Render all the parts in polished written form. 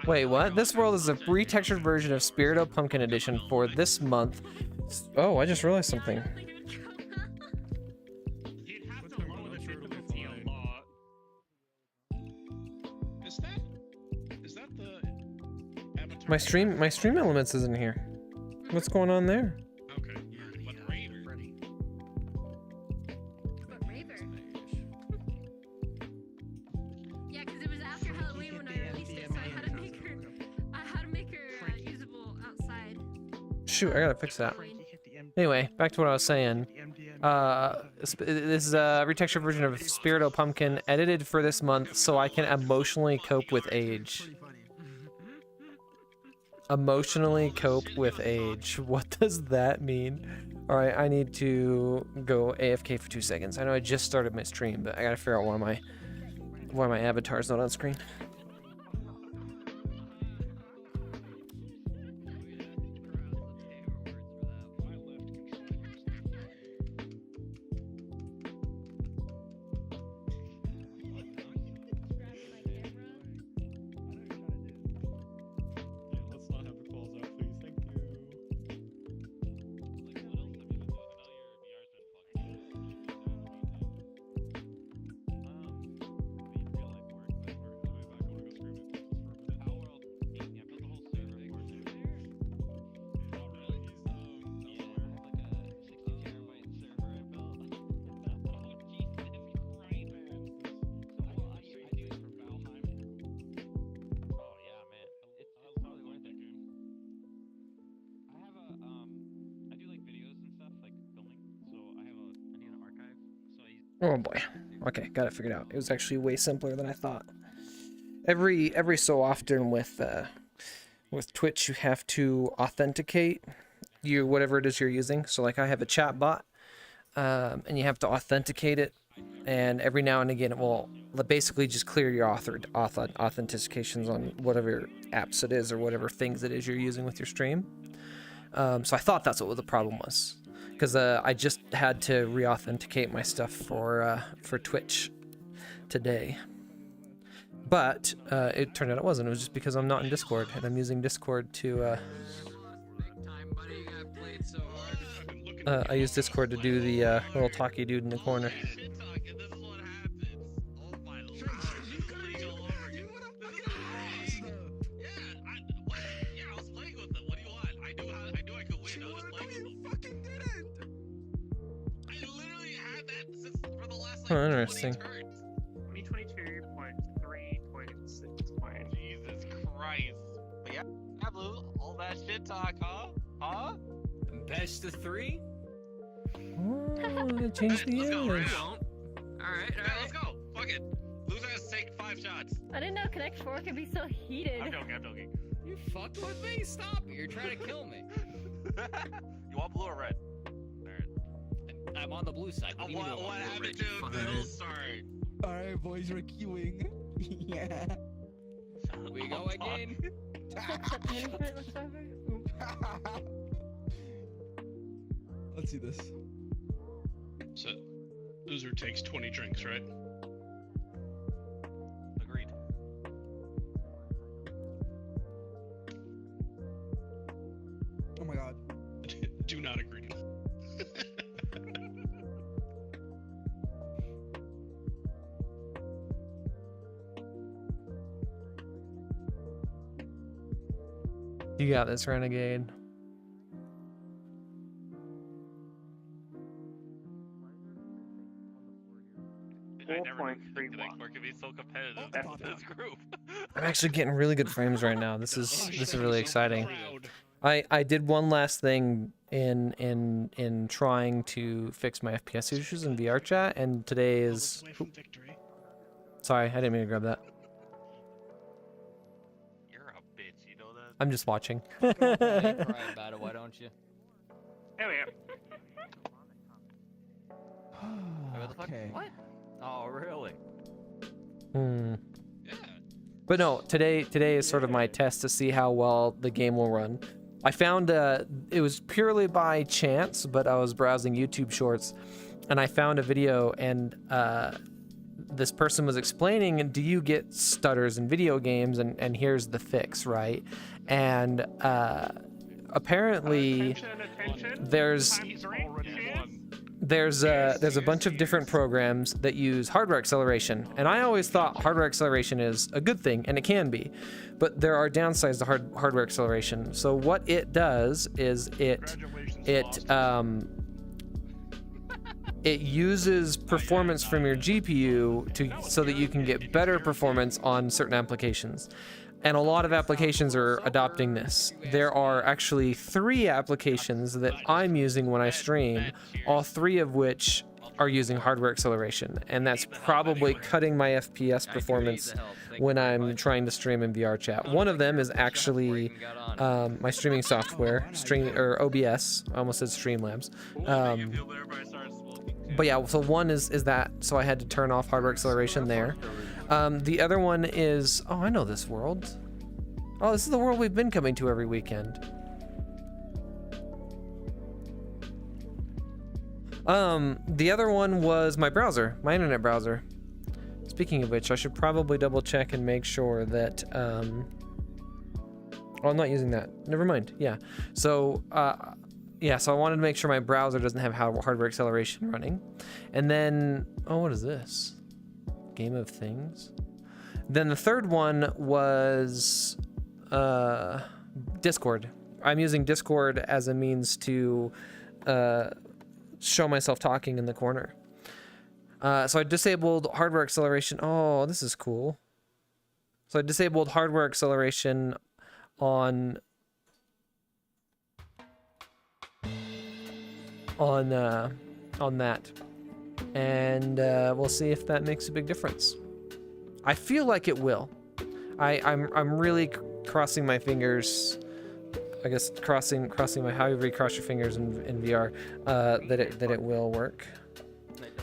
Wait, what? This world is a retextured version of Spirito Pumpkin Edition for this month. Oh, I just realized something. You'd have to load it into the field lot. Is that the avatar? My stream elements isn't here. What's going on there? Okay. But Raver. But Raver? Yeah, because it was after Halloween when I released it, so I had to make her usable outside. Shoot, I gotta fix that. Anyway, back to what I was saying. This is a retextured version of Spirito Pumpkin edited for this month so I can emotionally cope with age. Emotionally cope with age. What does that mean? Alright, I need to go AFK for 2 seconds. I know I just started my stream, but I gotta figure out why my avatar's not on screen. Oh boy. Okay, got it figured out. It was actually way simpler than I thought. Every so often with Twitch, you have to authenticate whatever it is you're using. So like I have a chat bot, and you have to authenticate it, and every now and again it will basically just clear your authentications on whatever apps it is or whatever things it is you're using with your stream. So I thought that's what the problem was. Because I just had to re-authenticate my stuff for Twitch today, but it turned out it wasn't. It was just because I'm not in Discord, and I'm using Discord to. I use Discord to do the little talky dude in the corner. Oh, interesting. 2022.3.6. Jesus Christ. But yeah, Blue, all that shit talk, huh? Huh? Best of 3? Oh, they changed the Let's go, image. Alright, Let's go. Fuck it. Loser has to take 5 shots. I didn't know Connect 4 could be so heated. I'm joking. You fucked with me? Stop it. You're trying to kill me. You want blue or red? I'm on the blue side. What happened to Bill start? Alright, boys, we're queuing. Yeah. We go again. Let's see this. So, loser takes 20 drinks, right? Agreed. Oh my god. Do not agree. You got this, Renegade. I never knew Connect 4 could be so competitive in this group. I'm actually getting really good frames right now. This is really exciting. I did one last thing in trying to fix my FPS issues in VRChat, and today is. Sorry, I didn't mean to grab that. You're a bitch, you know that? I'm just watching. Cry about it, why don't you? Hell yeah. What the fuck? Okay. What? Oh, really? Hmm. Yeah. But no, today is sort of my test to see how well the game will run. I found it was purely by chance, but I was browsing YouTube Shorts, and I found a video, and this person was explaining, do you get stutters in video games? And here's the fix, right? And apparently Attention. there's He's already won. there's a bunch of different programs that use hardware acceleration, and I always thought hardware acceleration is a good thing, and it can be, but there are downsides to hardware acceleration. So what it does is it uses performance from your GPU so that you can get better performance on certain applications. And a lot of applications are adopting this. There are actually 3 applications that I'm using when I stream, all 3 of which are using hardware acceleration. And that's probably cutting my FPS performance when I'm trying to stream in VRChat. One of them is actually my streaming software, OBS. I almost said Streamlabs. But yeah, so one is that, so I had to turn off hardware acceleration there. The other one is, oh, I know this world. Oh, this is the world we've been coming to every weekend. The other one was my browser, my internet browser. Speaking of which, I should probably double check and make sure that, oh, I'm not using that. Never mind, yeah. So, yeah, so I wanted to make sure my browser doesn't have hardware acceleration running. And then, oh, what is this? Game of Things. Then the third one was Discord. I'm using Discord as a means to show myself talking in the corner. So I disabled hardware acceleration. Oh, this is cool. So I disabled hardware acceleration on that, and we'll see if that makes a big difference. I feel like it will. I'm really crossing my fingers. I guess crossing my, however you cross your fingers in VR, that it will work.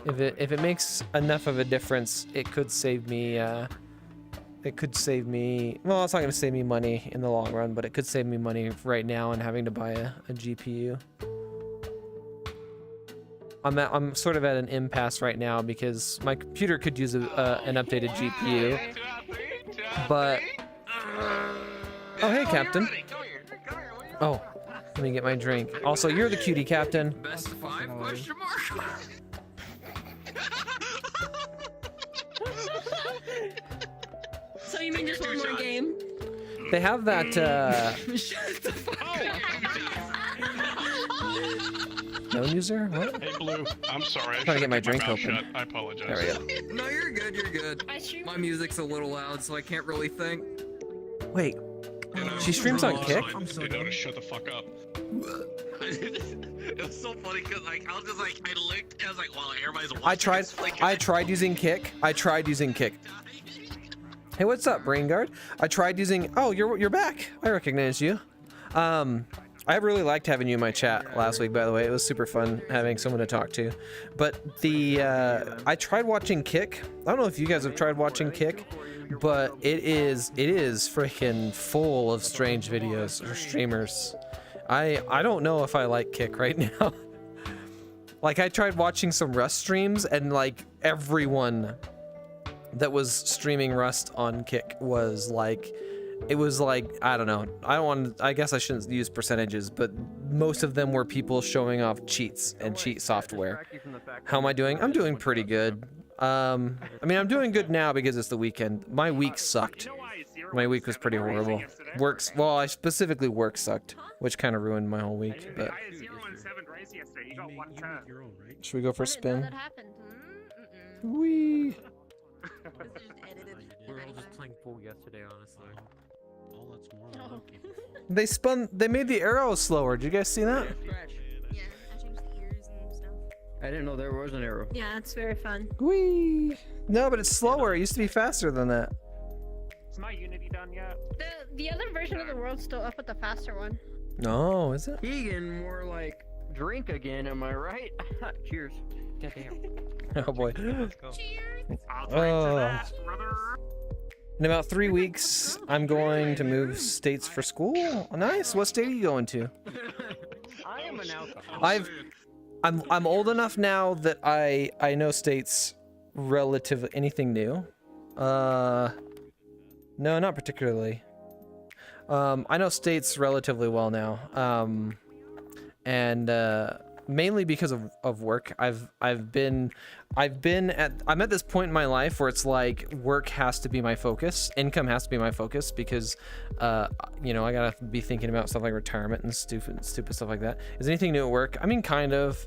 If it makes enough of a difference, it could save me. It could save me. Well, it's not going to save me money in the long run, but it could save me money right now and having to buy a GPU. I'm sort of at an impasse right now because my computer could use an updated GPU, but oh, hey, Captain. Oh, let me get my drink. Also, you're the cutie, Captain. Best of 5? Question mark. So you mean just one more game? They have that. Shut the fuck No user? What? Hey, Blue. I'm sorry. Trying to get my drink mouth open. shut. I apologize. There we go. No, you're good. You're good. I stream. My music's a little loud, so I can't really think. Wait, You know, she streams on Kick? I'm so They know done. to shut the fuck up. It was so funny because like I was just like I looked and I was like, wow, everybody's watching. I tried using Kick. Hey, what's up, Brain Guard? I tried using. Oh, you're back. I recognize you. I really liked having you in my chat last week, by the way. It was super fun having someone to talk to. But I tried watching Kick. I don't know if you guys have tried watching Kick, but it is freaking full of strange videos or streamers. I don't know if I like Kick right now. Like, I tried watching some Rust streams, and like everyone that was streaming Rust on Kick was like, it was like, I don't know. I guess I shouldn't use percentages, but most of them were people showing off cheats and cheat software. How am I doing? I'm doing pretty good. I mean, I'm doing good now because it's the weekend. My week sucked. My week was pretty horrible. Well, I specifically work sucked, which kind of ruined my whole week. But I had 0 and 7 race yesterday. You got 1 turn. should we go for a I didn't know spin? that happened. Wee. This is just edited. We were all just playing pool yesterday, honestly. Oh, that's more than Oh. They made the arrow slower. Did you guys see that? Yeah, I changed the ears and stuff. I didn't know there was an arrow. Yeah, it's very fun. Wee. No, but it's slower. It used to be faster than that. Is my Unity done yet? The other version of the world's still up with the faster one. No, is it? Kegan, more like drink again, am I right? Cheers. Goddamn. Oh boy. Cheers! I'll drink Oh. to that, brother. In about 3 weeks, I'm going to move states for school. Nice. What state are you going to? I am an alcoholic. I'm old enough now that I know states relatively anything new? No, not particularly. I know states relatively well now, and mainly because of work. I'm at this point in my life where it's like work has to be my focus, income has to be my focus, because you know, I gotta be thinking about stuff like retirement and stupid stuff like that. Is anything new at work? I mean, kind of.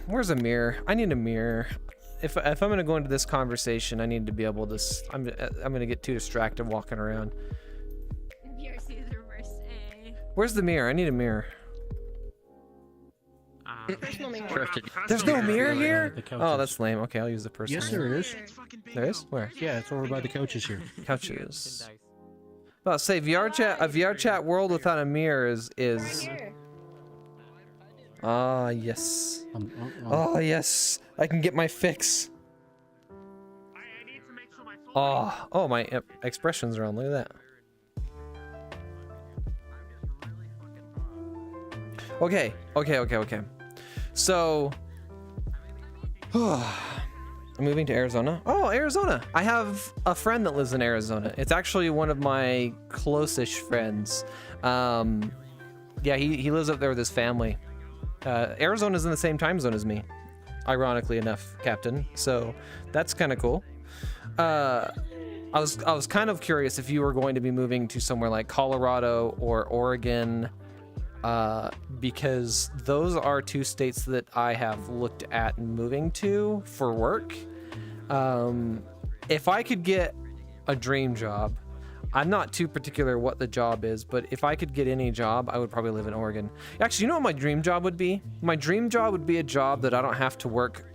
Where's a mirror? I need a mirror. If I'm gonna go into this conversation, I need to be able to. I'm gonna get too distracted walking around. VRC is reverse A. Where's the mirror? I need a mirror. Personal mirror. There's no mirror here? The couches. Oh, that's lame. Okay, I'll use the personal Yes, mirror. there is. There is? Where? Yeah, it's over by the couches here. Couches. Well, say a VR chat world without a mirror is. Ah, yes. Oh, yes. I can get my fix. I need to make sure my phone Oh, my expressions are on. Look at that. Okay. So, I'm moving to Arizona. Oh, Arizona. I have a friend that lives in Arizona. It's actually one of my close-ish friends. Yeah, he lives up there with his family. Arizona's in the same time zone as me, ironically enough, Captain. So that's kind of cool. I was kind of curious if you were going to be moving to somewhere like Colorado or Oregon, because those are two states that I have looked at moving to for work. If I could get a dream job, I'm not too particular what the job is, but if I could get any job, I would probably live in Oregon. Actually, you know what my dream job would be? My dream job would be a job that I don't have to work.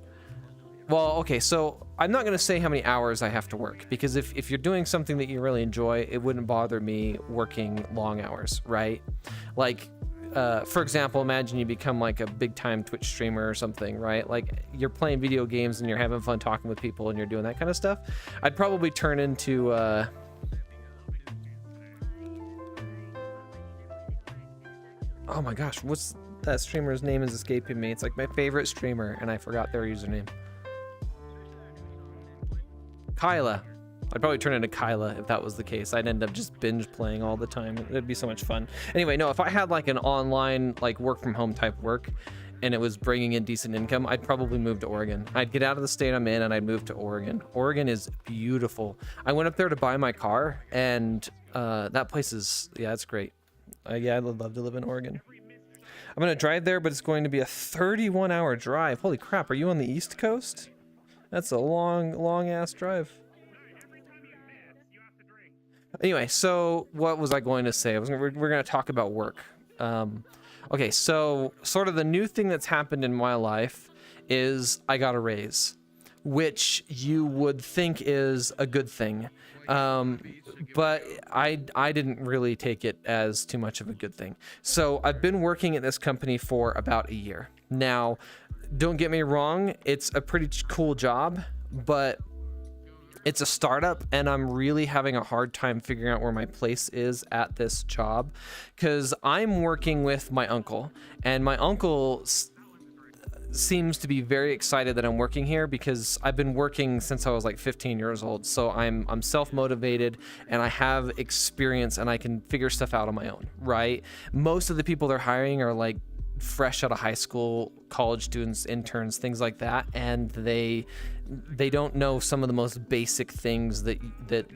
Well, okay, so I'm not going to say how many hours I have to work, because if you're doing something that you really enjoy, it wouldn't bother me working long hours, right? Like, for example, imagine you become like a big time Twitch streamer or something, right? Like you're playing video games and you're having fun talking with people and you're doing that kind of stuff. I'd probably turn into, oh my gosh, what's that streamer's name is escaping me. It's like my favorite streamer and I forgot their username. Kyla. I'd probably turn into Kyla if that was the case. I'd end up just binge playing all the time. It'd be so much fun. Anyway, no, if I had like an online, like work from home type work and it was bringing in decent income, I'd probably move to Oregon. I'd get out of the state I'm in and I'd move to Oregon. Oregon is beautiful. I went up there to buy my car and that place is, yeah, it's great. Yeah, I'd love to live in Oregon. I'm going to drive there, but it's going to be a 31-hour drive. Holy crap, are you on the East Coast? That's a long ass drive. Anyway, so what was I going to say? We're going to talk about work. Okay, so sort of the new thing that's happened in my life is I got a raise, which you would think is a good thing. But I didn't really take it as too much of a good thing. So I've been working at this company for about a year. Now, don't get me wrong, it's a pretty cool job, but it's a startup and I'm really having a hard time figuring out where my place is at this job, because I'm working with my uncle, and my uncle seems to be very excited that I'm working here because I've been working since I was like 15 years old. So I'm self-motivated and I have experience and I can figure stuff out on my own, right? Most of the people they're hiring are like fresh out of high school, college students, interns, things like that, and they don't know some of the most basic things that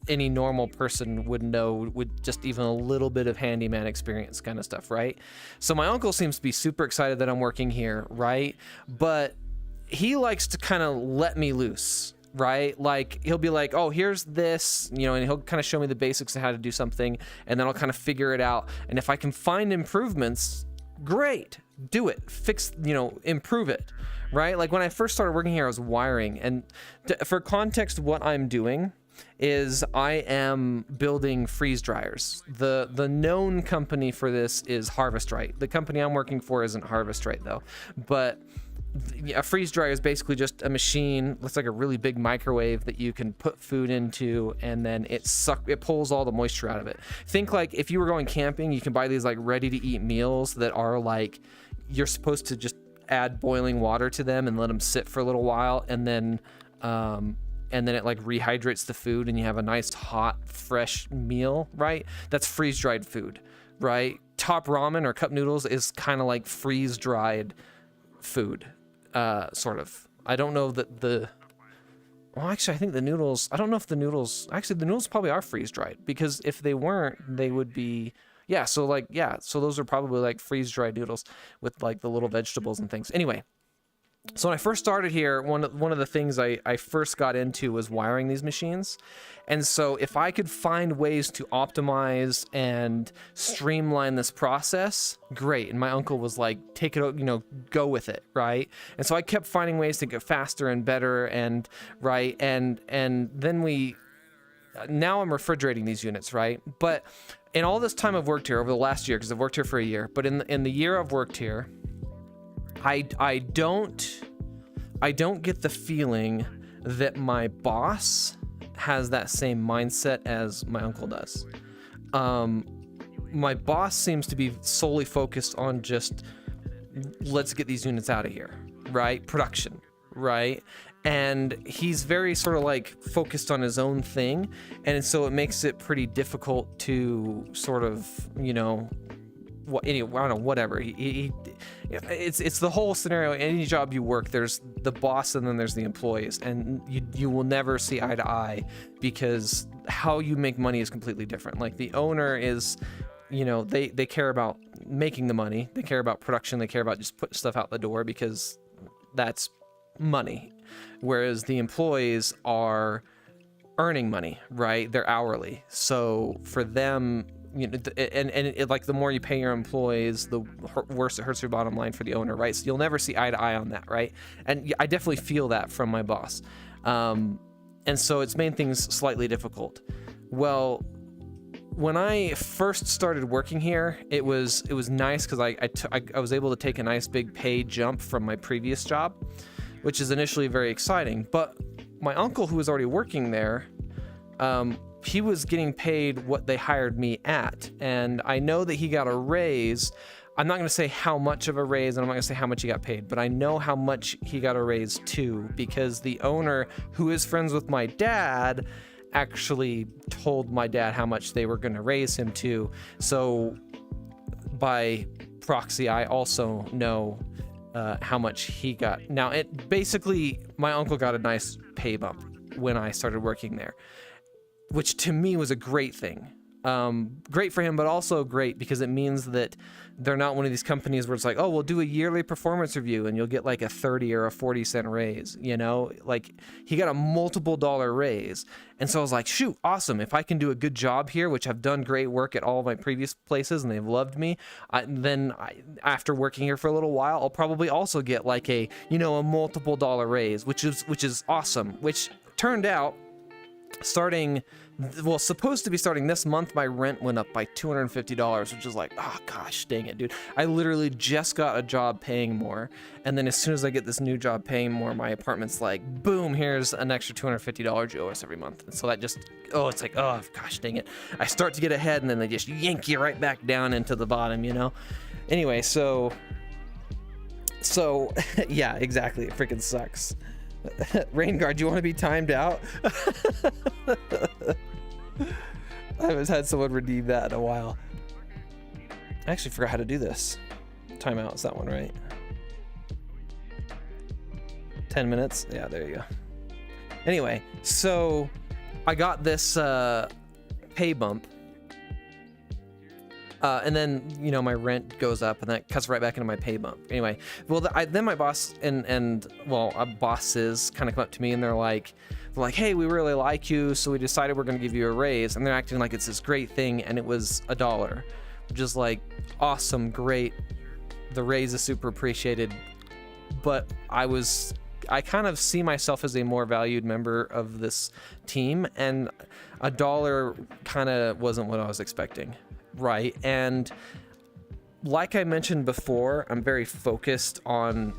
any normal person would know with just even a little bit of handyman experience kind of stuff, right? So my uncle seems to be super excited that I'm working here, right? But he likes to kind of let me loose, right? Like he'll be like, oh, here's this, you know, and he'll kind of show me the basics of how to do something, and then I'll kind of figure it out. And if I can find improvements, great, do it, fix, you know, improve it, right? Like when I first started working here, I was wiring, and for context, what I'm doing is I am building freeze dryers. The known company for this is Harvest Right. The company I'm working for isn't Harvest Right though, but a freeze dryer is basically just a machine. Looks like a really big microwave that you can put food into, and then it pulls all the moisture out of it. Think like if you were going camping, you can buy these like ready to eat meals that are like, you're supposed to just add boiling water to them and let them sit for a little while, and then it like rehydrates the food, and you have a nice hot fresh meal, right? That's freeze dried food, right? Top ramen or cup noodles is kind of like freeze dried food, sort of. I don't know that well, actually, I think the noodles, I don't know if the noodles probably are freeze dried, because if they weren't, they would be, so those are probably like freeze dried noodles with like the little vegetables and things. Anyway, so when I first started here, one of the things I first got into was wiring these machines. And so if I could find ways to optimize and streamline this process, great. And my uncle was like, take it, go with it, right? And so I kept finding ways to get faster and better, and right, and then now I'm refrigerating these units, right? But in all this time I've worked here over the last year, because I've worked here for a year, but in the year I've worked here, I don't get the feeling that my boss has that same mindset as my uncle does. My boss seems to be solely focused on just, let's get these units out of here, right? Production, right? And he's very sort of like focused on his own thing. And so it makes it pretty difficult to sort of, whatever. It's the whole scenario. Any job you work, there's the boss and then there's the employees, and you will never see eye to eye, because how you make money is completely different. Like the owner is, they care about making the money, they care about production, they care about just putting stuff out the door, because that's money. Whereas the employees are earning money, right? They're hourly. So for them, like the more you pay your employees, the worse it hurts your bottom line for the owner, right? So you'll never see eye to eye on that, right? And I definitely feel that from my boss. And so it's made things slightly difficult. Well, when I first started working here, it was nice, because I was able to take a nice big pay jump from my previous job, which is initially very exciting. But my uncle, who was already working there, he was getting paid what they hired me at. And I know that he got a raise. I'm not going to say how much of a raise, and I'm not going to say how much he got paid, but I know how much he got a raise too, because the owner, who is friends with my dad, actually told my dad how much they were going to raise him to. So by proxy, I also know how much he got. Now, basically, my uncle got a nice pay bump when I started working there, which to me was a great thing. Great for him, but also great because it means that they're not one of these companies where it's like, oh, we'll do a yearly performance review and you'll get like a 30 or a 40 cent raise, like he got a multiple dollar raise. And so I was like, shoot, awesome. If I can do a good job here, which I've done great work at all of my previous places and they've loved me, then after working here for a little while, I'll probably also get like a multiple dollar raise, which is awesome, which turned out supposed to be starting this month, my rent went up by $250, which is like, oh gosh, dang it, dude. I literally just got a job paying more, and then as soon as I get this new job paying more, my apartment's like, boom, here's an extra $250 you owe us every month. And so that just, it's like, oh gosh, dang it. I start to get ahead, and then they just yank you right back down into the bottom, Anyway, so yeah, exactly. It freaking sucks. Rain Guard, do you want to be timed out? I haven't had someone redeem that in a while. I actually forgot how to do this. Timeout, is that one right? 10 minutes? Yeah, there you go. Anyway, so I got this pay bump. And then, my rent goes up and that cuts right back into my pay bump. Anyway, well, then my boss and bosses kind of come up to me and they're like, hey, we really like you, so we decided we're going to give you a raise. And they're acting like it's this great thing, and it was $1, which is like, awesome, great. The raise is super appreciated. But I kind of see myself as a more valued member of this team, and $1 kind of wasn't what I was expecting. Right. And like I mentioned before, I'm very focused on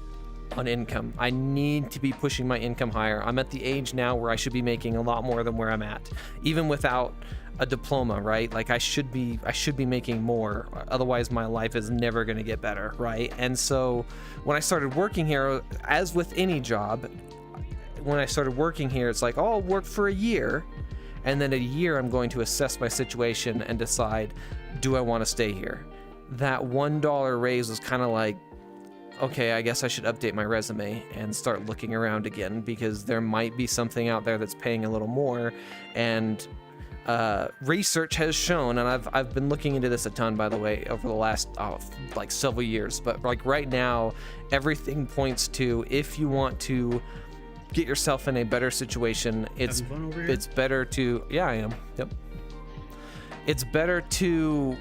on income. I need to be pushing my income higher. I'm at the age now where I should be making a lot more than where I'm at, even without a diploma, right? Like I should be making more. Otherwise my life is never going to get better, right? And so when I started working here, as with any job, when I started working here, it's like, oh, I'll work for a year, and then a year I'm going to assess my situation and decide, do I want to stay here? That $1 raise was kind of like, okay, I guess I should update my resume and start looking around again, because there might be something out there that's paying a little more. And research has shown, and I've been looking into this a ton, by the way, over the last like several years, but like right now, everything points to, if you want to get yourself in a better situation, it's better to, yeah, I am, yep. It's better to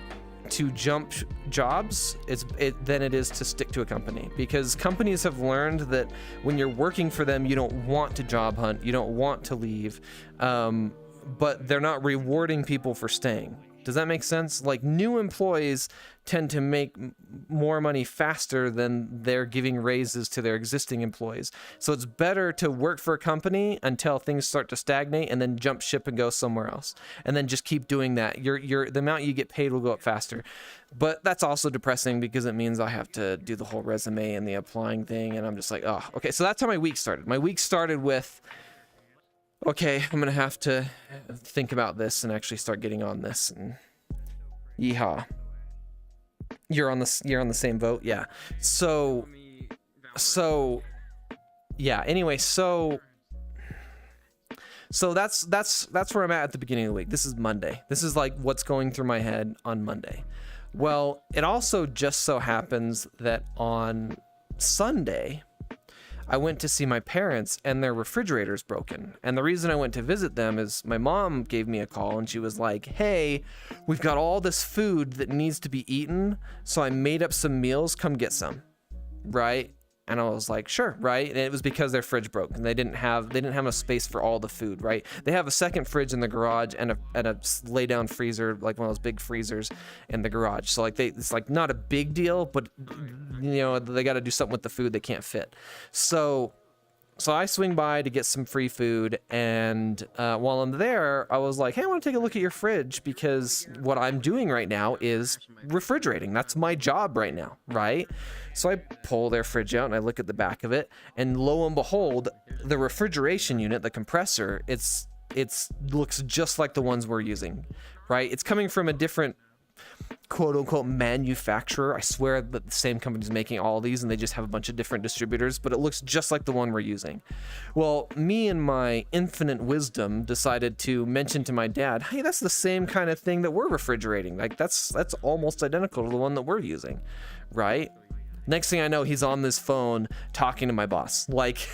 jump jobs than it is to stick to a company, because companies have learned that when you're working for them, you don't want to job hunt, you don't want to leave, but they're not rewarding people for staying. Does that make sense? Like, new employees tend to make more money faster than they're giving raises to their existing employees. So it's better to work for a company until things start to stagnate, and then jump ship and go somewhere else. And then just keep doing that. The amount you get paid will go up faster. But that's also depressing, because it means I have to do the whole resume and the applying thing. And I'm just like, oh, okay. So that's how my week started. My week started with, okay, I'm gonna have to think about this and actually start getting on this. And yeehaw. You're on the same boat, yeah. So yeah. Anyway, so that's where I'm at the beginning of the week. This is Monday. This is like what's going through my head on Monday. Well, it also just so happens that on Sunday, I went to see my parents, and their refrigerator's broken. And the reason I went to visit them is my mom gave me a call, and she was like, hey, we've got all this food that needs to be eaten, so I made up some meals, come get some, right? And I was like, sure, right? And it was because their fridge broke, and they didn't have enough space for all the food, right? They have a second fridge in the garage and a lay down freezer, like one of those big freezers in the garage. So like it's like not a big deal, but you know, they got to do something with the food they can't fit. So I swing by to get some free food, and while I'm there, I was like, hey, I want to take a look at your fridge, because what I'm doing right now is refrigerating. That's my job right now, right? So I pull their fridge out and I look at the back of it, and lo and behold, the refrigeration unit, the compressor, it's looks just like the ones we're using, right? It's coming from a different quote unquote manufacturer. I swear that the same company's making all these, and they just have a bunch of different distributors, but it looks just like the one we're using. Well, me and my infinite wisdom decided to mention to my dad, hey, that's the same kind of thing that we're refrigerating. Like that's almost identical to the one that we're using, right? Next thing I know, he's on this phone talking to my boss. Like,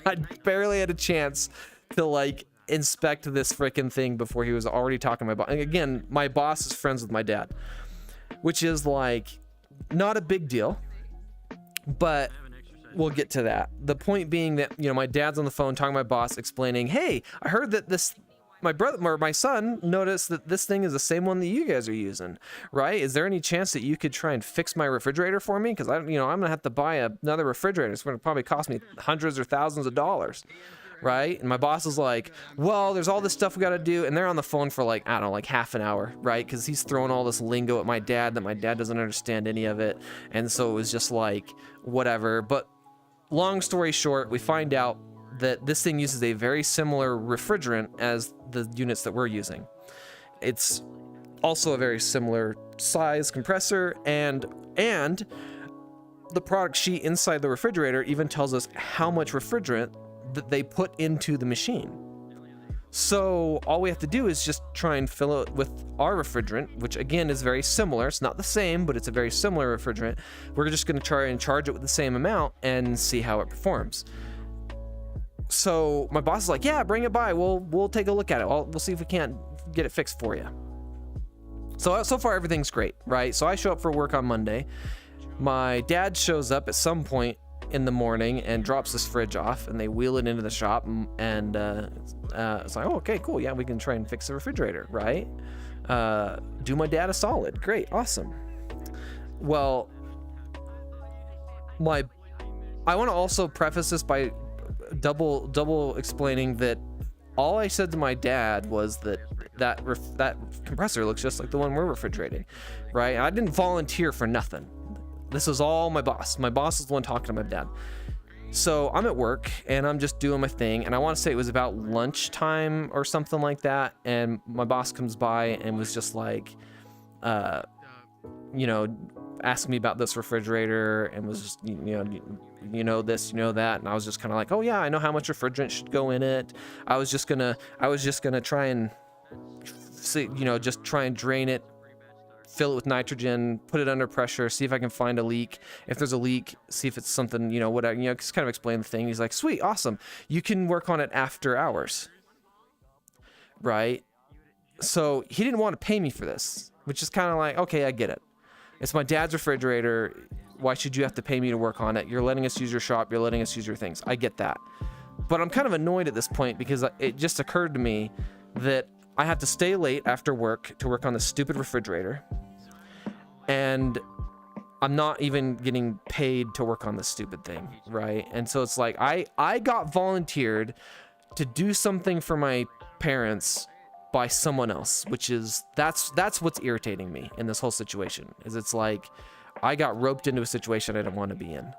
I barely had a chance to like inspect this freaking thing before he was already talking to my boss. And again, my boss is friends with my dad, which is like not a big deal, but we'll get to that. The point being that, you know, my dad's on the phone talking to my boss, explaining, hey, I heard that my son noticed that this thing is the same one that you guys are using, right? Is there any chance that you could try and fix my refrigerator for me? Because I'm gonna have to buy another refrigerator. It's gonna probably cost me hundreds or thousands of dollars, right? And my boss is like, well, there's all this stuff we gotta do, and they're on the phone for like, I don't know, like half an hour, right? Because he's throwing all this lingo at my dad that my dad doesn't understand any of it, and so it was just like whatever. But long story short, we find out that this thing uses a very similar refrigerant as the units that we're using. It's also a very similar size compressor, and the product sheet inside the refrigerator even tells us how much refrigerant that they put into the machine. So all we have to do is just try and fill it with our refrigerant, which again is very similar. It's not the same, but it's a very similar refrigerant. We're just going to try and charge it with the same amount and see how it performs. So my boss is like, yeah, bring it by. We'll take a look at it. We'll see if we can't get it fixed for you. So far everything's great, right? So I show up for work on Monday. My dad shows up at some point in the morning and drops this fridge off, and they wheel it into the shop, and it's like, oh, okay, cool. Yeah, we can try and fix the refrigerator, right? Do my dad a solid. Great, awesome. Well, my I want to also preface this by double explaining that all I said to my dad was that compressor looks just like the one we're refrigerating, right? I didn't volunteer for nothing. This is all my boss. My boss is the one talking to my dad. So I'm at work and I'm just doing my thing, and I want to say it was about lunchtime or something like that, and my boss comes by and was just like, you know, asked me about this refrigerator and was just, you know this, you know that, and I was just kind of like, oh yeah, I know how much refrigerant should go in it. I was just gonna try and see, just try and drain it, fill it with nitrogen, put it under pressure, see if I can find a leak. If there's a leak, see if it's something, whatever, just kind of explain the thing. He's like, sweet, awesome, you can work on it after hours, right? So he didn't want to pay me for this, which is kind of like, okay, I get it. It's my dad's refrigerator. Why should you have to pay me to work on it? You're letting us use your shop. You're letting us use your things. I get that. But I'm kind of annoyed at this point because it just occurred to me that I have to stay late after work to work on this stupid refrigerator. And I'm not even getting paid to work on this stupid thing, right? And so it's like I got volunteered to do something for my parents by someone else, which is that's what's irritating me in this whole situation. Is it's like I got roped into a situation I didn't want to be in.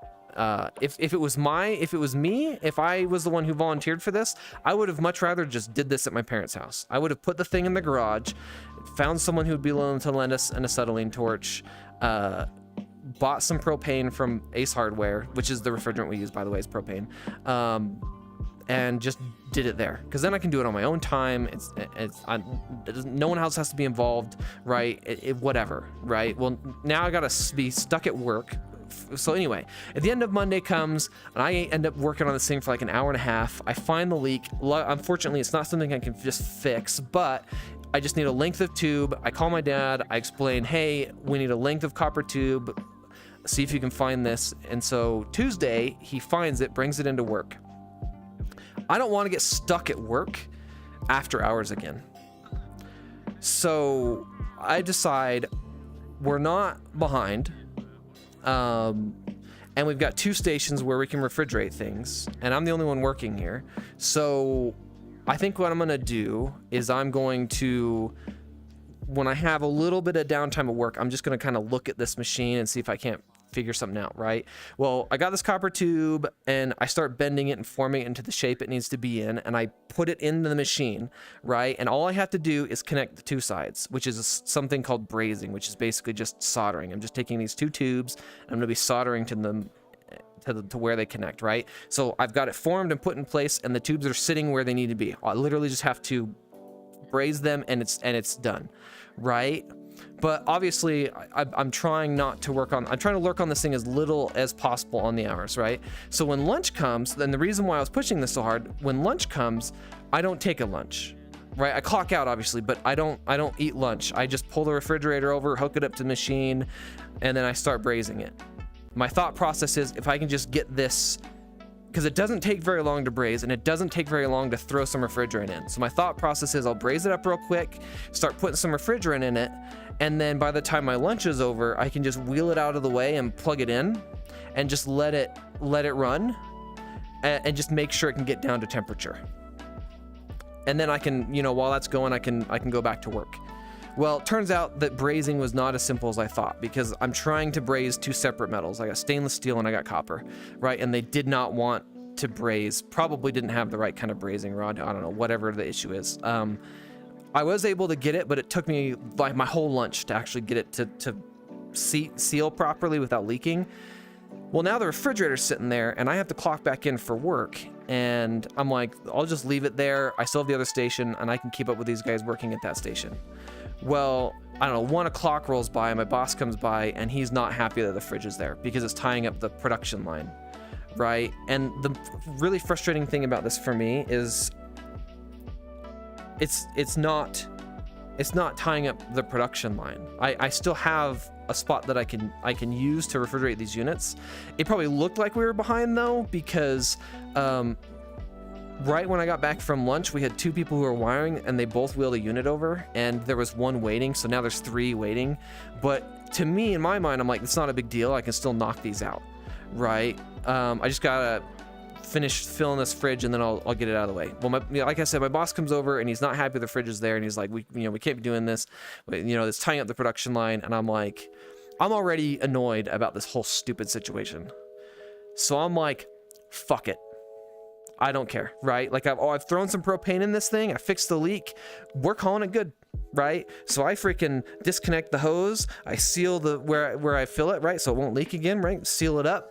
If it was me, if I was the one who volunteered for this, I would have much rather just did this at my parents' house. I would have put the thing in the garage, found someone who would be willing to lend us an acetylene torch, bought some propane from Ace Hardware, which is the refrigerant we use, by the way, is propane, and just did it there, because then I can do it on my own time. No one else has to be involved, right? Whatever, right? Well, now I gotta be stuck at work. So anyway, at the end of Monday comes, and I end up working on this thing for like an hour and a half. I find the leak. Unfortunately, it's not something I can just fix, but I just need a length of tube. I call my dad. I explain, hey, we need a length of copper tube. See if you can find this. And so Tuesday, he finds it, brings it into work. I don't want to get stuck at work after hours again. So I decide we're not behind. And we've got 2 stations where we can refrigerate things, and I'm the only one working here. So I think what I'm going to do is I'm going to, when I have a little bit of downtime at work, I'm just going to kind of look at this machine and see if I can't figure something out, right? Well, I got this copper tube and I start bending it and forming it into the shape it needs to be in, and I put it into the machine, right? And all I have to do is connect the 2 sides, which is something called brazing, which is basically just soldering. I'm just taking these 2 tubes and I'm going to be soldering to them to where they connect, right? So I've got it formed and put in place, and the tubes are sitting where they need to be. I literally just have to braze them and it's done, right? But obviously, I'm trying not to work on, I'm trying to work on this thing as little as possible on the hours, right? So when lunch comes, then the reason why I was pushing this so hard, when lunch comes, I don't take a lunch, right? I clock out, obviously, but I don't eat lunch. I just pull the refrigerator over, hook it up to the machine, and then I start brazing it. My thought process is, if I can just get this, because it doesn't take very long to braze, and it doesn't take very long to throw some refrigerant in. So my thought process is I'll braze it up real quick, start putting some refrigerant in it, and then by the time my lunch is over, I can just wheel it out of the way and plug it in and just let it run and just make sure it can get down to temperature. And then I can, while that's going, I can go back to work. Well, it turns out that brazing was not as simple as I thought, because I'm trying to braze 2 separate metals. I got stainless steel and I got copper, right? And they did not want to braze, probably didn't have the right kind of brazing rod. I don't know, whatever the issue is. I was able to get it, but it took me like my whole lunch to actually get it to seal properly without leaking. Well, now the refrigerator's sitting there and I have to clock back in for work, and I'm like, I'll just leave it there. I still have the other station and I can keep up with these guys working at that station. Well, I don't know, 1 o'clock rolls by, my boss comes by and he's not happy that the fridge is there because it's tying up the production line, right? And the really frustrating thing about this for me is it's not tying up the production line. I still have a spot that I can use to refrigerate these units. It probably looked like we were behind though, because right when I got back from lunch, we had 2 people who were wiring, and they both wheeled a unit over, and there was 1 waiting, so now there's 3 waiting. But to me, in my mind, I'm like, it's not a big deal. I can still knock these out, right? I just gotta finish filling this fridge, and then I'll get it out of the way. Well, like I said, my boss comes over, and he's not happy the fridge is there, and he's like, we can't be doing this. It's tying up the production line, and I'm like, I'm already annoyed about this whole stupid situation. So I'm like, fuck it. I don't care, right? Like I've thrown some propane in this thing. I fixed the leak. We're calling it good, right? So I freaking disconnect the hose. I seal the where I fill it, right? So it won't leak again, right? Seal it up.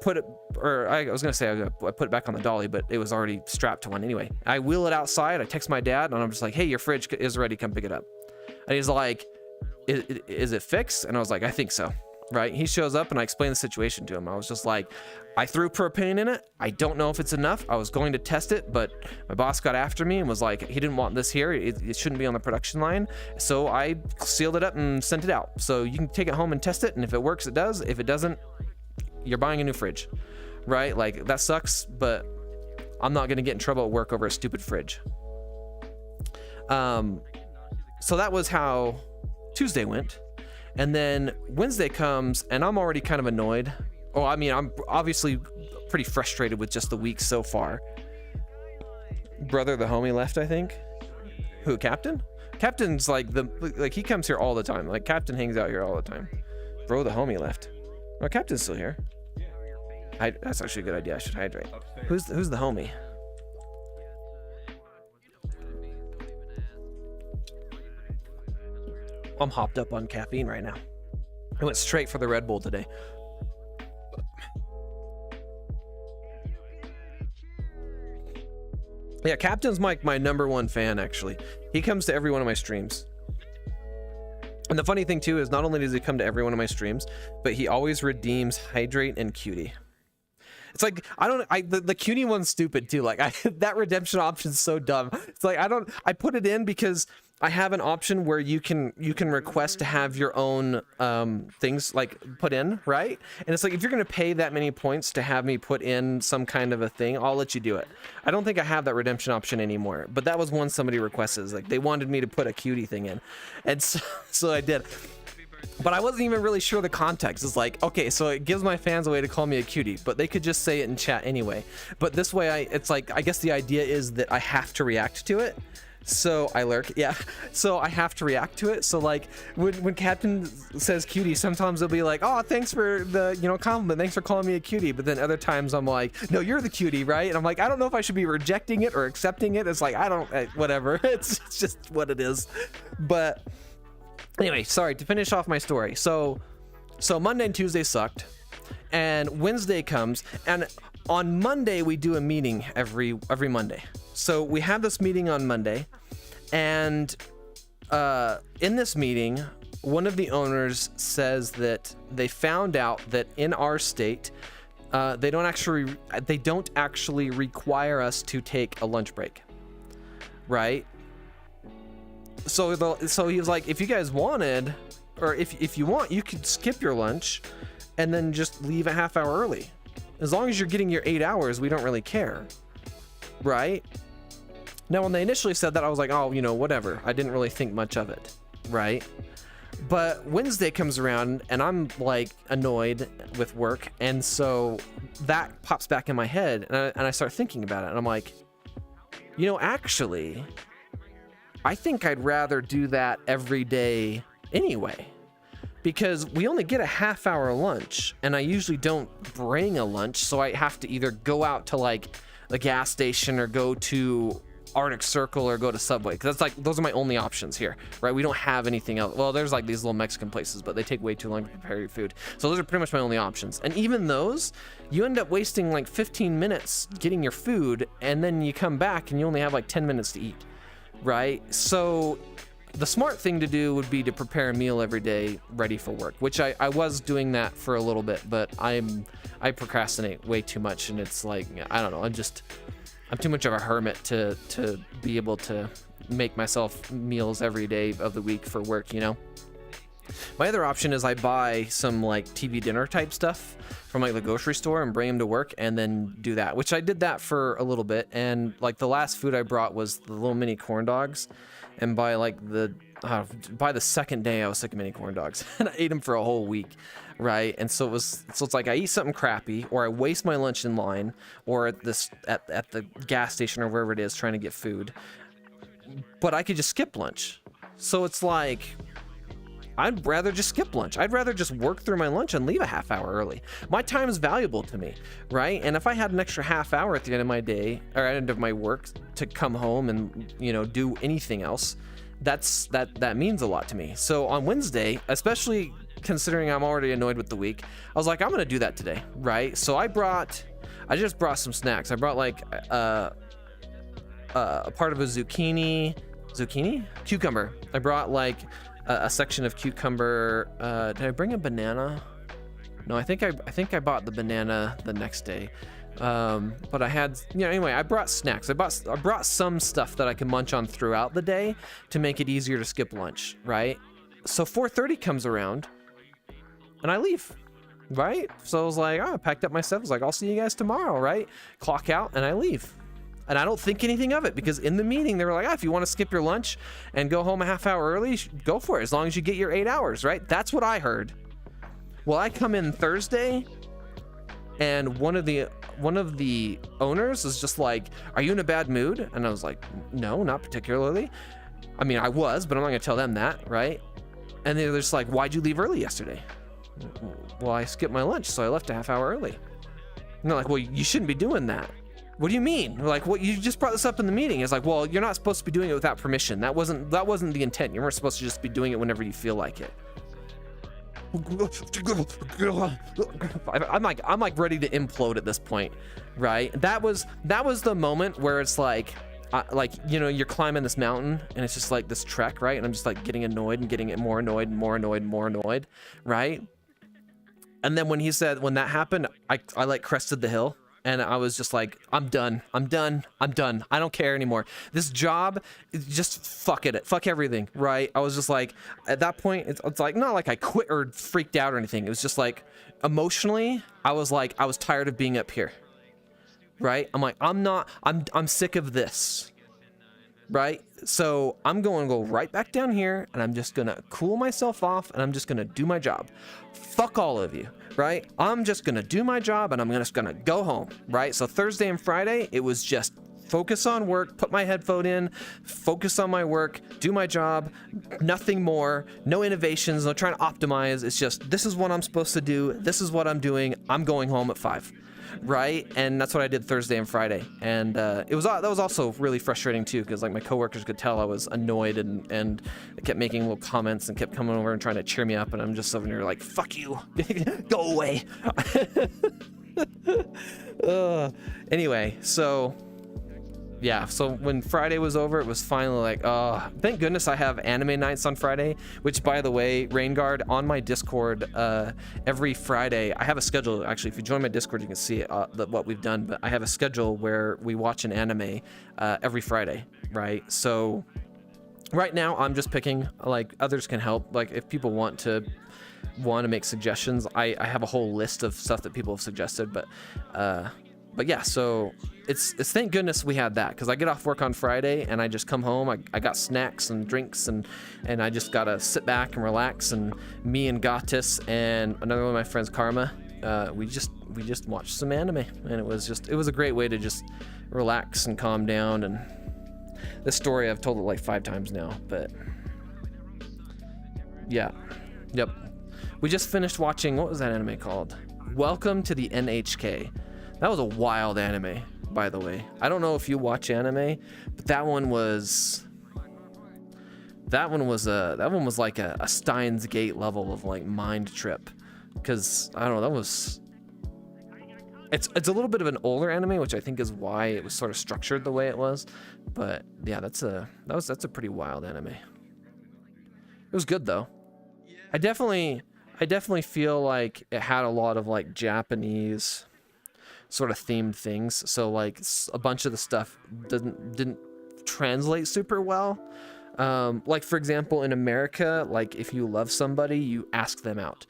Put it, or I was gonna say I put it back on the dolly, but it was already strapped to one anyway. I wheel it outside. I text my dad, and I'm just like, hey, your fridge is ready. Come pick it up. And he's like, is it fixed? And I was like, I think so. Right? He shows up, and I explain the situation to him. I was just like, I threw propane in it. I don't know if it's enough. I was going to test it, but my boss got after me and was like, he didn't want this here. It shouldn't be on the production line. So I sealed it up and sent it out. So you can take it home and test it. And if it works, it does. If it doesn't, you're buying a new fridge, right? Like that sucks, but I'm not going to get in trouble at work over a stupid fridge. So that was how Tuesday went. And then Wednesday comes, and I'm already kind of annoyed. Oh, I mean, I'm obviously pretty frustrated with just the week so far. Brother, the homie left, I think. Who, Captain? Captain's like he comes here all the time. Like Captain hangs out here all the time. Bro, the homie left. Oh, Captain's still here. That's actually a good idea. I should hydrate. Who's the homie? I'm hopped up on caffeine right now. I went straight for the Red Bull today. Yeah, Captain's my #1 fan, actually. He comes to every one of my streams. And the funny thing, too, is not only does he come to every one of my streams, but he always redeems Hydrate and Cutie. It's like, the Cutie one's stupid, too. Like, that redemption option's so dumb. It's like, I put it in because I have an option where you can request to have your own things like put in, right? And it's like, if you're going to pay that many points to have me put in some kind of a thing, I'll let you do it. I don't think I have that redemption option anymore, but that was one somebody requested. Like, they wanted me to put a Cutie thing in, and so I did. But I wasn't even really sure the context. It's like, okay, so it gives my fans a way to call me a cutie, but they could just say it in chat anyway. But this way, it's like, I guess the idea is that I have to react to it. So I lurk, yeah. So I have to react to it. So like when Captain says cutie, sometimes it'll be like, oh, thanks for the compliment. Thanks for calling me a cutie. But then other times I'm like, no, you're the cutie, right? And I'm like, I don't know if I should be rejecting it or accepting it. It's like, whatever. It's just what it is. But anyway, sorry, to finish off my story. So Monday and Tuesday sucked, and Wednesday comes, and on Monday we do a meeting every Monday. So we have this meeting on Monday, and in this meeting, one of the owners says that they found out that in our state, they don't actually require us to take a lunch break, right? So he was like, if you guys wanted, or if you want, you could skip your lunch and then just leave a half hour early. As long as you're getting your 8 hours, we don't really care, right? Now, when they initially said that, I was like, oh, whatever. I didn't really think much of it, right? But Wednesday comes around, and I'm like annoyed with work, and so that pops back in my head, and I start thinking about it, and I'm like, actually, I think I'd rather do that every day anyway, because we only get a half hour lunch, and I usually don't bring a lunch, so I have to either go out to like the gas station or go to Arctic Circle or go to Subway, because that's like, those are my only options here, right? We don't have anything else. Well, there's like these little Mexican places, but they take way too long to prepare your food. So those are pretty much my only options. And even those, you end up wasting like 15 minutes getting your food, and then you come back and you only have like 10 minutes to eat, right? So the smart thing to do would be to prepare a meal every day ready for work, which I was doing that for a little bit, but I procrastinate way too much, and it's like, I don't know, I'm too much of a hermit to be able to make myself meals every day of the week for work, My other option is I buy some like TV dinner type stuff from like the grocery store and bring them to work and then do that, which I did that for a little bit. And like the last food I brought was the little mini corn dogs. And by like by the second day, I was sick of mini corn dogs and I ate them for a whole week. Right. And so it's like I eat something crappy, or I waste my lunch in line, or at the gas station or wherever it is trying to get food. But I could just skip lunch. So it's like, I'd rather just skip lunch. I'd rather just work through my lunch and leave a half hour early. My time is valuable to me, right? And if I had an extra half hour at the end of my day, or at the end of my work, to come home and, you know, do anything else, that means a lot to me. So on Wednesday, especially considering I'm already annoyed with the week, I was like, I'm gonna do that today, right? So I just brought some snacks. I brought like a part of a cucumber. I brought like a section of cucumber. Did I bring a banana? No, I think I bought the banana the next day. But I had, you know, anyway, I brought snacks. I brought some stuff that I can munch on throughout the day to make it easier to skip lunch, right? So 4:30 comes around and I leave, right? So I was like, I packed up my stuff. I was like, I'll see you guys tomorrow, right? Clock out and I leave. And I don't think anything of it, because in the meeting they were like, if you want to skip your lunch and go home a half hour early, go for it, as long as you get your 8 hours, right? That's what I heard. Well, I come in Thursday and one of the owners is just like, are you in a bad mood? And I was like, no, not particularly. I mean, I was, but I'm not gonna tell them that, right? And they're just like, why'd you leave early yesterday? Well, I skipped my lunch, so I left a half hour early. And they're like, well, you shouldn't be doing that. What do you mean? We're like, well, you just brought this up in the meeting. It's like, well, you're not supposed to be doing it without permission. That wasn't the intent. You weren't supposed to just be doing it whenever you feel like it. I'm like ready to implode at this point, right? That was the moment where it's like, you know, you're climbing this mountain and it's just like this trek, right? And I'm just like getting annoyed and getting more annoyed and more annoyed and more annoyed, right? And then when that happened, I like crested the hill. And I was just like, I'm done. I don't care anymore. This job, just fuck it. Fuck everything, right? I was just like, at that point, it's like, not like I quit or freaked out or anything. It was just like, emotionally, I was tired of being up here, right? I'm like, I'm sick of this, right? So I'm going to go right back down here and I'm just going to cool myself off and I'm just going to do my job. Fuck all of you. Right? I'm just gonna do my job and I'm just gonna go home, right? So Thursday and Friday, it was just focus on work, put my headphone in, focus on my work, do my job, nothing more, no innovations, no trying to optimize. It's just, this is what I'm supposed to do, this is what I'm doing, I'm going home at 5. Right? And that's what I did Thursday and Friday. And that was also really frustrating too, because like my coworkers could tell I was annoyed and kept making little comments and kept coming over and trying to cheer me up, and I'm just sitting there like, fuck you, go away. Anyway, so yeah, so when Friday was over, it was finally like, oh, thank goodness I have anime nights on Friday, which, by the way, Rainguard, on my Discord, every Friday, I have a schedule. Actually, if you join my Discord, you can see what we've done, but I have a schedule where we watch an anime every Friday, right? So right now, I'm just picking, like, others can help. Like, if people want to make suggestions, I have a whole list of stuff that people have suggested, but yeah, so it's thank goodness we had that, because I get off work on Friday and I just come home. I got snacks and drinks and I just gotta sit back and relax. And me and Gatis and another one of my friends, Karma, we just watched some anime, and it was a great way to just relax and calm down. And this story, I've told it like 5 times now, but yeah, yep. We just finished watching, what was that anime called? Welcome to the NHK. That was a wild anime, by the way. I don't know if you watch anime, but that one was like a Steins Gate level of like mind trip, because I don't know, it's a little bit of an older anime, which I think is why it was sort of structured the way it was. But yeah, that's a pretty wild anime. It was good though. I definitely feel like it had a lot of like Japanese sort of themed things, so like a bunch of the stuff didn't translate super well, Like for example, in America, like if you love somebody, you ask them out.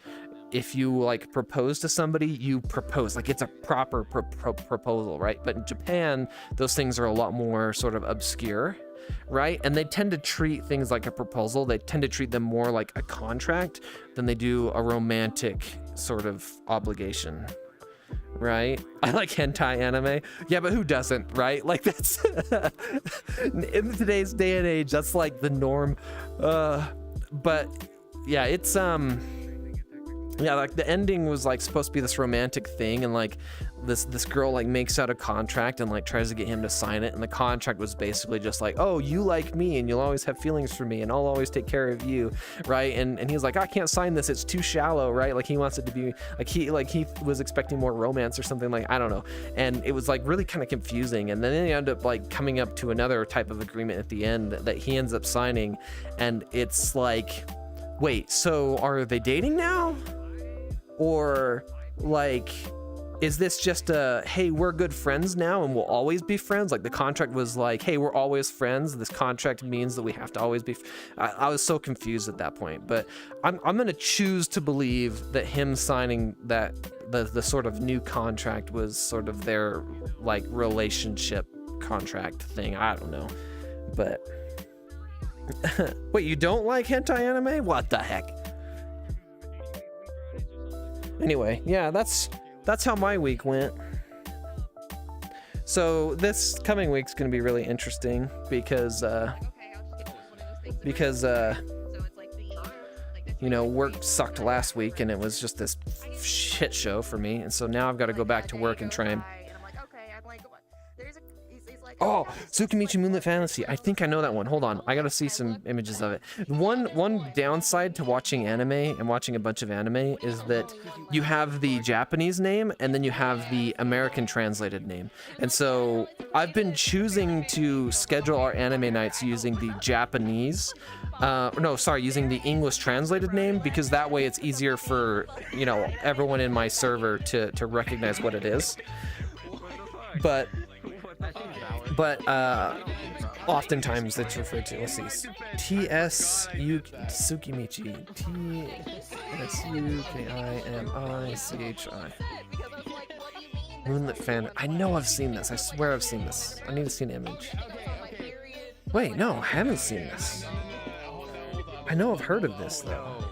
If you like propose to somebody, you propose. Like it's a proper proposal, right? But in Japan, those things are a lot more sort of obscure, right? And they tend to treat things like a proposal. They tend to treat them more like a contract than they do a romantic sort of obligation, right? I like hentai anime. Yeah, but who doesn't, right? Like that's in today's day and age, that's like the norm. But yeah, it's yeah, like the ending was like supposed to be this romantic thing, and like this girl like makes out a contract and like tries to get him to sign it, and the contract was basically just like, oh, you like me and you'll always have feelings for me and I'll always take care of you, right? And he's like, I can't sign this, it's too shallow, right? Like he wants it to be like he was expecting more romance or something, like I don't know. And it was like really kind of confusing, and then they end up like coming up to another type of agreement at the end that he ends up signing, and it's like, wait, so are they dating now? Or like, is this just a, hey, we're good friends now and we'll always be friends? Like the contract was like, hey, we're always friends. This contract means that we have to always be. I was so confused at that point, but I'm going to choose to believe that him signing that the sort of new contract was sort of their like relationship contract thing. I don't know, but wait, you don't like hentai anime? What the heck? Anyway, yeah, that's how my week went. So this coming week's gonna be really interesting because you know, work sucked last week and it was just this shit show for me, and so now I've got to go back to work and try and oh, Tsukimichi Moonlit Fantasy. I think I know that one. Hold on, I gotta see some images of it. One downside to watching anime and watching a bunch of anime is that you have the Japanese name and then you have the American translated name. And so I've been choosing to schedule our anime nights using the Japanese, using the English translated name, because that way it's easier for, you know, everyone in my server to recognize what it is. But oftentimes it's referred to, let's see, TSU Tsukimichi, TSUKIMICHI. Moonlit Fan. I know I've seen this. I swear I've seen this. I need to see an image. Wait, no, I haven't seen this. I know I've heard of this though.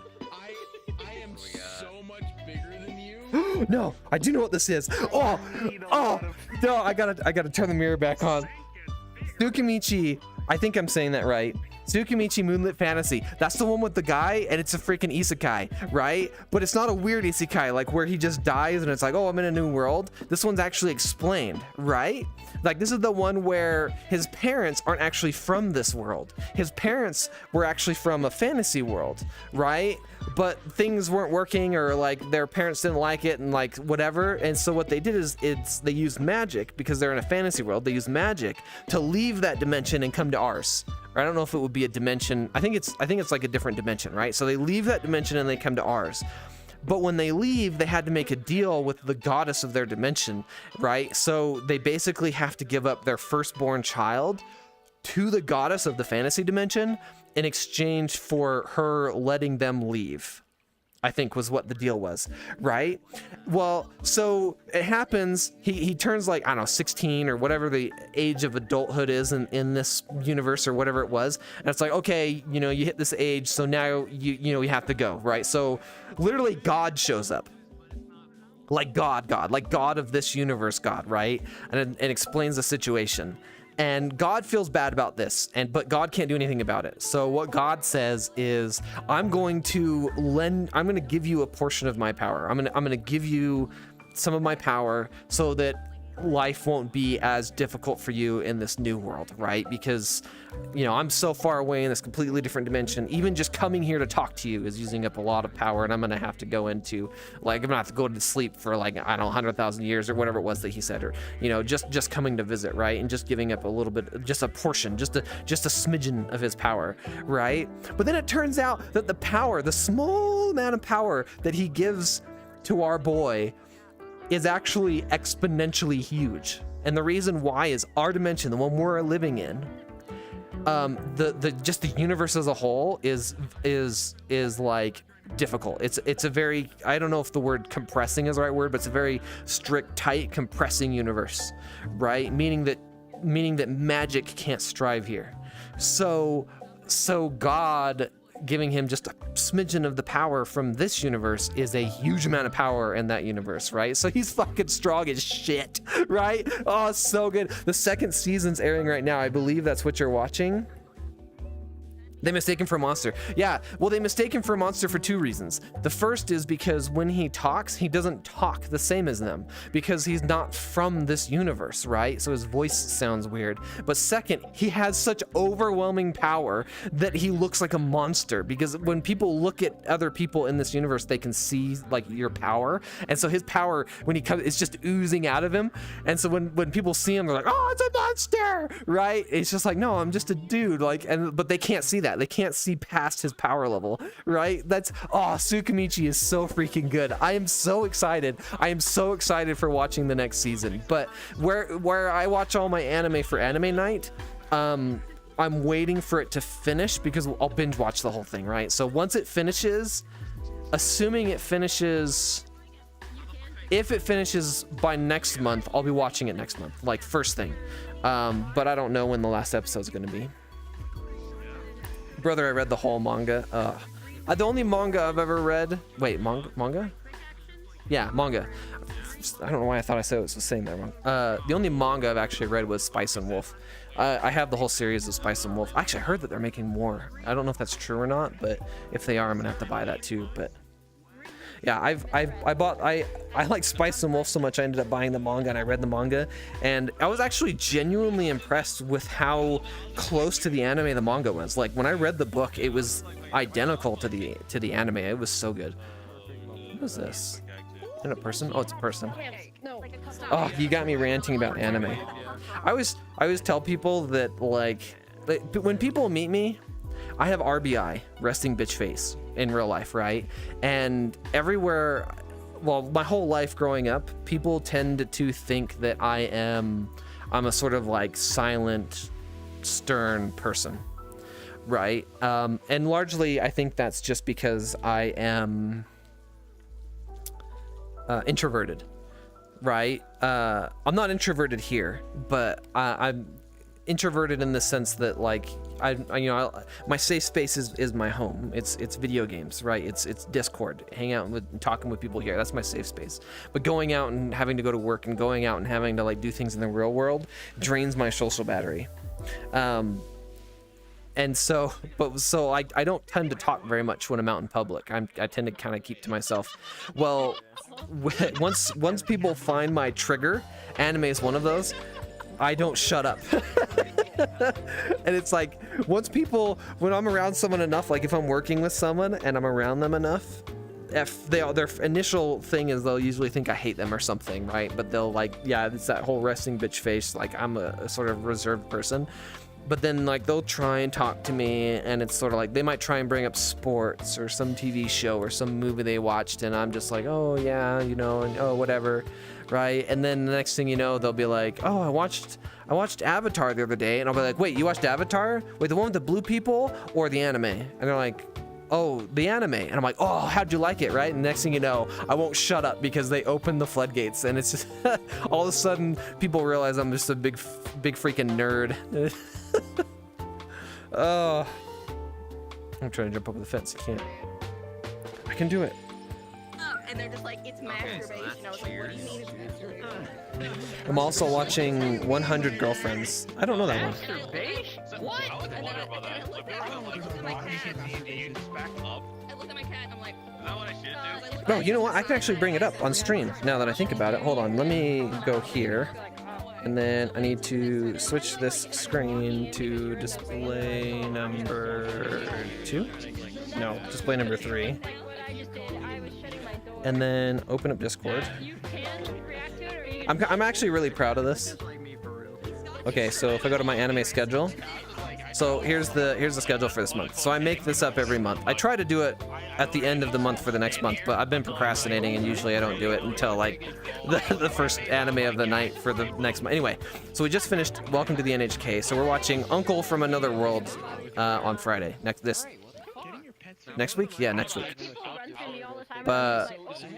No, I do know what this is. Oh, no, I gotta turn the mirror back on. Tsukimichi, I think I'm saying that right. Tsukimichi Moonlit Fantasy. That's the one with the guy, and it's a freaking isekai, right? But it's not a weird isekai, like where he just dies and it's like, oh, I'm in a new world. This one's actually explained, right? Like this is the one where his parents aren't actually from this world. His parents were actually from a fantasy world, right? But things weren't working, or like their parents didn't like it and like whatever. And so what they did is they used magic, because they're in a fantasy world. They used magic to leave that dimension and come to ours. Or I don't know if it would be a dimension. I think it's like a different dimension, right? So they leave that dimension and they come to ours. But when they leave, they had to make a deal with the goddess of their dimension, right? So they basically have to give up their firstborn child to the goddess of the fantasy dimension in exchange for her letting them leave, I think was what the deal was, right? Well, so it happens, he turns like, I don't know, 16 or whatever the age of adulthood is in this universe or whatever it was. And it's like, okay, you know, you hit this age, so now you have to go, right? So literally God shows up. Like God of this universe, God, right? And explains the situation. And God feels bad about this, but God can't do anything about it. So what God says is, I'm going to give you a portion of my power. I'm going to give you some of my power so that life won't be as difficult for you in this new world, right? Because, you know, I'm so far away in this completely different dimension. Even just coming here to talk to you is using up a lot of power, and I'm gonna have to go into, like, I'm gonna have to go to sleep for like, I don't know, 100,000 years or whatever it was that he said, or, you know, just coming to visit, right? And just giving up a little bit, just a portion, just a smidgen of his power, right? But then it turns out that the power, the small amount of power that he gives to our boy, is actually exponentially huge. And the reason why is our dimension, the one we're living in, the just the universe as a whole is like difficult. It's a very, I don't know if the word compressing is the right word, but it's a very strict, tight, compressing universe, right? Meaning that magic can't strive here. So God giving him just a smidgen of the power from this universe is a huge amount of power in that universe, right? So he's fucking strong as shit, right? Oh, it's so good. The second season's airing right now. I believe that's what you're watching. They mistake him for a monster. Yeah, well, they mistake him for a monster for two reasons. The first is because when he talks, he doesn't talk the same as them because he's not from this universe, right? So his voice sounds weird. But second, he has such overwhelming power that he looks like a monster because when people look at other people in this universe, they can see like your power. And so his power, when he comes, it's just oozing out of him. And so when people see him, they're like, oh, it's a monster, right? It's just like, no, I'm just a dude. Like, but they can't see that. They can't see past his power level, right? Tsukimichi is so freaking good. I am so excited. I am so excited for watching the next season. But where I watch all my anime for anime night, I'm waiting for it to finish because I'll binge watch the whole thing, right? So once it finishes, assuming it finishes, if it finishes by next month, I'll be watching it next month, like first thing. But I don't know when the last episode is going to be. Brother, I read the whole manga. The only manga I've ever read. Wait, manga? Yeah, manga. I don't know why I thought I said it was the same there wrong. The only manga I've actually read was Spice and Wolf. I have the whole series of Spice and Wolf. Actually, I heard that they're making more. I don't know if that's true or not, but if they are, I'm gonna have to buy that too. But yeah, I like Spice and Wolf so much I ended up buying the manga and I read the manga, and I was actually genuinely impressed with how close to the anime the manga was. Like when I read the book, it was identical to the anime. It was so good. What is this? Is it a person? Oh, it's a person. Oh, you got me ranting about anime. I always tell people that like when people meet me, I have RBI, resting bitch face, in real life, right? And everywhere, well, my whole life growing up, people tend to think that I'm a sort of like silent, stern person, right? And largely, I think that's just because I am introverted, right? I'm not introverted here, but I'm introverted in the sense that like my safe space is my home. It's video games, right? It's Discord, hang out with talking with people here. That's my safe space. But going out and having to go to work and going out and having to like do things in the real world drains my social battery. And so I don't tend to talk very much when I'm out in public. I tend to kind of keep to myself. Well, once people find my trigger, anime is one of those, I don't shut up. And it's like when I'm around someone enough, like if I'm working with someone and I'm around them enough, if their initial thing is they'll usually think I hate them or something, right? But they'll like, yeah, it's that whole resting bitch face, like I'm a sort of reserved person. But then like they'll try and talk to me, and it's sort of like they might try and bring up sports or some TV show or some movie they watched, and I'm just like, oh yeah, and oh whatever, right? And then the next thing you know, they'll be like, oh, I watched Avatar the other day, and I'll be like, wait, you watched Avatar? Wait, the one with the blue people or the anime? And they're like, oh, the anime. And I'm like, oh, how'd you like it, right? And next thing you know, I won't shut up because they open the floodgates, and it's just all of a sudden people realize I'm just a big freaking nerd. Oh, I'm trying to jump over the fence. I can't. I can do it. And they're just like, it's masturbation. I was like, what do you mean it's masturbation? I'm also watching 100 Girlfriends. I don't know that one. Masturbation? What? I was wondering about that. I looked at my cat and I'm like, Is that what I should do? No, you know what? I can actually bring it up on stream now that I think about it. Hold on. Let me go here. And then I need to switch this screen to display number 2. No, display number 3. And then open up Discord. I'm actually really proud of this. Okay, so if I go to my anime schedule, so here's the schedule for this month. So I make this up every month. I try to do it at the end of the month for the next month, but I've been procrastinating, and usually I don't do it until like the first anime of the night for the next month. Anyway, so we just finished Welcome to the NHK, so we're watching Uncle from Another World on Friday. Next week? Yeah, next week. But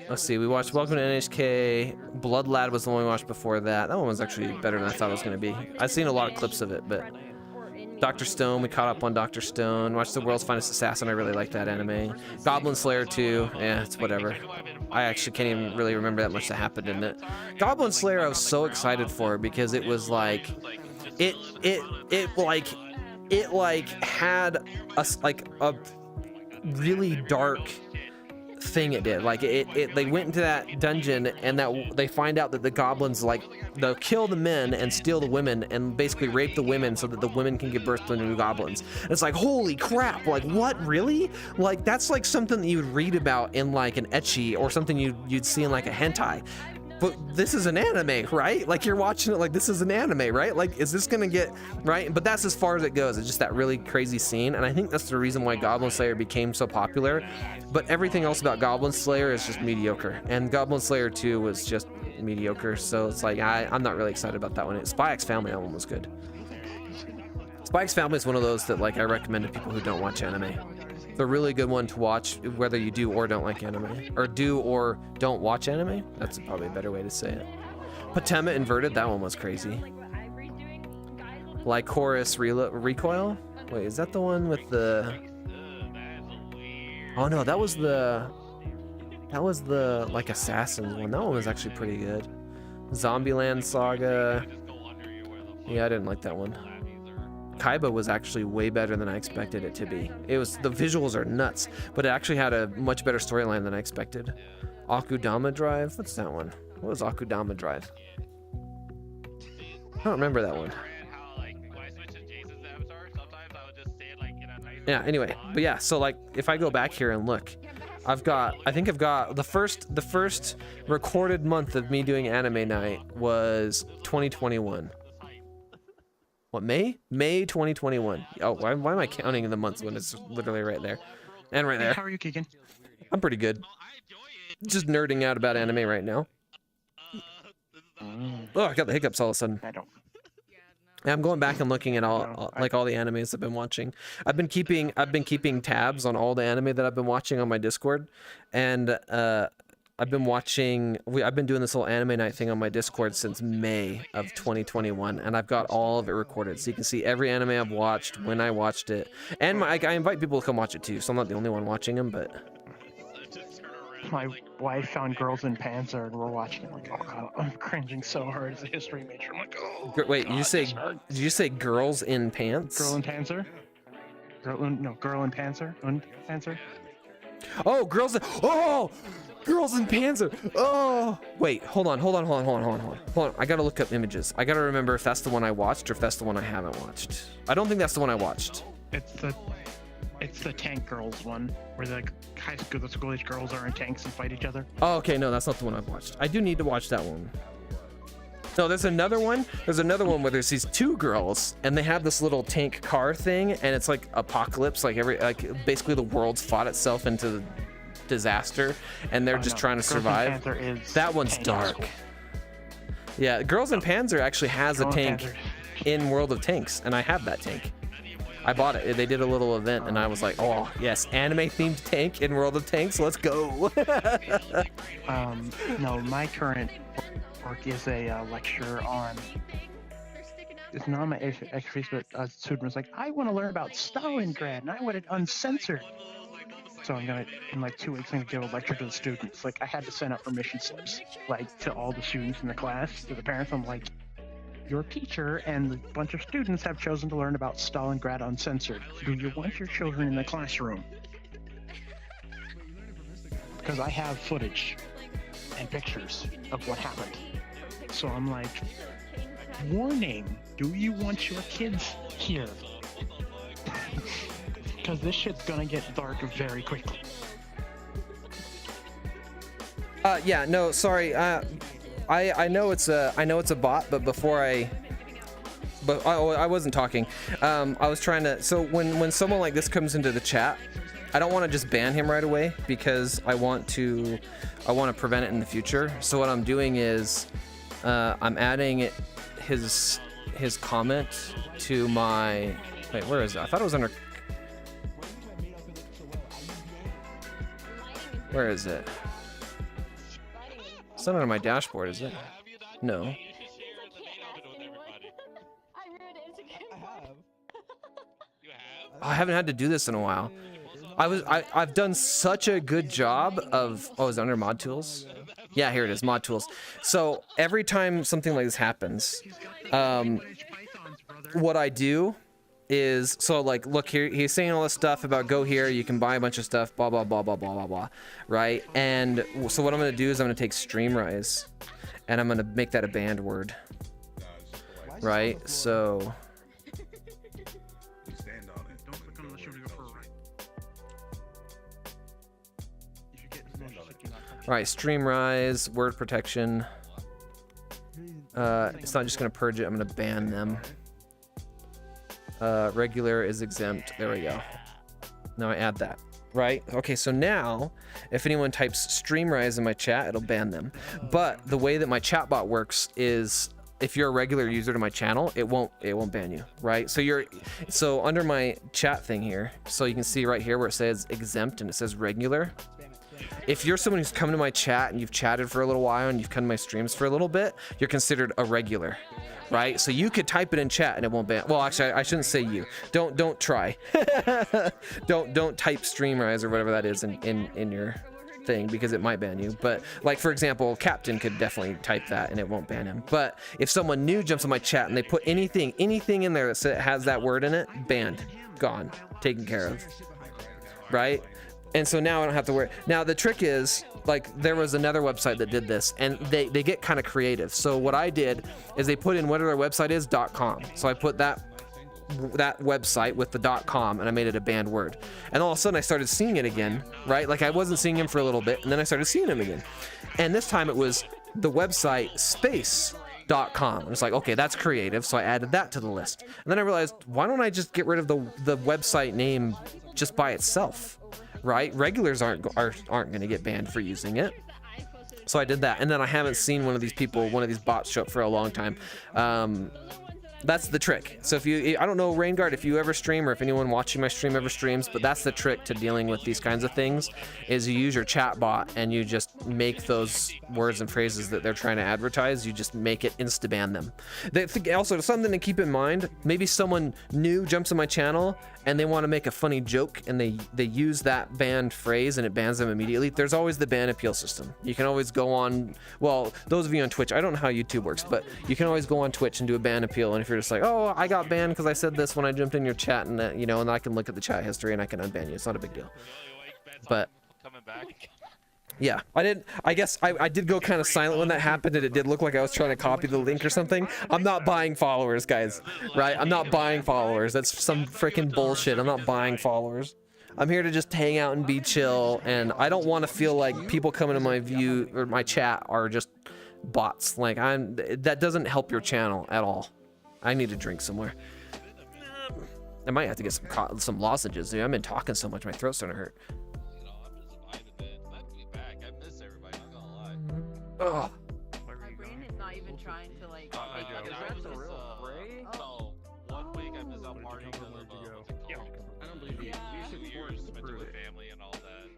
let's see, we watched Welcome to NHK. Blood Lad was the one we watched before that. That one was actually better than I thought it was going to be. I've seen a lot of clips of it, but Dr. Stone, we caught up on Dr. Stone. Watched The World's Finest Assassin. I really like that anime. Goblin Slayer 2. Yeah, it's whatever. I actually can't even really remember that much that happened in it. Goblin Slayer I was so excited for because it was like it had a really dark thing it did. Like they went into that dungeon and that they find out that the goblins they'll kill the men and steal the women and basically rape the women so that the women can give birth to new goblins. And it's like, holy crap, like what, really? Like that's like something that you would read about in like an ecchi or something you'd see in like a hentai. But this is an anime, right? Like you're watching it like this is an anime, right? Like, is this gonna get right? But that's as far as it goes. It's just that really crazy scene, and I think that's the reason why Goblin Slayer became so popular. But everything else about Goblin Slayer is just mediocre, and Goblin Slayer 2 was just mediocre. So it's like I'm not really excited about that one. Spy X Family, that one was good. Spy X Family is one of those that like I recommend to people who don't watch anime. It's a really good one to watch, whether you do or don't like anime, or do or don't watch anime. That's probably a better way to say it. Patema Inverted, that one was crazy. Lycoris Recoil? Wait, is that the one with the... Oh no, that was the like Assassins one. That one was actually pretty good. Zombieland Saga. Yeah, I didn't like that one. Kaiba was actually way better than I expected it to be. The visuals are nuts, but it actually had a much better storyline than I expected. Akudama Drive? What's that one? What was Akudama Drive? I don't remember that one. Yeah, anyway, but yeah, so like if I go back here and look, I think I've got the first recorded month of me doing anime night was 2021. What, May 2021. Oh, why am I counting the months when it's literally right there and right there? How are you, Kegan? I'm pretty good. Just nerding out about anime right now. Oh, I got the hiccups all of a sudden. I don't. I'm going back and looking at all the animes I've been watching. I've been keeping tabs on all the anime that I've been watching on my Discord, and I've been doing this whole anime night thing on my Discord since May of 2021, and I've got all of it recorded, so you can see every anime I've watched, when I watched it, and I invite people to come watch it too, so I'm not the only one watching them, but... My wife found Girls in Panzer, and we're watching it like, oh god, I'm cringing so hard as a history major. I'm like, oh wait, god, did you say Girls in Pants? Girl in Panzer? Girl in Panzer? Panzer? Oh, Girls in Panzer. Oh, wait, hold on. I gotta look up images. I gotta remember if that's the one I watched or if that's the one I haven't watched. I don't think that's the one I watched. It's the tank girls one, where the school age girls are in tanks and fight each other. Oh, okay, no, that's not the one I've watched. I do need to watch that one. No, there's another one. There's another one where there's these two girls and they have this little tank car thing, and it's like apocalypse, like basically the world's fought itself into disaster, and they're just trying to survive. That one's dark. Yeah, Girls in Panzer actually has a tank in World of Tanks, and I have that tank. I bought it. They did a little event, and I was like, oh yes, anime themed tank in World of Tanks. Let's go. No, my current work is a lecture on. It's not my expertise, but a student was like, I want to learn about Stalingrad, and I want it uncensored. So I'm gonna, in like 2 weeks, I'm gonna give a lecture to the students. Like, I had to send out permission slips, like, to all the students in the class, to the parents. I'm like, your teacher and a bunch of students have chosen to learn about Stalingrad uncensored. Do you want your children in the classroom? Because I have footage and pictures of what happened. So I'm like, warning, do you want your kids here? Because this shit's gonna get dark very quickly. Yeah, no, sorry. I know it's a bot, but I wasn't talking. I was trying to. So when someone like this comes into the chat, I don't want to just ban him right away because I want to prevent it in the future. So what I'm doing is I'm adding his comment to my, wait, where is it? I thought it was under, where is it? It's not under my dashboard, is it? No. I haven't had to do this in a while. I've done such a good job of, oh, is it under mod tools? Yeah, here it is, mod tools. So every time something like this happens, what I do is, so like, look here, he's saying all this stuff about go here, you can buy a bunch of stuff, blah, blah, blah, blah, blah, blah, blah, right? And so what I'm gonna do is I'm gonna take Streamrise and I'm gonna make that a banned word, right? So, all right, Streamrise, word protection. It's not just gonna purge it, I'm gonna ban them. Regular is exempt, there we go. Now I add that, right? Okay, so now, if anyone types Streamrise in my chat, it'll ban them. But the way that my chatbot works is, if you're a regular user to my channel, it won't ban you, right? So under my chat thing here, so you can see right here where it says exempt and it says regular. If you're someone who's come to my chat and you've chatted for a little while and you've come to my streams for a little bit, you're considered a regular, right? So you could type it in chat and it won't ban. Well, actually, I shouldn't say you. Don't try. don't type Streamrise or whatever that is in your thing because it might ban you. But like, for example, Captain could definitely type that and it won't ban him. But if someone new jumps on my chat and they put anything in there that has that word in it, banned, gone, taken care of, right? And so now I don't have to worry. Now the trick is, like, there was another website that did this and they get kind of creative. So what I did is they put in whatever their website is, .com. So I put that website with the .com and I made it a banned word. And all of a sudden I started seeing it again, right? Like I wasn't seeing him for a little bit and then I started seeing him again. And this time it was the website space .com. And it's like, okay, that's creative. So I added that to the list. And then I realized, why don't I just get rid of the website name just by itself? Right? Regulars aren't going to get banned for using it. So I did that. And then I haven't seen one of these bots show up for a long time. That's the trick. So I don't know, Rainguard, if you ever stream or if anyone watching my stream ever streams, but that's the trick to dealing with these kinds of things is you use your chat bot and you just make those words and phrases that they're trying to advertise, you just make it insta-ban them. Also, something to keep in mind, maybe someone new jumps on my channel and they want to make a funny joke and they use that banned phrase and it bans them immediately. There's always the ban appeal system. You can always go on, well, those of you on Twitch, I don't know how YouTube works, but you can always go on Twitch and do a ban appeal. And if you're just like, oh, I got banned because I said this when I jumped in your chat, and and I can look at the chat history and I can unban you. It's not a big deal. But yeah, I guess I did go kind of silent when that happened, and it did look like I was trying to copy the link or something. I'm not buying followers, guys, right? I'm not buying followers. That's some freaking bullshit. I'm not buying followers. I'm here to just hang out and be chill, and I don't want to feel like people coming to my view or my chat are just bots. Like that doesn't help your channel at all. I need to drink somewhere. I might have to get some lozenges. Dude, I've been talking so much, my throat's starting to hurt. Ugh. My brain is not even trying to like. Is that the real Ray? No, 1 week I missed out partying because of I don't believe you. Yeah. 2 years spent with family and all that.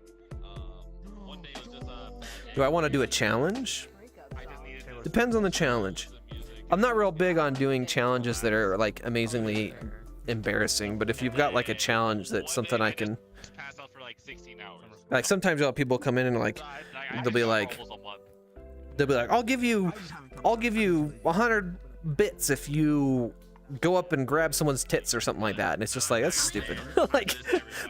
1 day was just a. Do I want to do a challenge? Depends on the challenge. I'm not real big on doing challenges that are like amazingly embarrassing, but if you've got like a challenge that's something I can. Pass out for like 16 hours. Like sometimes you'll have people come in and like they'll be like, I'll give you 100 bits if you go up and grab someone's tits or something like that, and it's just like, that's stupid. Like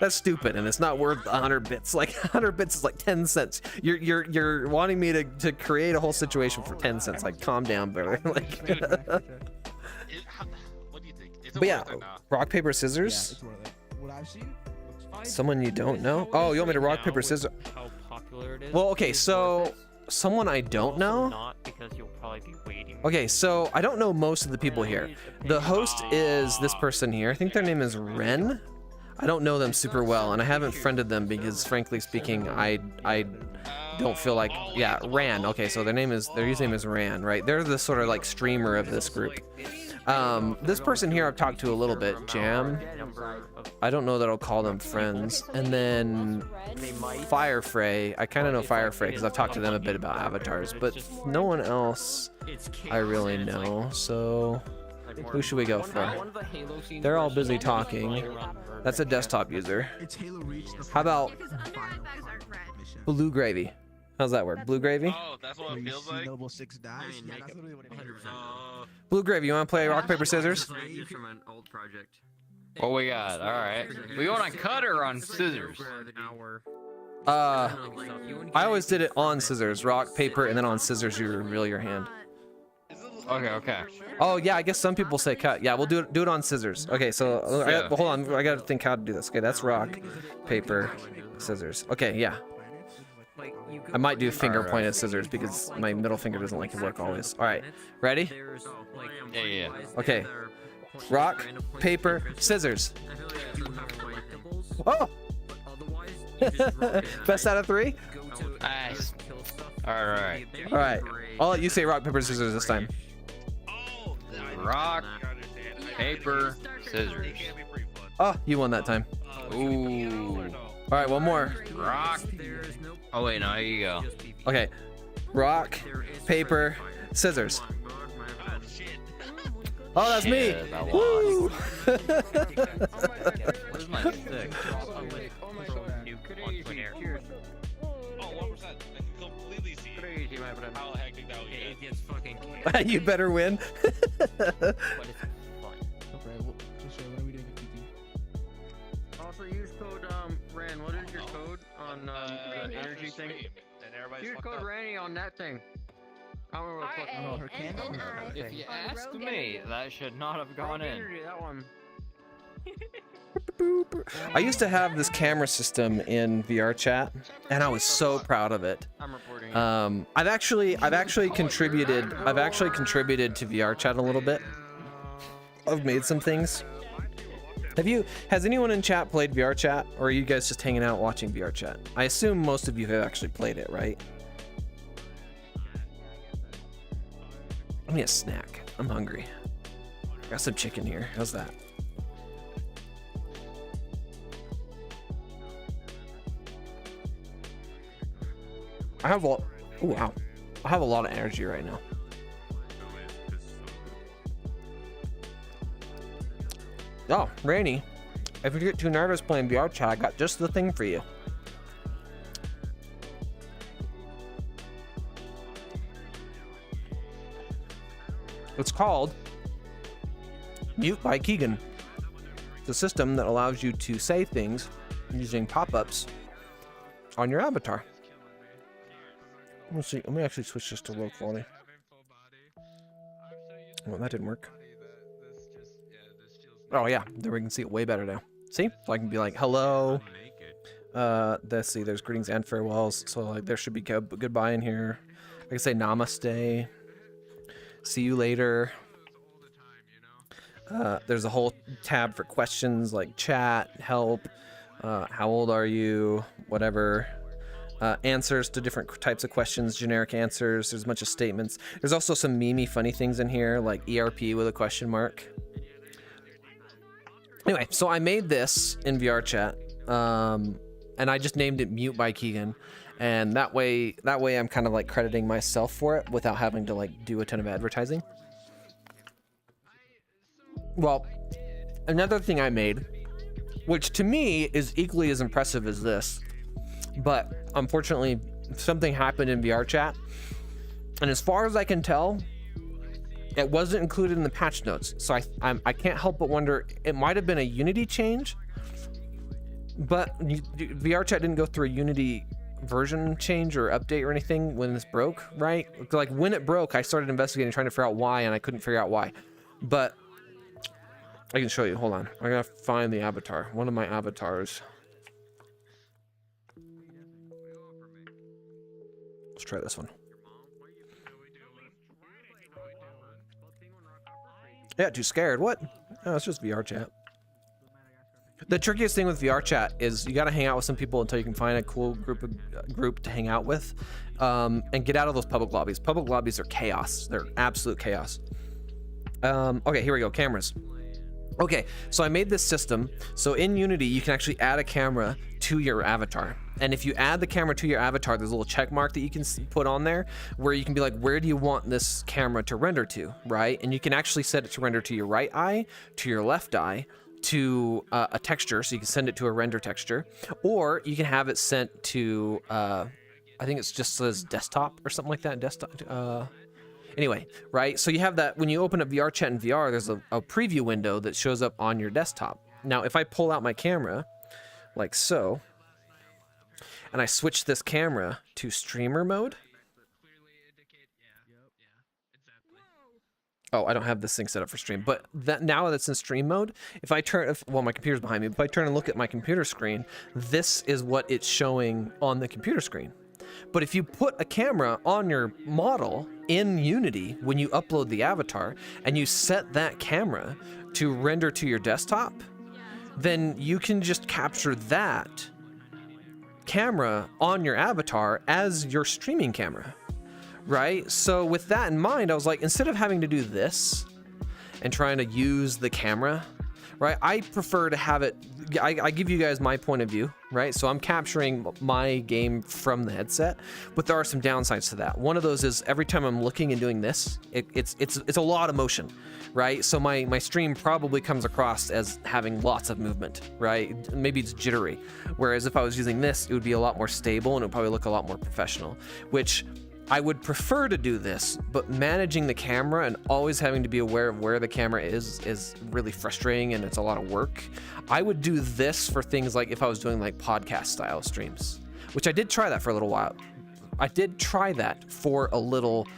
that's stupid, and it's not worth 100 bits. Like 100 bits is like 10 cents. You're wanting me to create a whole situation for 10 cents. Like calm down, brother. Like What do you think? but yeah, rock paper scissors. What I've seen looks fine. Someone you don't know? Oh, you want me to rock paper scissors? How popular it is. Well, okay, so someone I don't know. Not because you'll probably be waiting. Okay, so I don't know most of the people here. The host is this person here. I think their name is Ren. I don't know them super well, and I haven't friended them because, frankly speaking, I don't feel like, yeah, Ran. Okay, so their username is Ran, right? They're the sort of like streamer of this group. This person here I've talked to a little bit, Jam. I don't know that I'll call them friends. And then Firefray. I kind of know Firefray because I've talked to them a bit about avatars, but no one else I really know. So who should we go for? They're all busy talking. That's a desktop user. How about Blue Gravy? How's that word? Blue Gravy? Oh, that's what it feels like. Blue Gravy, you want to play rock, paper, scissors? What we got? All right. We going on cut or on scissors? I always did it on scissors, rock, paper, and then on scissors you reveal your hand. Okay. Oh yeah, I guess some people say cut. Yeah, we'll do it on scissors. Okay, so hold on, I gotta think how to do this. Okay, that's rock, paper, scissors. Okay, yeah. I might do finger pointed scissors because my middle finger doesn't like to work always. All right, ready? Yeah. Okay. Rock, paper, scissors. Oh! Best out of 3? Nice. Alright. Alright. I'll let you say rock, paper, scissors this time. Rock, paper, scissors. Oh, you won that time. Ooh. Alright, one more. Rock. Oh wait, no, here you go. Okay. Rock, paper, scissors. Oh, that's me! Woo! Where's my stick? Oh, 1%. I can completely see how hectic that would get. You better win. Also use code Ran. What is your code on the energy thing? Use code Ranny on that thing. I don't know what If you ask me, that should not have gone in. That one. I used to have this camera system in VRChat, and I was so proud of it. I'm reporting. I've actually contributed to VRChat a little bit. I've made some things. Has anyone in chat played VRChat, or are you guys just hanging out watching VRChat? I assume most of you have actually played it, right? Give me a snack. I'm hungry. Got some chicken here. How's that? I have a wow. I have a lot of energy right now. Oh, Rainy. If you get too nervous playing VRChat, I got just the thing for you. It's called Mute by Kegan. It's a system that allows you to say things using pop-ups on your avatar. Let's see. Let me actually switch this to low quality. Well, that didn't work. Oh yeah, there we can see it way better now. See? So I can be like, hello. Let's see. There's greetings and farewells. So like, there should be goodbye in here. I can say namaste. See you later. There's a whole tab for questions like chat, help, how old are you, whatever. Answers to different types of questions, generic answers. There's a bunch of statements. There's also some memey funny things in here like ERP with a question mark. Anyway, so I made this in VRChat, and I just named it Mute by Kegan. And that way I'm kind of like crediting myself for it without having to like do a ton of advertising. Well, another thing I made, which to me is equally as impressive as this, but unfortunately something happened in VRChat, and as far as I can tell, it wasn't included in the patch notes. So I can't help but wonder, it might have been a Unity change, but VRChat didn't go through a Unity version change or update or anything when this broke, right? Like when it broke, I started investigating, trying to figure out why, and I couldn't figure out why. But I can show you. Hold on. I gotta find the avatar. One of my avatars. Let's try this one. Yeah, too scared. What? Oh, it's just VRChat. The trickiest thing with VRChat is you got to hang out with some people until you can find a cool group to hang out with, and get out of those public lobbies. Public lobbies are chaos. They're absolute chaos. Okay, here we go. Cameras. Okay, so I made this system. So in Unity, you can actually add a camera to your avatar. And if you add the camera to your avatar, there's a little check mark that you can put on there where you can be like, where do you want this camera to render to, right? And you can actually set it to render to your right eye, to your left eye, to a texture, so you can send it to a render texture, or you can have it sent to, I think it's just says desktop or something like that, desktop. Anyway, right? So you have that, when you open up VRChat in VR, there's a preview window that shows up on your desktop. Now, if I pull out my camera, like so, and I switch this camera to streamer mode. Oh, I don't have this thing set up for stream, but now that's in stream mode, if I turn, well, my computer's behind me, if I turn and look at my computer screen, this is what it's showing on the computer screen. But if you put a camera on your model in Unity, when you upload the avatar, and you set that camera to render to your desktop, then you can just capture that camera on your avatar as your streaming camera, right? So with that in mind, I was like, instead of having to do this and trying to use the camera, right? I prefer to have it, I give you guys my point of view, right? So I'm capturing my game from the headset, but there are some downsides to that. One of those is every time I'm looking and doing this, it's a lot of motion, right? So my stream probably comes across as having lots of movement, right? Maybe it's jittery. Whereas if I was using this, it would be a lot more stable and it would probably look a lot more professional, which I would prefer to do this, but managing the camera and always having to be aware of where the camera is really frustrating, and it's a lot of work. I would do this for things like if I was doing like podcast style streams, which I did try that for a little while. I did try that for a little,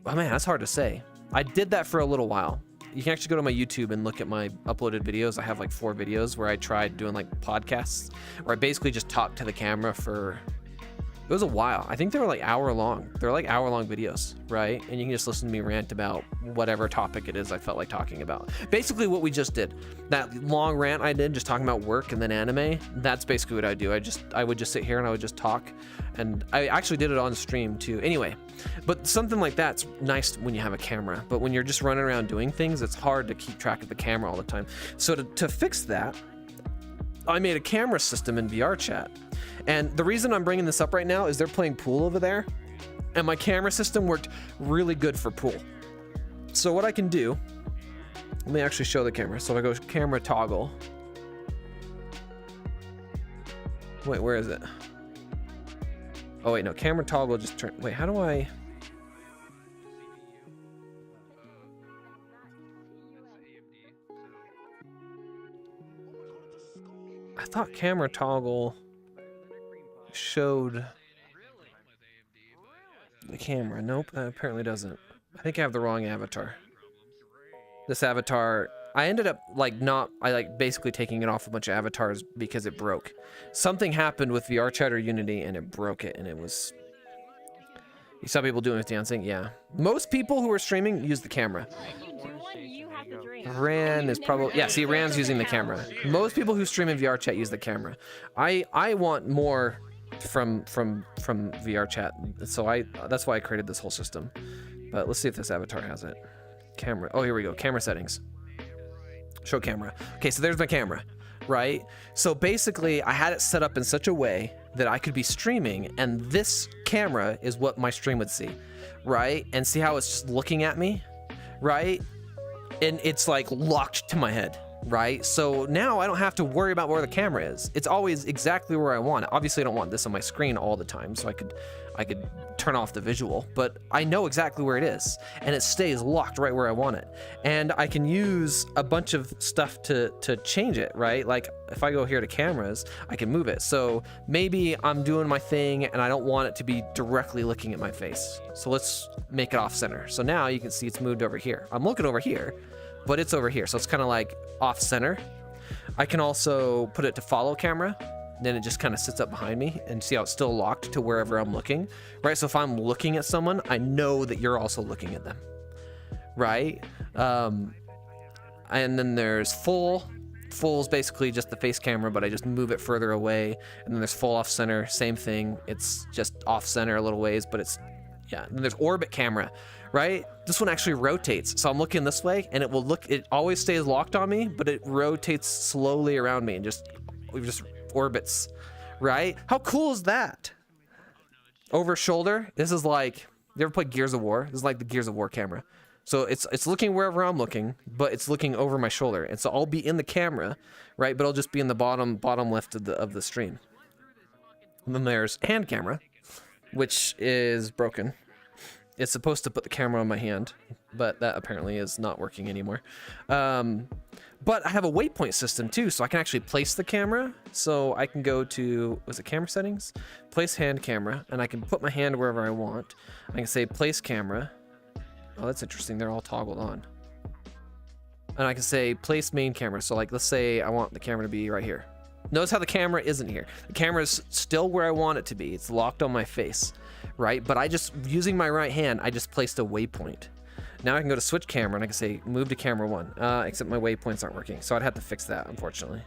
oh man, that's hard to say. I did that for a little while. You can actually go to my YouTube and look at my uploaded videos. I have like 4 videos where I tried doing like podcasts, where I basically just talked to the camera for, it was a while. I think they were like hour long. They're like hour-long videos, right? And you can just listen to me rant about whatever topic it is I felt like talking about. Basically what we just did, that long rant I did just talking about work and then anime, that's basically what I do. I would just sit here and I would just talk, and I actually did it on stream too. Anyway, but something like that's nice when you have a camera, but when you're just running around doing things, it's hard to keep track of the camera all the time. So to fix that, I made a camera system in VRChat. And the reason I'm bringing this up right now is they're playing pool over there, and my camera system worked really good for pool. So what I can do, let me actually show the camera. So if I go camera toggle. Wait, where is it? Oh wait, no, camera toggle just turn, wait, how do I? I thought camera toggle showed the camera. Nope, that apparently doesn't. I think I have the wrong avatar. This avatar, I ended up basically taking it off a bunch of avatars because it broke. Something happened with VRChat or Unity and it broke it, and it was, you saw people doing it with dancing. Yeah, most people who are streaming use the camera. Ran is probably, yeah, see, Ran's using the camera. Most people who stream in VRChat use the camera. I want more from VRChat, so that's why I created this whole system. But let's see if this avatar has it. Camera, oh, here we go, camera settings. Show camera. Okay, so there's my camera, right? So basically, I had it set up in such a way that I could be streaming, and this camera is what my stream would see, right? And see how it's just looking at me, right? And it's like locked to my head, right? So now I don't have to worry about where the camera is. It's always exactly where I want it. Obviously I don't want this on my screen all the time, so I could turn off the visual, but I know exactly where it is, and it stays locked right where I want it. And I can use a bunch of stuff to change it, right? Like if I go here to cameras, I can move it. So maybe I'm doing my thing and I don't want it to be directly looking at my face. So let's make it off center. So now you can see it's moved over here. I'm looking over here, but it's over here. So it's kind of like off center. I can also put it to follow camera. Then it just kind of sits up behind me, and see how it's still locked to wherever I'm looking, right? So if I'm looking at someone, I know that you're also looking at them, right? And then there's full, full is basically just the face camera, but I just move it further away. And then there's full off center, same thing. It's just off center a little ways, but it's, yeah. And then there's orbit camera, right? This one actually rotates. So I'm looking this way and it always stays locked on me, but it rotates slowly around me and just orbits, right? How cool is that? Over shoulder, this is like, you ever played Gears of War? This is like the Gears of War camera. So it's looking wherever I'm looking, but it's looking over my shoulder. And so I'll be in the camera, right? But I'll just be in the bottom left of the stream. And then there's hand camera, which is broken. It's supposed to put the camera on my hand, but that apparently is not working anymore. But I have a waypoint system too, so I can actually place the camera. So I can go to, was it camera settings? Place hand camera, and I can put my hand wherever I want. I can say place camera. Oh, that's interesting. They're all toggled on. And I can say place main camera. So like, let's say I want the camera to be right here. Notice how the camera isn't here. The camera is still where I want it to be. It's locked on my face, right? But I just, using my right hand, I just placed a waypoint. Now I can go to switch camera and I can say move to camera 1, except my waypoints aren't working. So I'd have to fix that, unfortunately.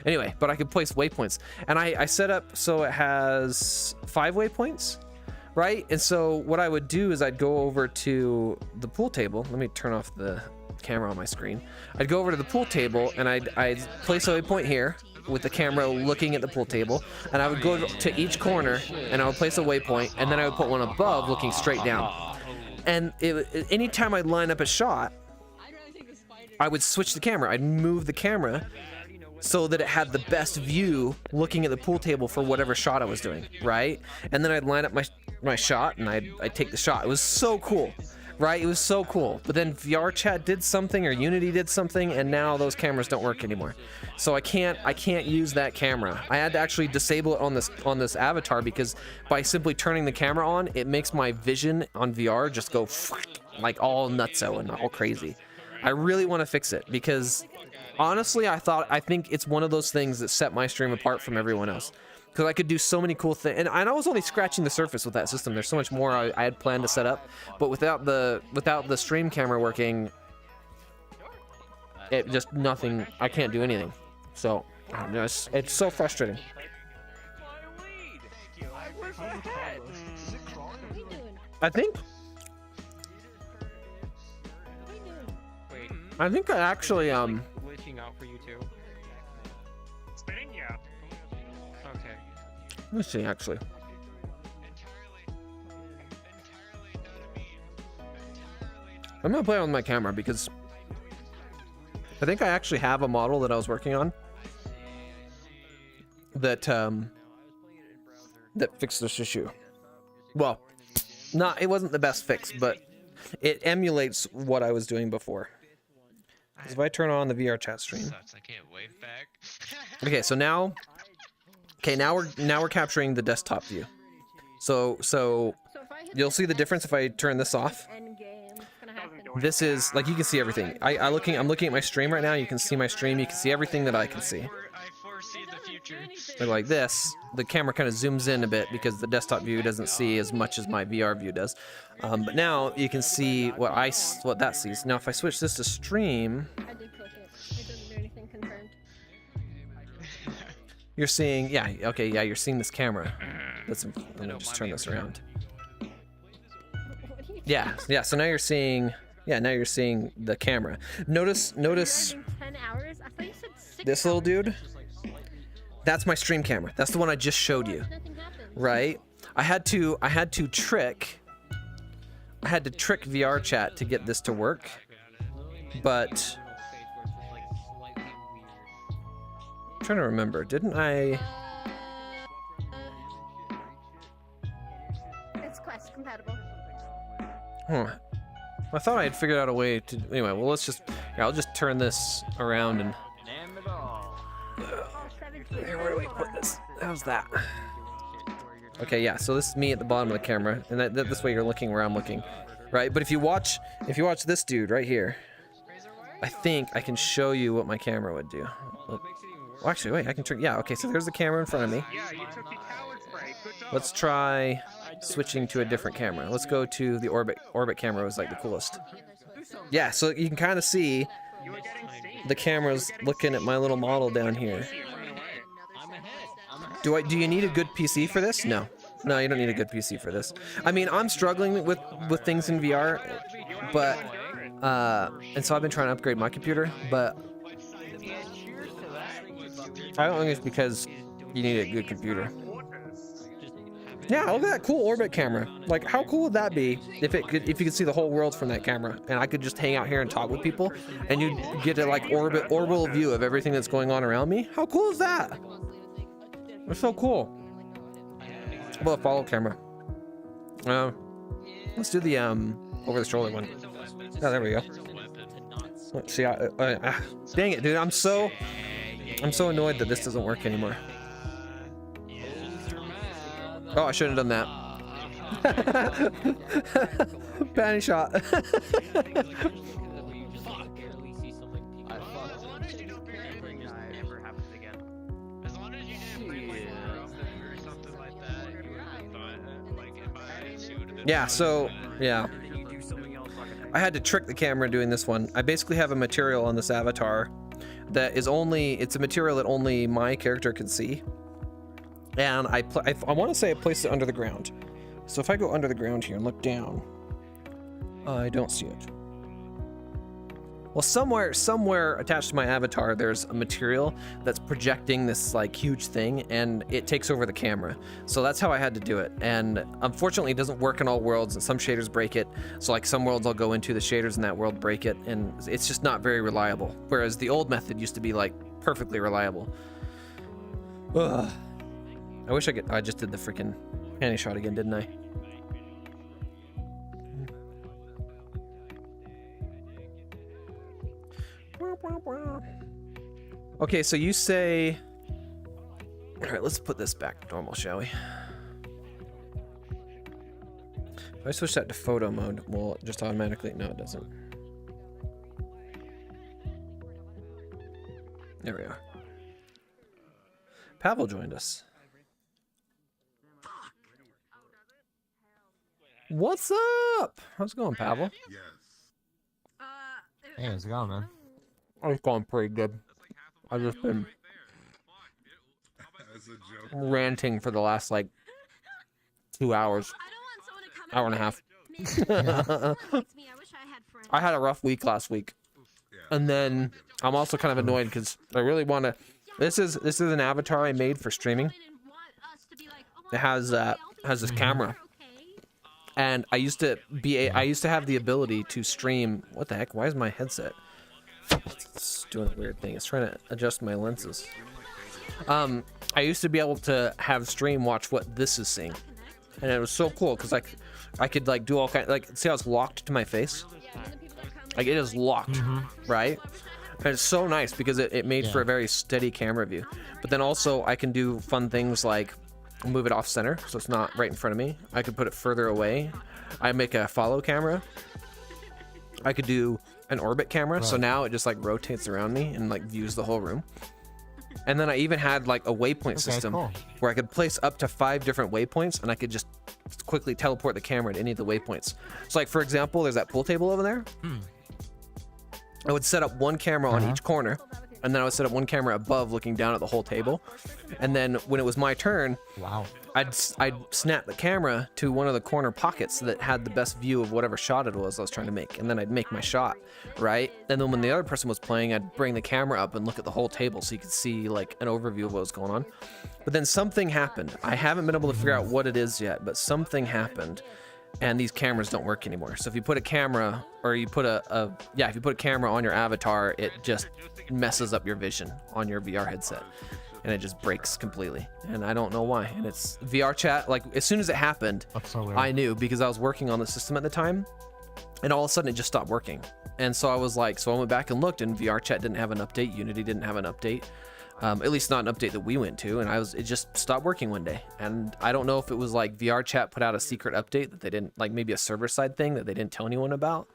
Anyway, but I could place waypoints, and I set up so it has 5 waypoints, right? And so what I would do is I'd go over to the pool table. Let me turn off the camera on my screen. I'd go over to the pool table and I'd place a waypoint here with the camera looking at the pool table, and I would go to each corner and I would place a waypoint, and then I would put one above looking straight down. And anytime I'd line up a shot, I would switch the camera. I'd move the camera so that it had the best view looking at the pool table for whatever shot I was doing, right? And then I'd line up my shot and I'd take the shot. It was so cool, right? It was so cool. But then VRChat did something, or Unity did something, and now those cameras don't work anymore. So I can't use that camera. I had to actually disable it on this avatar, because by simply turning the camera on, it makes my vision on VR just go like all nutso and all crazy. I really want to fix it, because honestly, I think it's one of those things that set my stream apart from everyone else, because I could do so many cool things. And I was only scratching the surface with that system. There's so much more I had planned to set up, but without the stream camera working, it just nothing. I can't do anything. So it's so frustrating. I think I actually Glitching out for you too. Spinning, yeah. Okay. Let's see, actually. I'm gonna play on my camera because I think I actually have a model that I was working on that fixed this issue. Well, it wasn't the best fix, but it emulates what I was doing before. Because if I turn on the VRChat stream, I can't wave back. okay, so now we're capturing the desktop view. So you'll see the difference if I turn this off. This is like, you can see everything. I'm looking at my stream right now. You can see my stream. You can see everything that I can see. I foresee the future. Like this, the camera kind of zooms in a bit because the desktop view doesn't see as much as my VR view does. But now you can see what that sees. Now if I switch this to stream, I did click it. It doesn't do anything confirmed. you're seeing, you're seeing this camera. Let me just turn this around. Yeah. So now you're seeing, the camera. Notice 10 hours? I thought you said 6 this little dude. That's my stream camera. That's the one I just showed you, right? I had to trick VRChat to get this to work, but I'm trying to remember. Didn't I? It's Quest compatible. Huh. I thought I had figured out a way to. Anyway, well, I'll just turn this around and. Where do we put this? How's that? Okay, yeah. So this is me at the bottom of the camera, and this way you're looking where I'm looking, right? But if you watch this dude right here, I think I can show you what my camera would do. Well, actually, wait. I can turn. Yeah. Okay. So there's the camera in front of me. Yeah, you took the coward spray. Good job. Let's try. switching to a different camera. Let's go to the orbit camera was like the coolest. Yeah, so you can kind of see the camera's looking at my little model down here. Do you need a good PC for this? No. No, you don't need a good PC for this. I mean, I'm struggling with things in VR, but and so I've been trying to upgrade my computer, but I don't think it's because you need a good computer. Yeah, look at that cool orbit camera. Like, how cool would that be if you could see the whole world from that camera, and I could just hang out here and talk with people, and you get a like orbital view of everything that's going on around me? How cool is that? It's so cool. Well, a follow camera. Let's do the over the shoulder one. Oh, there we go. Let's see. Dang it, dude! I'm so annoyed that this doesn't work anymore. Oh, I shouldn't have done that. Panty shot. Yeah, so, yeah. I had to trick the camera doing this one. I basically have a material on this avatar that is it's a material that only my character can see. And I want to say I placed it under the ground. So if I go under the ground here and look down, I don't see it. Well, somewhere attached to my avatar, there's a material that's projecting this like huge thing, and it takes over the camera. So that's how I had to do it. And unfortunately, it doesn't work in all worlds, and some shaders break it. So like some worlds I'll go into, the shaders in that world break it, and it's just not very reliable. Whereas the old method used to be like perfectly reliable. Ugh. I wish I just did the freaking panty shot again, didn't I? Okay, so you say... Alright, let's put this back to normal, shall we? If I switch that to photo mode, will it just automatically... No, it doesn't. There we are. Pavel joined us. What's up? How's it going, Pavel? Hey, how's it going, man? It's going pretty good. I've just been ranting for the last like 2 hours, hour and a half. I had a rough week last week, and then I'm also kind of annoyed because I really want to. This is an avatar I made for streaming. It has this camera. And I used to have the ability to stream. What the heck? Why is my headset? It's doing a weird thing. It's trying to adjust my lenses. I used to be able to have stream watch what this is seeing, and it was so cool because I could like do all kind like see how it's locked to my face. Like it is locked, right? And it's so nice because it made for a very steady camera view. But then also I can do fun things like move it off center so it's not right in front of me. I could put it further away. I make a follow camera. I could do an orbit camera, so now it just like rotates around me and like views the whole room. And then I even had like a waypoint system where I could place up to 5 different waypoints, and I could just quickly teleport the camera to any of the waypoints. So like for example, there's that pool table over there. I would set up one camera on each corner, and then I would set up one camera above looking down at the whole table. And then when it was my turn, I'd snap the camera to one of the corner pockets that had the best view of whatever shot it was I was trying to make. And then I'd make my shot, right? And then when the other person was playing, I'd bring the camera up and look at the whole table so you could see like an overview of what was going on. But then something happened. I haven't been able to figure out what it is yet, but something happened. And these cameras don't work anymore. So if you put a camera, or you put if you put a camera on your avatar, it just messes up your vision on your VR headset, and it just breaks completely. And I don't know why. And it's VRChat. Like as soon as it happened, I knew because I was working on the system at the time, and all of a sudden it just stopped working. And so I was like, so I went back and looked, and VRChat didn't have an update. Unity didn't have an update. At least not an update that we went to, and it just stopped working one day. And I don't know if it was like VRChat put out a secret update that they didn't, like maybe a server side thing that they didn't tell anyone about.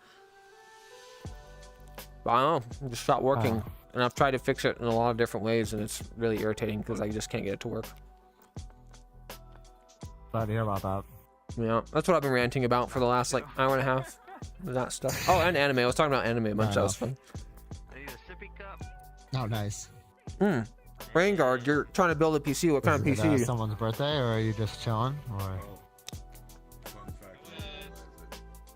But I don't know, it just stopped working. And I've tried to fix it in a lot of different ways, and it's really irritating because I just can't get it to work. Glad to hear about that. Yeah, that's what I've been ranting about for the last like hour and a half. That stuff. Oh, and anime. I was talking about anime a bunch. That was fun. Oh, nice. Rainguard, you're trying to build a PC. What kind of Is it, PC? someone's birthday, or are you just chilling? Or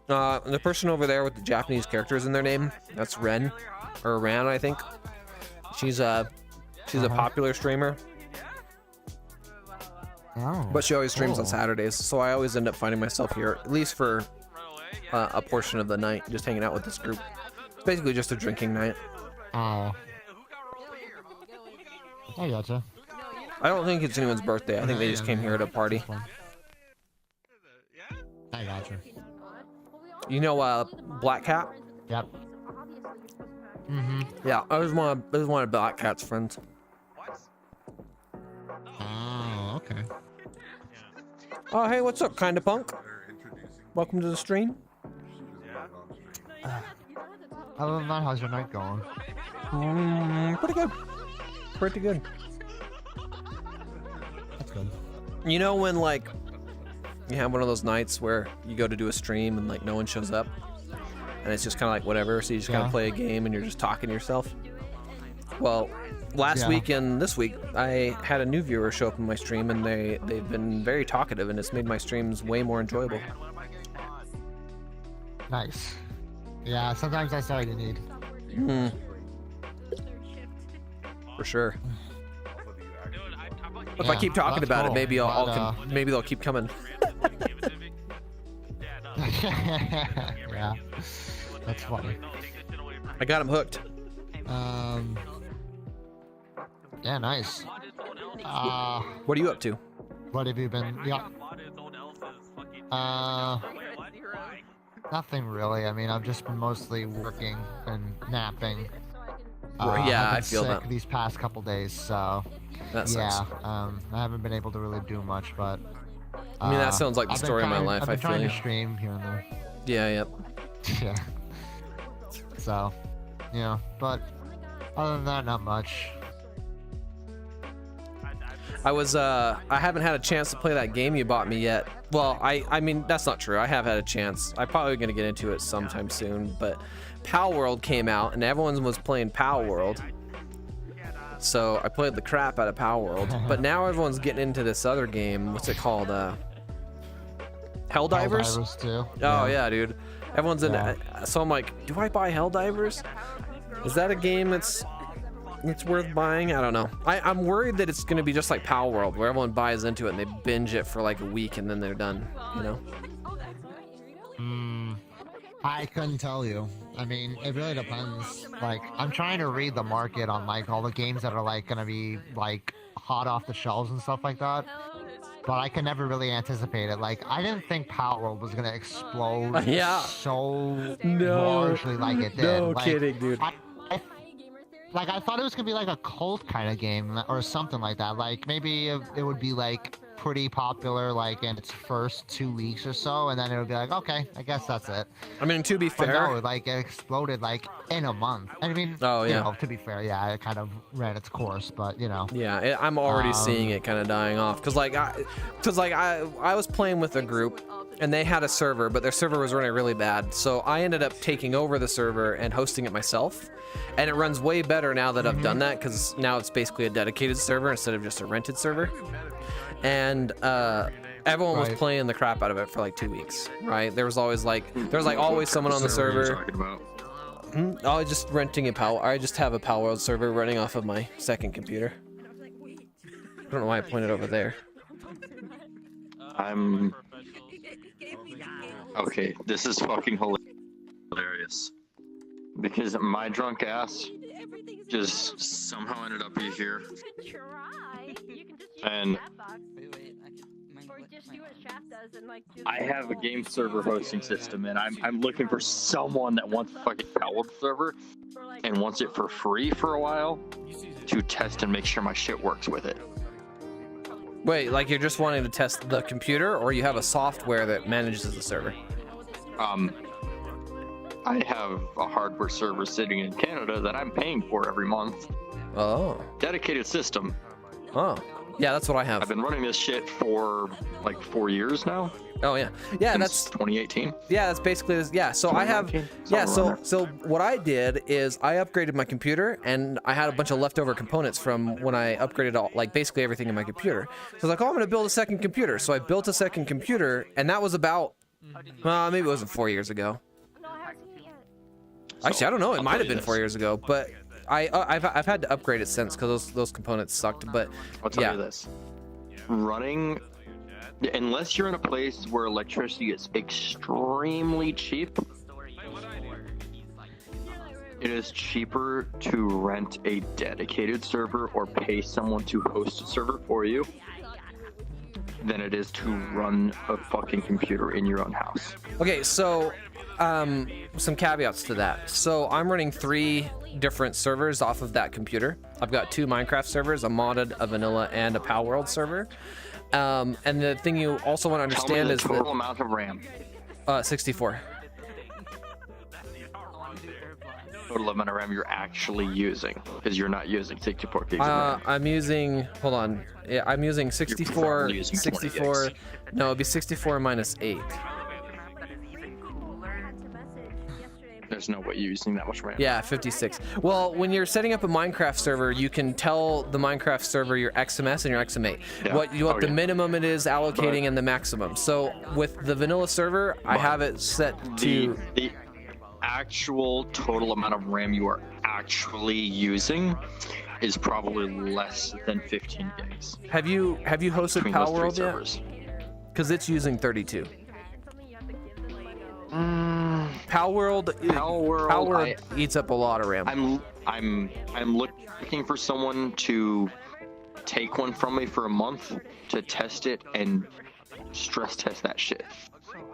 The person over there with the Japanese characters in their name, that's Ren, or Ran, I think. She's a popular streamer, but she always streams on Saturdays. So I always end up finding myself here, at least for a portion of the night, just hanging out with this group. It's basically just a drinking night. Oh. I gotcha. I don't think it's anyone's birthday. I think they just came here to party. I gotcha. You know, Black Cat? Yep. Yeah, I was one of Black Cat's friends. Oh, okay. Oh, hey, what's up, Kinda Punk? Welcome to the stream. Other than that, how's your night going? Pretty good. Pretty good. That's good. You know when, like, you have one of those nights where you go to do a stream and, like, no one shows up? And it's just kind of like whatever, so you just kind of play a game and you're just talking to yourself? Well, last week and this week, I had a new viewer show up in my stream, and they've been very talkative, and it's made my streams way more enjoyable. Nice. Yeah, sometimes that's all you need. For sure. If I keep talking about it, maybe maybe they'll keep coming. Yeah, that's funny. I got him hooked. Yeah, nice. What are you up to? What have you been? Yeah. Nothing really. I mean, I've just been mostly working and napping. Yeah, I feel sick that. These past couple days, so that sucks. I haven't been able to really do much, but I mean, that sounds like the story of my life. I've been I feel trying you. to stream here and there. Yeah, yep. Yeah. So, yeah, but other than that, not much. I haven't had a chance to play that game you bought me yet. Well, I mean, that's not true. I have had a chance. I'm probably gonna get into it sometime soon, but Pal World came out and everyone was playing Pal World. So I played the crap out of Pal World, but now everyone's getting into this other game. What's it called? Helldivers? Helldivers too. Oh yeah, dude. Everyone's in. So I'm like, do I buy Helldivers? Is that a game it's worth buying? I don't know. I'm worried that it's gonna be just like Pal World, where everyone buys into it and they binge it for like a week and then they're done. You know? I couldn't tell you. I mean, it really depends. Like, I'm trying to read the market on like all the games that are like gonna be like hot off the shelves and stuff like that. But I can never really anticipate it. Like, I didn't think Pal World was gonna explode so largely like it did. No like, kidding, dude. I thought it was gonna be like a cult kind of game or something like that. Like, maybe it would be like pretty popular like in its first 2 weeks or so, and then it would be like, okay, I guess that's it. I mean, to be fair, but no, like it exploded like in a month. I mean, you know, to be fair, yeah, it kind of ran its course, but you know. Yeah, I'm already seeing it kind of dying off, cause I was playing with a group, and they had a server, but their server was running really bad, so I ended up taking over the server and hosting it myself, and it runs way better now that I've done that, cause now it's basically a dedicated server instead of just a rented server. And everyone was playing the crap out of it for like 2 weeks, right? There was always always someone on the server. I was just renting I just have a Pal World server running off of my second computer. I don't know why I pointed over there. Okay, this is fucking hilarious. Because my drunk ass just somehow ended up here. And I have a game server hosting system, and I'm looking for someone that wants a fucking Pal World server and wants it for free for a while to test and make sure my shit works with it. Wait, like you're just wanting to test the computer, or you have a software that manages the server? I have a hardware server sitting in Canada that I'm paying for every month. Oh. Dedicated system. Oh. Yeah, that's what I have. I've been running this shit for like 4 years now. Oh yeah, yeah. Since That's 2018. Yeah, that's basically yeah. So I have yeah. So what I did is I upgraded my computer, and I had a bunch of leftover components from when I upgraded all like basically everything in my computer. So I was like, oh, I'm gonna build a second computer. So I built a second computer, and that was about maybe it wasn't 4 years ago. Actually, I don't know. It might have been 4 years ago, but I've had to upgrade it since because those components sucked. But I'll tell you this: running. Unless you're in a place where electricity is extremely cheap, it is cheaper to rent a dedicated server or pay someone to host a server for you than it is to run a fucking computer in your own house. Okay, so some caveats to that. So I'm running 3 different servers off of that computer. I've got 2 Minecraft servers, a modded, a vanilla, and a Pal World server. And the thing you also want to understand is the total amount of RAM. 64. Total amount of RAM you're actually using, because you're not using 64 gigs of RAM. I'm using. Hold on. Yeah, I'm using 64. Using 64. No, it'd be 64 minus 8. There's no way you're using that much RAM. Yeah, 56. Well, when you're setting up a Minecraft server, you can tell the Minecraft server your XMS and your XM8. Yeah. What the minimum it is allocating and the maximum. So with the vanilla server, I have it set to the actual total amount of RAM you are actually using is probably less than 15 gigs. Have you hosted Between Pal those 3 World yet? servers. Because it's using 32. Pal World eats up a lot of RAM. I'm looking for someone to take one from me for a month to test it and stress test that shit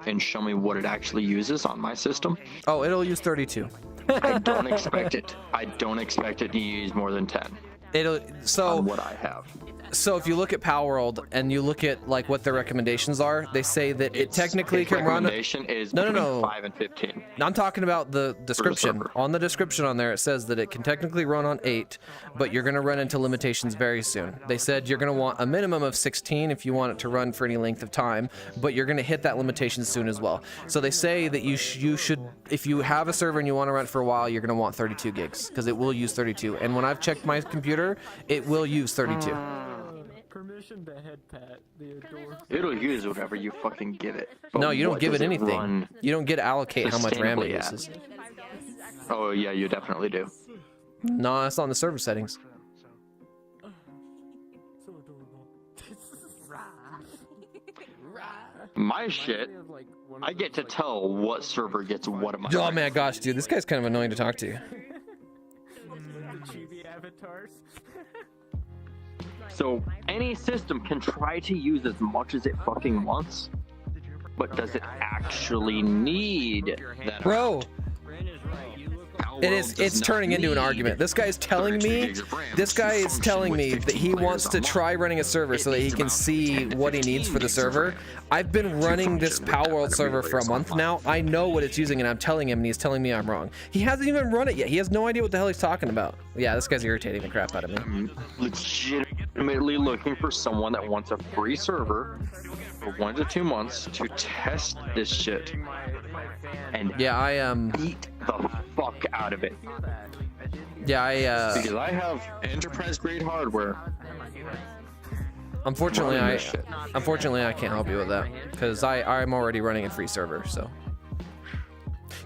and show me what it actually uses on my system. Oh, it'll use 32. I don't expect it. I don't expect it to use more than 10. On what I have. So if you look at Pal World and you look at like what their recommendations are, they say that it technically can run. Recommendation is between 5 and 15. I'm talking about the description. On the description on there, it says that it can technically run on 8, but you're going to run into limitations very soon. They said you're going to want a minimum of 16 if you want it to run for any length of time, but you're going to hit that limitation soon as well. So they say that you should, if you have a server and you want to run it for a while, you're going to want 32 gigs because it will use 32. And when I've checked my computer, it will use 32. Permission to head pat the door. It'll use whatever you fucking give it. But No, you don't what give it does anything. run You don't get to allocate how much RAM it sustainably at? uses. Oh yeah, you definitely do. No, that's not in the server settings. My shit, I get to tell what server gets what of my. Oh man, gosh, dude, this guy's kind of annoying to talk to. The chibi avatars. So any system can try to use as much as it fucking wants, but does it actually need that? Bro, it's turning into an argument. This guy's telling me that he wants to try running a server so that he can see what he needs for the server. I've been running this Pal World server for a month now. I know what it's using and I'm telling him and he's telling me I'm wrong. He hasn't even run it yet. He has no idea what the hell he's talking about. Yeah, this guy's irritating the crap out of me. I'm legitimately looking for someone that wants a free server for 1 to 2 months to test this shit. And yeah, I eat the fuck out of it. Yeah, because I have enterprise grade hardware. Unfortunately, I can't help you with that because I'm already running a free server. So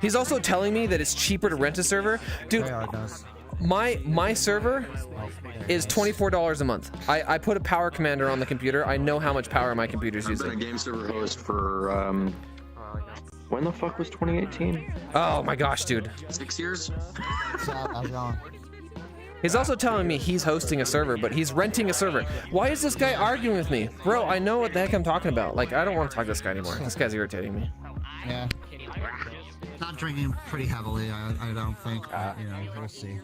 he's also telling me that it's cheaper to rent a server, dude. My server is $24 a month. I put a power commander on the computer. I know how much power my computer's using. I've been a game server host for when the fuck was 2018? Oh my gosh, dude. 6 years? He's also telling me he's hosting a server, but he's renting a server. Why is this guy arguing with me? Bro, I know what the heck I'm talking about. Like, I don't want to talk to this guy anymore. This guy's irritating me. Yeah. Not drinking pretty heavily, I don't think, but, you know, we'll see.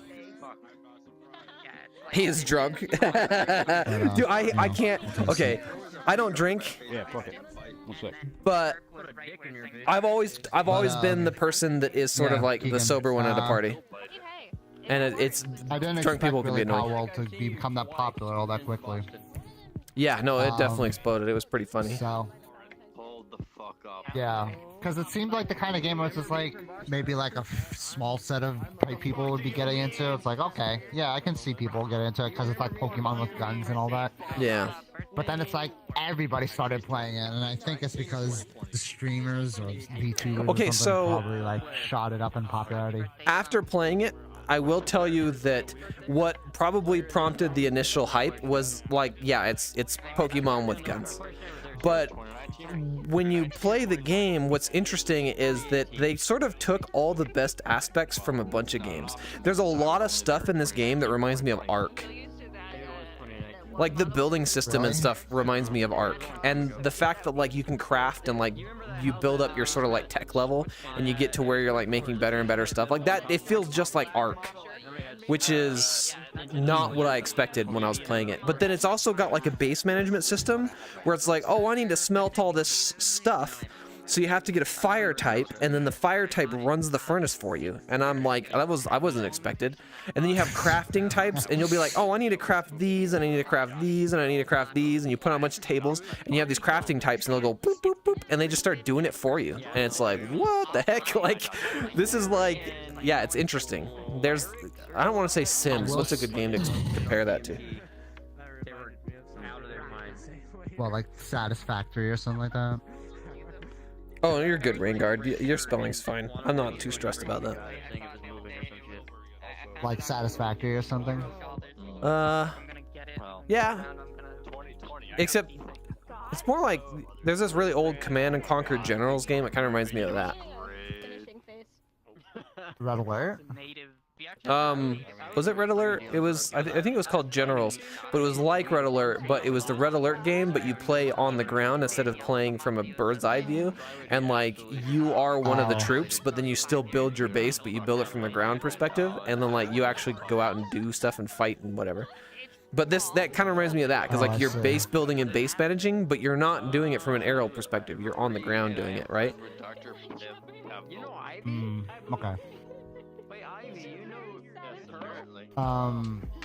He is drunk. Dude, I can't. Okay, I don't drink. Yeah, fuck it. But I've always been the person that is sort of like Kegan, the sober one at a party. And it's I didn't drunk people can be Pal annoying. World to become that popular all that quickly. Yeah, no, it definitely exploded. It was pretty funny. So. Hold the fuck up. Yeah, because it seemed like the kind of game where it's just like maybe like a small set of people would be getting into. It's like, okay, yeah, I can see people getting into it because it's like Pokemon with guns and all that. Yeah. But then it's like everybody started playing it, and I think it's because the streamers or VTubers Okay, so probably like shot it up in popularity. After playing it, I will tell you that what probably prompted the initial hype was like, yeah, it's Pokemon with guns. But when you play the game, what's interesting is that they sort of took all the best aspects from a bunch of games. There's a lot of stuff in this game that reminds me of Ark. Like the building system and stuff reminds me of Ark. And the fact that like you can craft and like you build up your sort of like tech level and you get to where you're like making better and better stuff like that, it feels just like Ark, which is not what I expected when I was playing it. But then it's also got like a base management system where it's like, oh, I need to smelt all this stuff. So you have to get a fire type, and then the fire type runs the furnace for you. And I'm like, I wasn't expected. And then you have crafting types, and you'll be like, oh, I need to craft these, and I need to craft these, and I need to craft these, and you put on a bunch of tables, and you have these crafting types, and they'll go boop, boop, boop, and they just start doing it for you. And it's like, what the heck? Like, this is like, yeah, it's interesting. There's, I don't want to say Sims. What's a good game to compare that to? Well, like Satisfactory or something like that. Oh, you're good, Rainguard. Your spelling's fine. I'm not too stressed about that. Like Satisfactory or something? Yeah. Except, it's more like, there's this really old Command and Conquer Generals game. It kind of reminds me of that. Red Alert? Was it Red Alert? It was, I think it was called Generals, but it was like Red Alert, but it was the Red Alert game, but you play on the ground instead of playing from a bird's eye view, and like, you are one of the troops, but then you still build your base, but you build it from the ground perspective, and then like, you actually go out and do stuff and fight and whatever. But that kind of reminds me of that, because like, you're base building and base managing, but you're not doing it from an aerial perspective, you're on the ground doing it, right? Okay.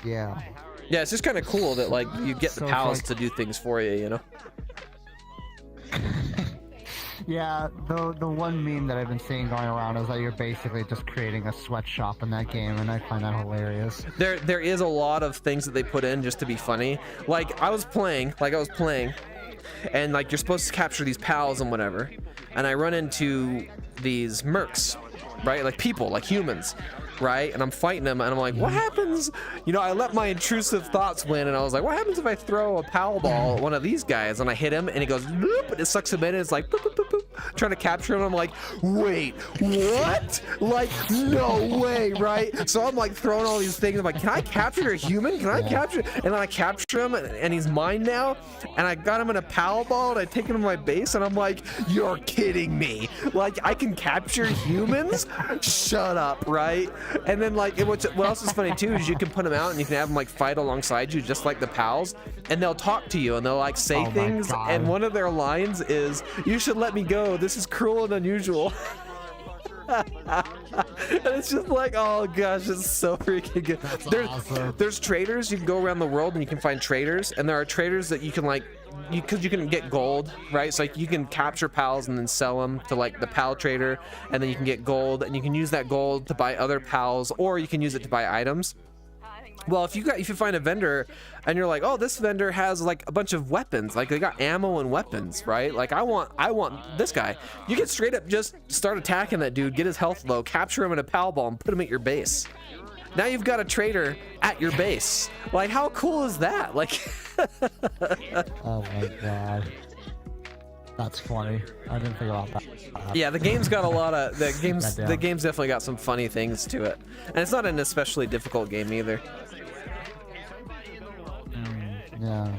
Yeah. Yeah, it's just kind of cool that like you get the pals to do things for you, you know? Yeah, the one meme that I've been seeing going around is that you're basically just creating a sweatshop in that game, and I find that hilarious. There is a lot of things that they put in just to be funny. Like I was playing, and like you're supposed to capture these pals and whatever, and I run into these mercs, right? Like people, like humans. Right? And I'm fighting them, and I'm like, what happens? You know, I let my intrusive thoughts win, and I was like, what happens if I throw a pal ball at one of these guys, and I hit him, and he goes, boop, and it sucks him in, and it's like, boop, boop, boop, boop, trying to capture him. I'm like, wait, what? Like, no way, right? So I'm like throwing all these things. I'm like, can I capture a human? Can I capture? And then I capture him, and he's mine now, and I got him in a pal ball, and I take him to my base, and I'm like, you're kidding me. Like, I can capture humans? Shut up, right? And then like, what else is funny too is you can put them out and you can have them like fight alongside you just like the pals, and they'll talk to you and they'll like say things, and one of their lines is, you should let me go, this is cruel and unusual. And it's just like, oh gosh, it's so freaking good. There's traders. You can go around the world and you can find traders, and there are traders that you can like, because you can get gold, right? So like you can capture pals and then sell them to like the pal trader, and then you can get gold, and you can use that gold to buy other pals, or you can use it to buy items. Well, if you find a vendor and you're like, oh, this vendor has like a bunch of weapons, like they got ammo and weapons, right? Like I want this guy. You can straight up just start attacking that dude, get his health low, capture him in a pal ball, and put him at your base. Now you've got a trader at your base. Like, how cool is that? Like, oh my god, that's funny. I didn't think about that. Yeah, the game's got a lot of the game's definitely got some funny things to it, and it's not an especially difficult game either. Yeah,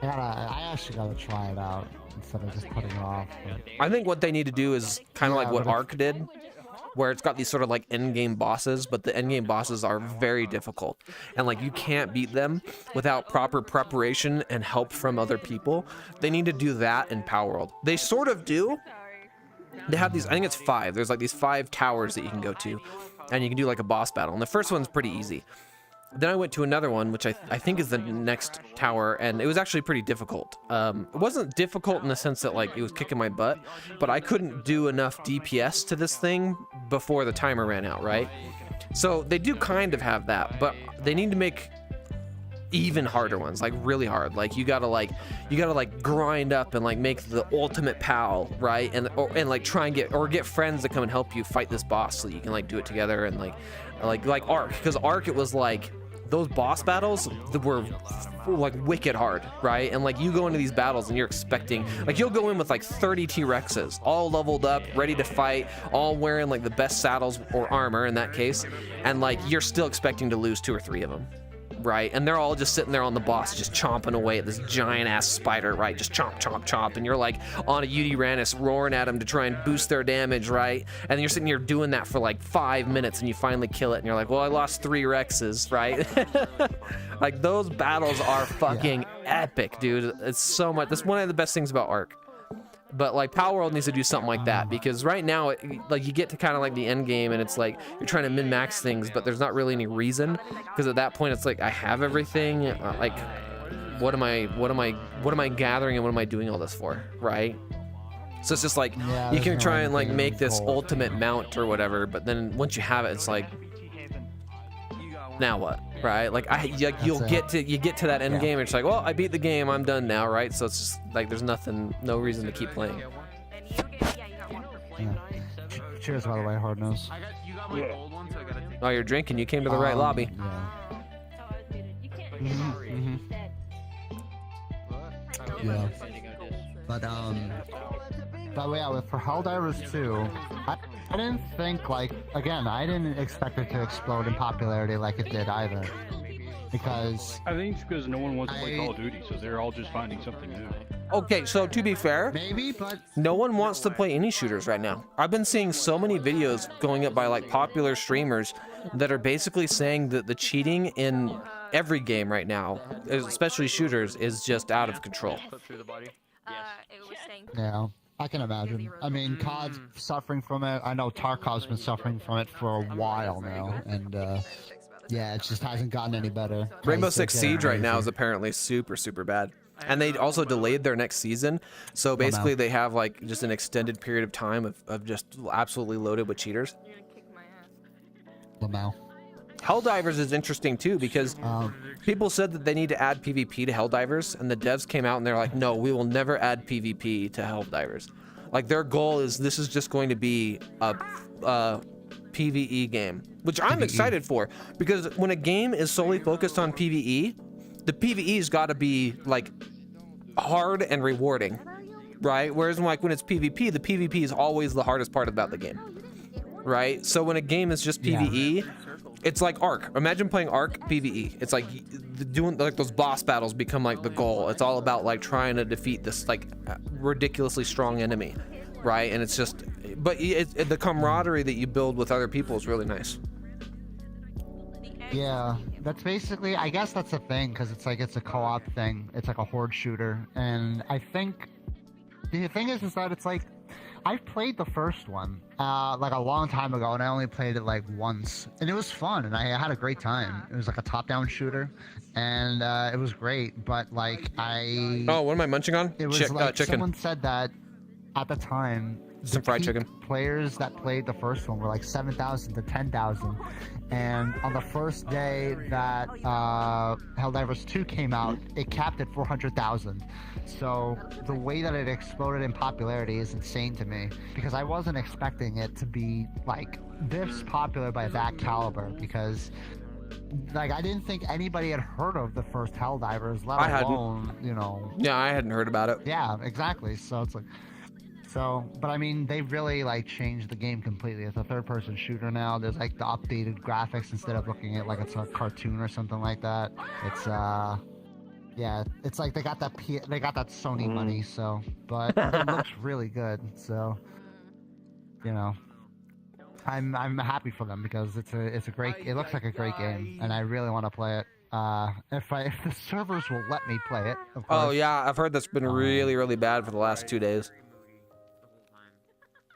I actually gotta try it out instead of just putting it off. But... I think what they need to do is kind of like what Ark did, where it's got these sort of like end game bosses, but the end game bosses are very difficult, and like you can't beat them without proper preparation and help from other people. They need to do that in Power World. They sort of do. They have these, I think it's 5. There's like these 5 towers that you can go to, and you can do like a boss battle, and the first one's pretty easy. Then I went to another one, which I think is the next tower, and it was actually pretty difficult. It wasn't difficult in the sense that like it was kicking my butt, but I couldn't do enough DPS to this thing before the timer ran out, right? So they do kind of have that, but they need to make even harder ones, like really hard. Like you gotta grind up and like make the ultimate PAL, right? And like try and get friends to come and help you fight this boss so you can like do it together. And like Ark, because Ark, it was like those boss battles that were like wicked hard, right? And like you go into these battles and you're expecting, like you'll go in with like 30 T-Rexes all leveled up, ready to fight, all wearing like the best saddles or armor in that case, and like you're still expecting to lose 2 or 3 of them, right? And they're all just sitting there on the boss, just chomping away at this giant ass spider, right? Just chomp, chomp, chomp. And you're like on a UD Ranus roaring at them to try and boost their damage, right? And you're sitting here doing that for like 5 minutes and you finally kill it. And you're like, well, I lost 3 Rexes, right? Like those battles are fucking epic, dude. It's so much. That's one of the best things about Ark. But like Power World needs to do something like that, because right now like you get to kind of like the end game and it's like you're trying to min-max things, but there's not really any reason, because at that point it's like I have everything. Like what am I gathering and what am I doing all this for, right? So it's just like you can try and like make this ultimate mount or whatever, but then once you have it, it's like, now what, right? Like you get to that end game and it's like, well, I beat the game, I'm done now, right? So it's just like there's no reason to keep playing. Yeah. Cheers, by the way, Hard Nose. Oh, you're drinking. You came to the right lobby. Yeah. But yeah, for Helldivers 2, I didn't think, like, again, I didn't expect it to explode in popularity like it did either. Because I think it's because no one wants to play Call of Duty, so they're all just finding something new. Okay, so to be fair, maybe, but no one wants to play any shooters right now. I've been seeing so many videos going up by like popular streamers that are basically saying that the cheating in every game right now, especially shooters, is just out of control. Yeah, I can imagine. I mean, COD's suffering from it. I know Tarkov's been suffering from it for a while now, and yeah, it just hasn't gotten any better. Rainbow Six Siege right now is apparently super, super bad. And they also delayed their next season. So basically they have like just an extended period of time of just absolutely loaded with cheaters. Lamau. Helldivers is interesting too, because people said that they need to add PvP to Helldivers, and the devs came out and they're like, no, we will never add PvP to Helldivers. Like their goal is this is just going to be a PvE game, which I'm excited for, because when a game is solely focused on PvE, the PvE's got to be like hard and rewarding, right? Whereas like when it's PvP, the PvP is always the hardest part about the game, right? So when a game is just PvE, it's like Ark. Imagine playing Ark PvE. It's like doing like those boss battles become like the goal. It's all about like trying to defeat this like ridiculously strong enemy, right? And it's just, but the camaraderie that you build with other people is really nice. Yeah, that's basically, I guess that's the thing, because it's like it's a co-op thing. It's like a horde shooter, and I think the thing is that it's like I've played the first one like a long time ago, and I only played it like once, and it was fun, and I had a great time. It was like a top-down shooter, and it was great. But like what am I munching on? It was like chicken. Someone said that at the time. Some fried chicken. Players that played the first one were like 7,000 to 10,000, and on the first day that Helldivers 2 came out, it capped at 400,000. So the way that it exploded in popularity is insane to me, because I wasn't expecting it to be like this popular by that caliber, because like I didn't think anybody had heard of the first Helldivers, let alone, you know. Yeah, I hadn't heard about it. Yeah, exactly. So it's like, but I mean, they really like changed the game completely. It's a third-person shooter now. There's like the updated graphics instead of looking at like it's a cartoon or something like that. It's yeah, it's like they got that Sony money. So, but it looks really good. So, you know, I'm happy for them, because it looks like a great game, and I really want to play it. If the servers will let me play it, of course. Oh yeah, I've heard that's been really, really bad for the last 2 days.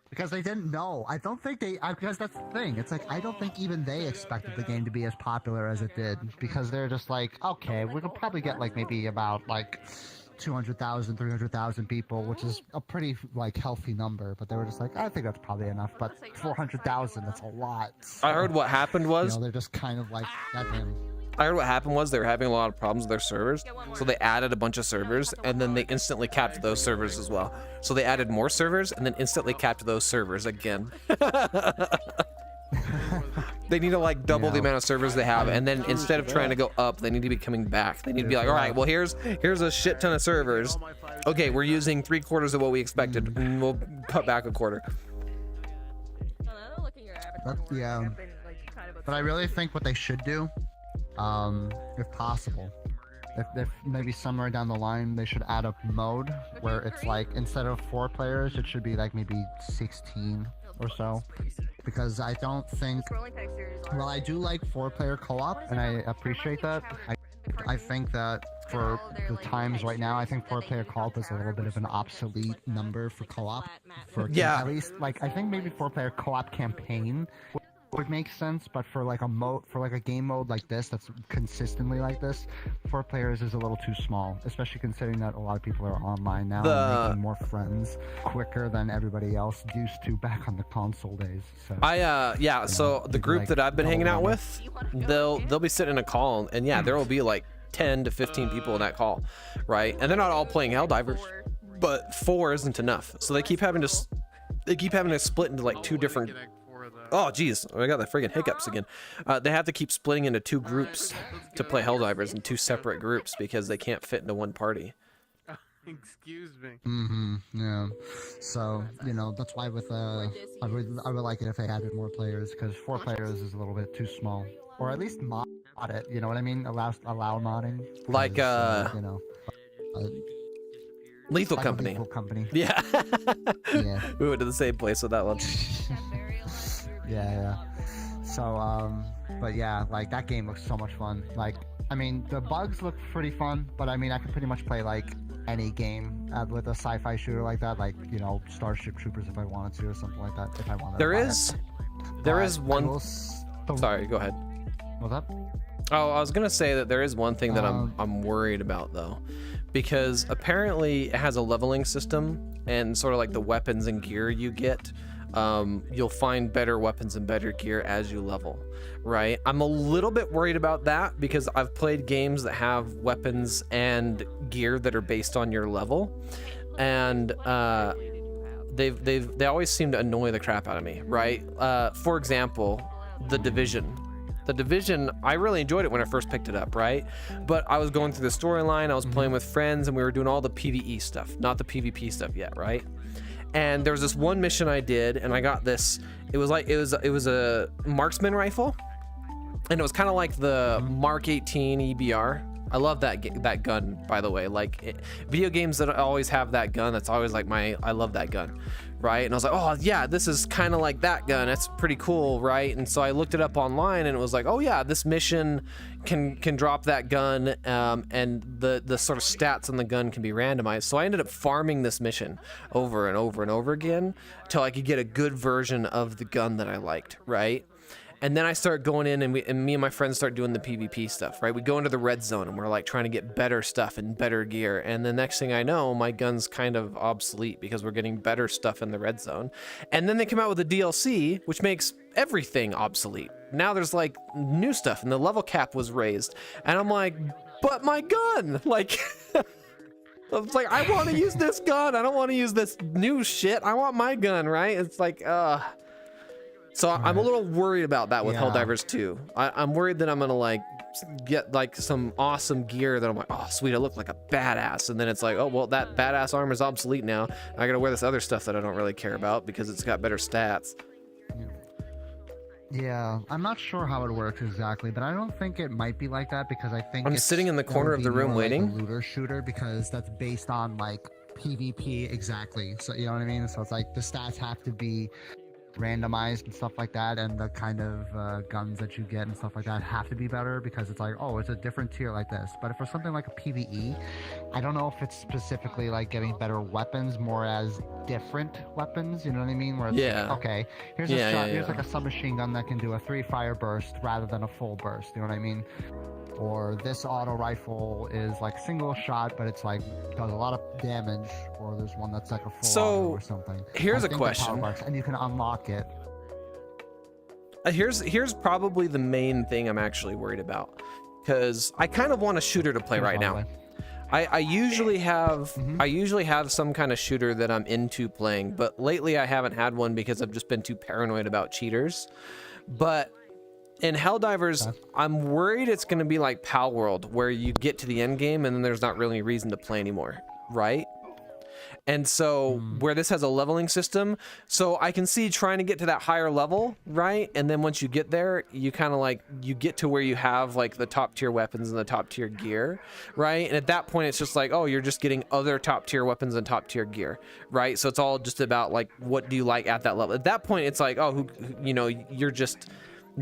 Because they didn't know. I don't think they, because that's the thing. It's like, I don't think even they expected the game to be as popular as it did. Because they're just like, okay, we could probably get like maybe about like 200,000, 300,000 people, which is a pretty like healthy number. But they were just like, I think that's probably enough. But 400,000, that's a lot. So, I heard what happened was, they're just kind of like, goddamn. I heard what happened was they were having a lot of problems with their servers, so they added a bunch of servers, and then they instantly capped those servers as well. So they added more servers, and then instantly capped those servers again. They need to like double the amount of servers they have, and then instead of trying to go up, they need to be coming back. They need to be like, all right, well here's a shit ton of servers. Okay, we're using 3/4 of what we expected, and we'll cut back a quarter. Yeah, but I really think what they should do, if possible, if maybe somewhere down the line they should add a mode where it's like instead of 4 players, it should be like maybe 16 or so. Because I don't think, well, I do like 4-player co-op, and I appreciate that. I think that for the times right now, I think 4-player co-op is a little bit of an obsolete number for co-op. At least, like, I think maybe 4-player co-op campaign would make sense, but for like a mode, for like a game mode like this that's consistently like this, 4 players is a little too small, especially considering that a lot of people are online now and making more friends quicker than everybody else used to back on the console days. So so the group that I've been hanging out with, they'll be sitting in a call, and there will be like 10 to 15 people in that call, right? And they're not all playing Helldivers, but 4 isn't enough, so they keep having to split into like 2 different. Oh geez, I got the friggin' hiccups again. They have to keep splitting into 2 groups to play Helldivers in 2 separate groups because they can't fit into one party. Excuse me. Yeah. So that's why with I would like it if they added more players, because 4 players is a little bit too small, or at least mod it. You know what I mean? Allow modding. Like Lethal Company. Lethal Company. Yeah. Yeah. We went to the same place with that one. Yeah. So, but yeah, like that game looks so much fun. Like, I mean, the bugs look pretty fun, but I mean, I could pretty much play like any game with a sci-fi shooter like that, like Starship Troopers if I wanted to, or something like that. If I wanted. There is one. Sorry, go ahead. What's up? Oh, I was gonna say that there is one thing that I'm worried about though, because apparently it has a leveling system, and sort of like the weapons and gear you get. You'll find better weapons and better gear as you level, right? I'm a little bit worried about that because I've played games that have weapons and gear that are based on your level, and they always seem to annoy the crap out of me, right? For example, The Division. The Division, I really enjoyed it when I first picked it up, right? But I was going through the storyline, I was playing with friends, and we were doing all the PvE stuff, not the PvP stuff yet, right? And there was this one mission I did, and I got this. It was a marksman rifle, and it was kind of like the Mark 18 EBR. I love that gun, by the way. Like video games that always have that gun, that's always like I love that gun, right? And I was like, oh yeah, this is kind of like that gun. It's pretty cool, right? And so I looked it up online, and it was like, oh yeah, this mission can drop that gun, and the sort of stats on the gun can be randomized. So I ended up farming this mission over and over and over again till I could get a good version of the gun that I liked, right? And then I start going in, and me and my friends start doing the PvP stuff, right? We go into the red zone, and we're like trying to get better stuff and better gear. And the next thing I know, my gun's kind of obsolete because we're getting better stuff in the red zone. And then they come out with a DLC, which makes everything obsolete. Now there's like new stuff, and the level cap was raised. And I'm like, but my gun, like, it's like, I want to use this gun. I don't want to use this new shit. I want my gun, right? It's like, So I'm a little worried about that with Helldivers 2. I'm worried that I'm gonna like get like some awesome gear that I'm like, oh sweet, I look like a badass, and then it's like, oh well, that badass armor is obsolete now. I gotta wear this other stuff that I don't really care about because it's got better stats. Yeah, I'm not sure how it works exactly, but I don't think it might be like that because I think I'm sitting in the corner of the room waiting. Like a looter shooter, because that's based on like PvP exactly. So you know what I mean? So it's like the stats have to be randomized and stuff like that, and the kind of guns that you get and stuff like that have to be better because it's like, oh, it's a different tier like this. But for something like a PvE, I don't know if it's specifically like getting better weapons, more as different weapons, you know what I mean? Where it's like, okay, here's here's like a submachine gun that can do a 3 fire burst rather than a full burst, you know what I mean? Or this auto rifle is like single shot, but it's like does a lot of damage. Or there's one that's like a full auto or something. Here's a question, and you can unlock it. Here's probably the main thing I'm actually worried about, because I kind of want a shooter to play right now. I usually have some kind of shooter that I'm into playing, but lately I haven't had one because I've just been too paranoid about cheaters. But in Helldivers, I'm worried it's going to be like Pal World, where you get to the end game and then there's not really a reason to play anymore, right? And so where this has a leveling system, so I can see trying to get to that higher level, right? And then once you get there, you kind of like, you get to where you have like the top tier weapons and the top tier gear, right? And at that point, it's just like, oh, you're just getting other top tier weapons and top tier gear, right? So it's all just about like, what do you like at that level? At that point, it's like, oh, you know, you're just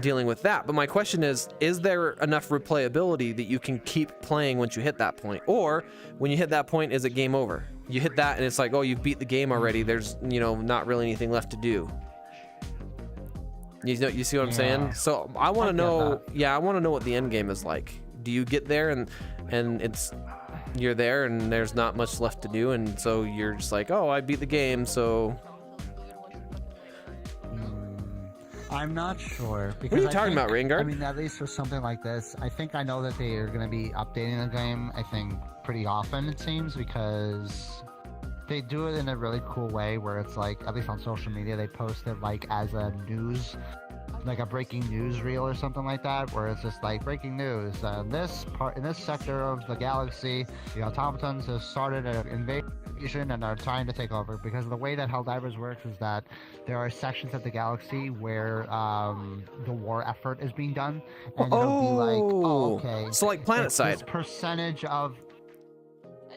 dealing with that. But my question is there enough replayability that you can keep playing once you hit that point? Or when you hit that point, is it game over? You hit that and it's like, oh, you've beat the game already. There's, you know, not really anything left to do. You know, you see what I'm saying? So I want to know, I want to know what the end game is like. Do you get there and you're there and there's not much left to do, and so you're just like, oh, I beat the game, so I'm not sure. Because what are you talking about, Raingard? I mean, at least for something like this, I think I know that they are going to be updating the game, I think, pretty often, it seems, because they do it in a really cool way where it's like, at least on social media, they post it like as a news, like a breaking news reel or something like that, where it's just like, breaking news, in this sector of the galaxy, the automatons have started an invasion and are trying to take over. Because the way that Helldivers works is that there are sections of the galaxy where the war effort is being done, and it'll be like, oh, okay, so like PlanetSide. Percentage of,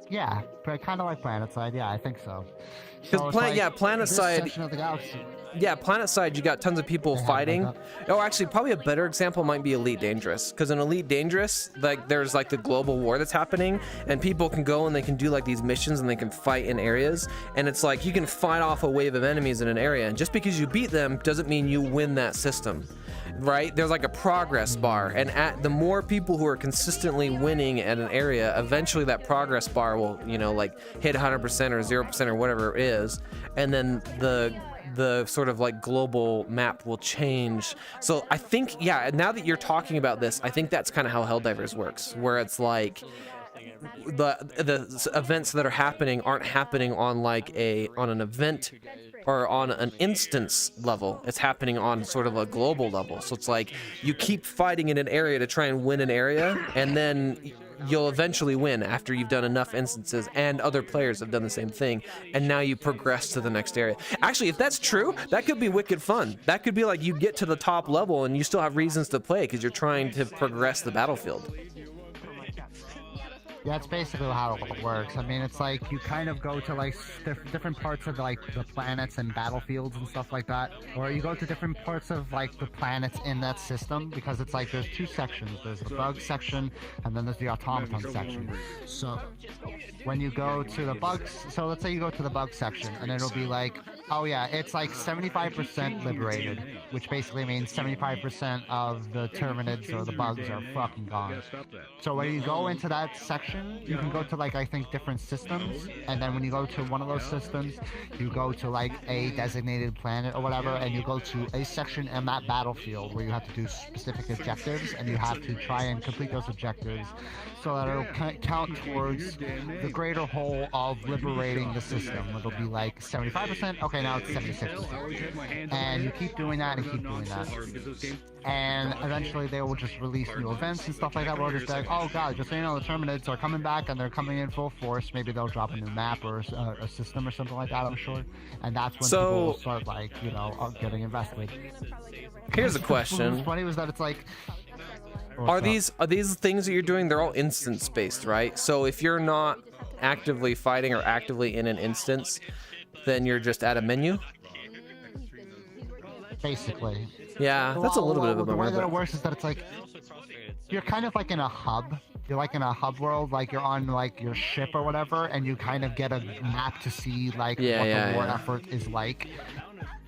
yeah, kind of like PlanetSide, yeah, I think so. Because PlanetSide, yeah, PlanetSide, you got tons of people fighting. Oh, actually, probably a better example might be Elite Dangerous. Because in Elite Dangerous, like, there's like the global war that's happening, and people can go and they can do like these missions and they can fight in areas. And it's like you can fight off a wave of enemies in an area, and just because you beat them doesn't mean you win that system, right? There's like a progress bar, and the more people who are consistently winning at an area, eventually that progress bar will, you know, like hit 100% or 0% or whatever it is, and then the sort of like global map will change. So I think, yeah, now that you're talking about this, I think that's kind of how Helldivers works, where it's like the events that are happening aren't happening on like on an event or on an instance level. It's happening on sort of a global level. So it's like you keep fighting in an area to try and win an area, and then you'll eventually win after you've done enough instances and other players have done the same thing, and now you progress to the next area. Actually, if that's true, that could be wicked fun. That could be like you get to the top level and you still have reasons to play because you're trying to progress the battlefield. Yeah, that's basically how it works. I mean, it's like you kind of go to like different parts of like the planets and battlefields and stuff like that, or you go to different parts of like the planets in that system, because it's like there's two sections. There's the bug section and then there's the automaton section. So when you go to the bugs, so let's say you go to the bug section and it'll be like, oh yeah, it's like 75% liberated, which basically means 75% of the terminids or the bugs are fucking gone. So when you go into that section, you can go to like, I think, different systems, and then when you go to one of those systems, you go to like a designated planet or whatever, and you go to a section in that battlefield where you have to do specific objectives, and you have to try and complete those objectives so that it'll count towards the greater whole of liberating the system. It'll be like 75%, okay, now it's 76%. And you keep doing that and keep doing that. And eventually they will just release new events and stuff like that, where it's just like, oh god, just so you know, the Terminids are coming back and they're coming in full force. Maybe they'll drop a new map or a system or something like that, I'm sure. And that's when people will start, like, you know, getting invested. Here's a question. What's funny was that it's like, are these things that you're doing, they're all instance based, right? So if you're not actively fighting or actively in an instance, then you're just at a menu? basically. Yeah, that's a little bit of a The way bummer. that it But works is that it's like you're kind of like in a hub. You're like in a hub world, like you're on like your ship or whatever, and you kind of get a map to see like what the war effort is like,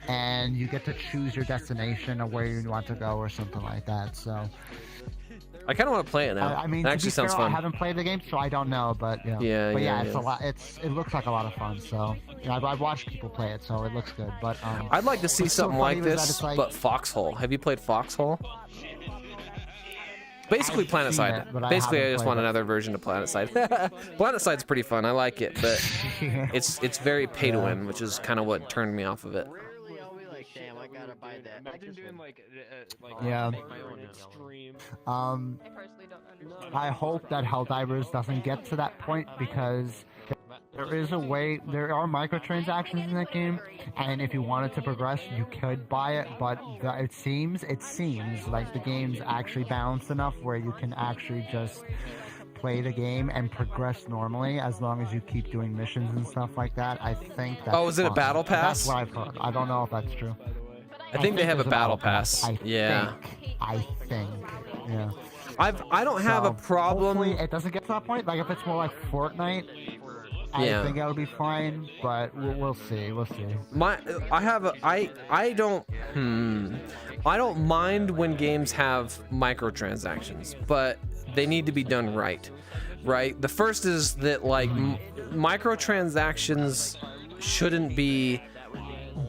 and you get to choose your destination or where you want to go or something like that. So I kind of want to play it now. I mean, it to actually be sounds fair, fun. I haven't played the game, so I don't know, but Yeah, it's a lot. It looks like a lot of fun. So I've watched people play it, so it looks good. But I'd like to see what's so something funny like is that this, it's like- but Foxhole. Have you played Foxhole? Basically, I've seen PlanetSide. it, but I Basically, I haven't just played want it. another version of PlanetSide. PlanetSide's pretty fun. I like it, but it's very pay to win, which is kind of what turned me off of it. Damn, I gotta buy that. Imagine doing like Yeah. make my own extreme. I hope that Helldivers doesn't get to that point because there is a way. There are microtransactions in that game, and if you wanted to progress, you could buy it. But it seems like the game's actually balanced enough where you can actually just play the game and progress normally as long as you keep doing missions and stuff like that. I think that's Oh, is it a fine. battle pass? That's what I've heard. I don't know if that's true. I think they have a there's battle pass. Yeah. I think. Yeah. I don't have a problem. Hopefully it doesn't get to that point. Like if it's more like Fortnite, Yeah. I think it'll be fine. But we'll see. We'll see. I don't mind when games have microtransactions, but they need to be done right. The first is that like microtransactions shouldn't be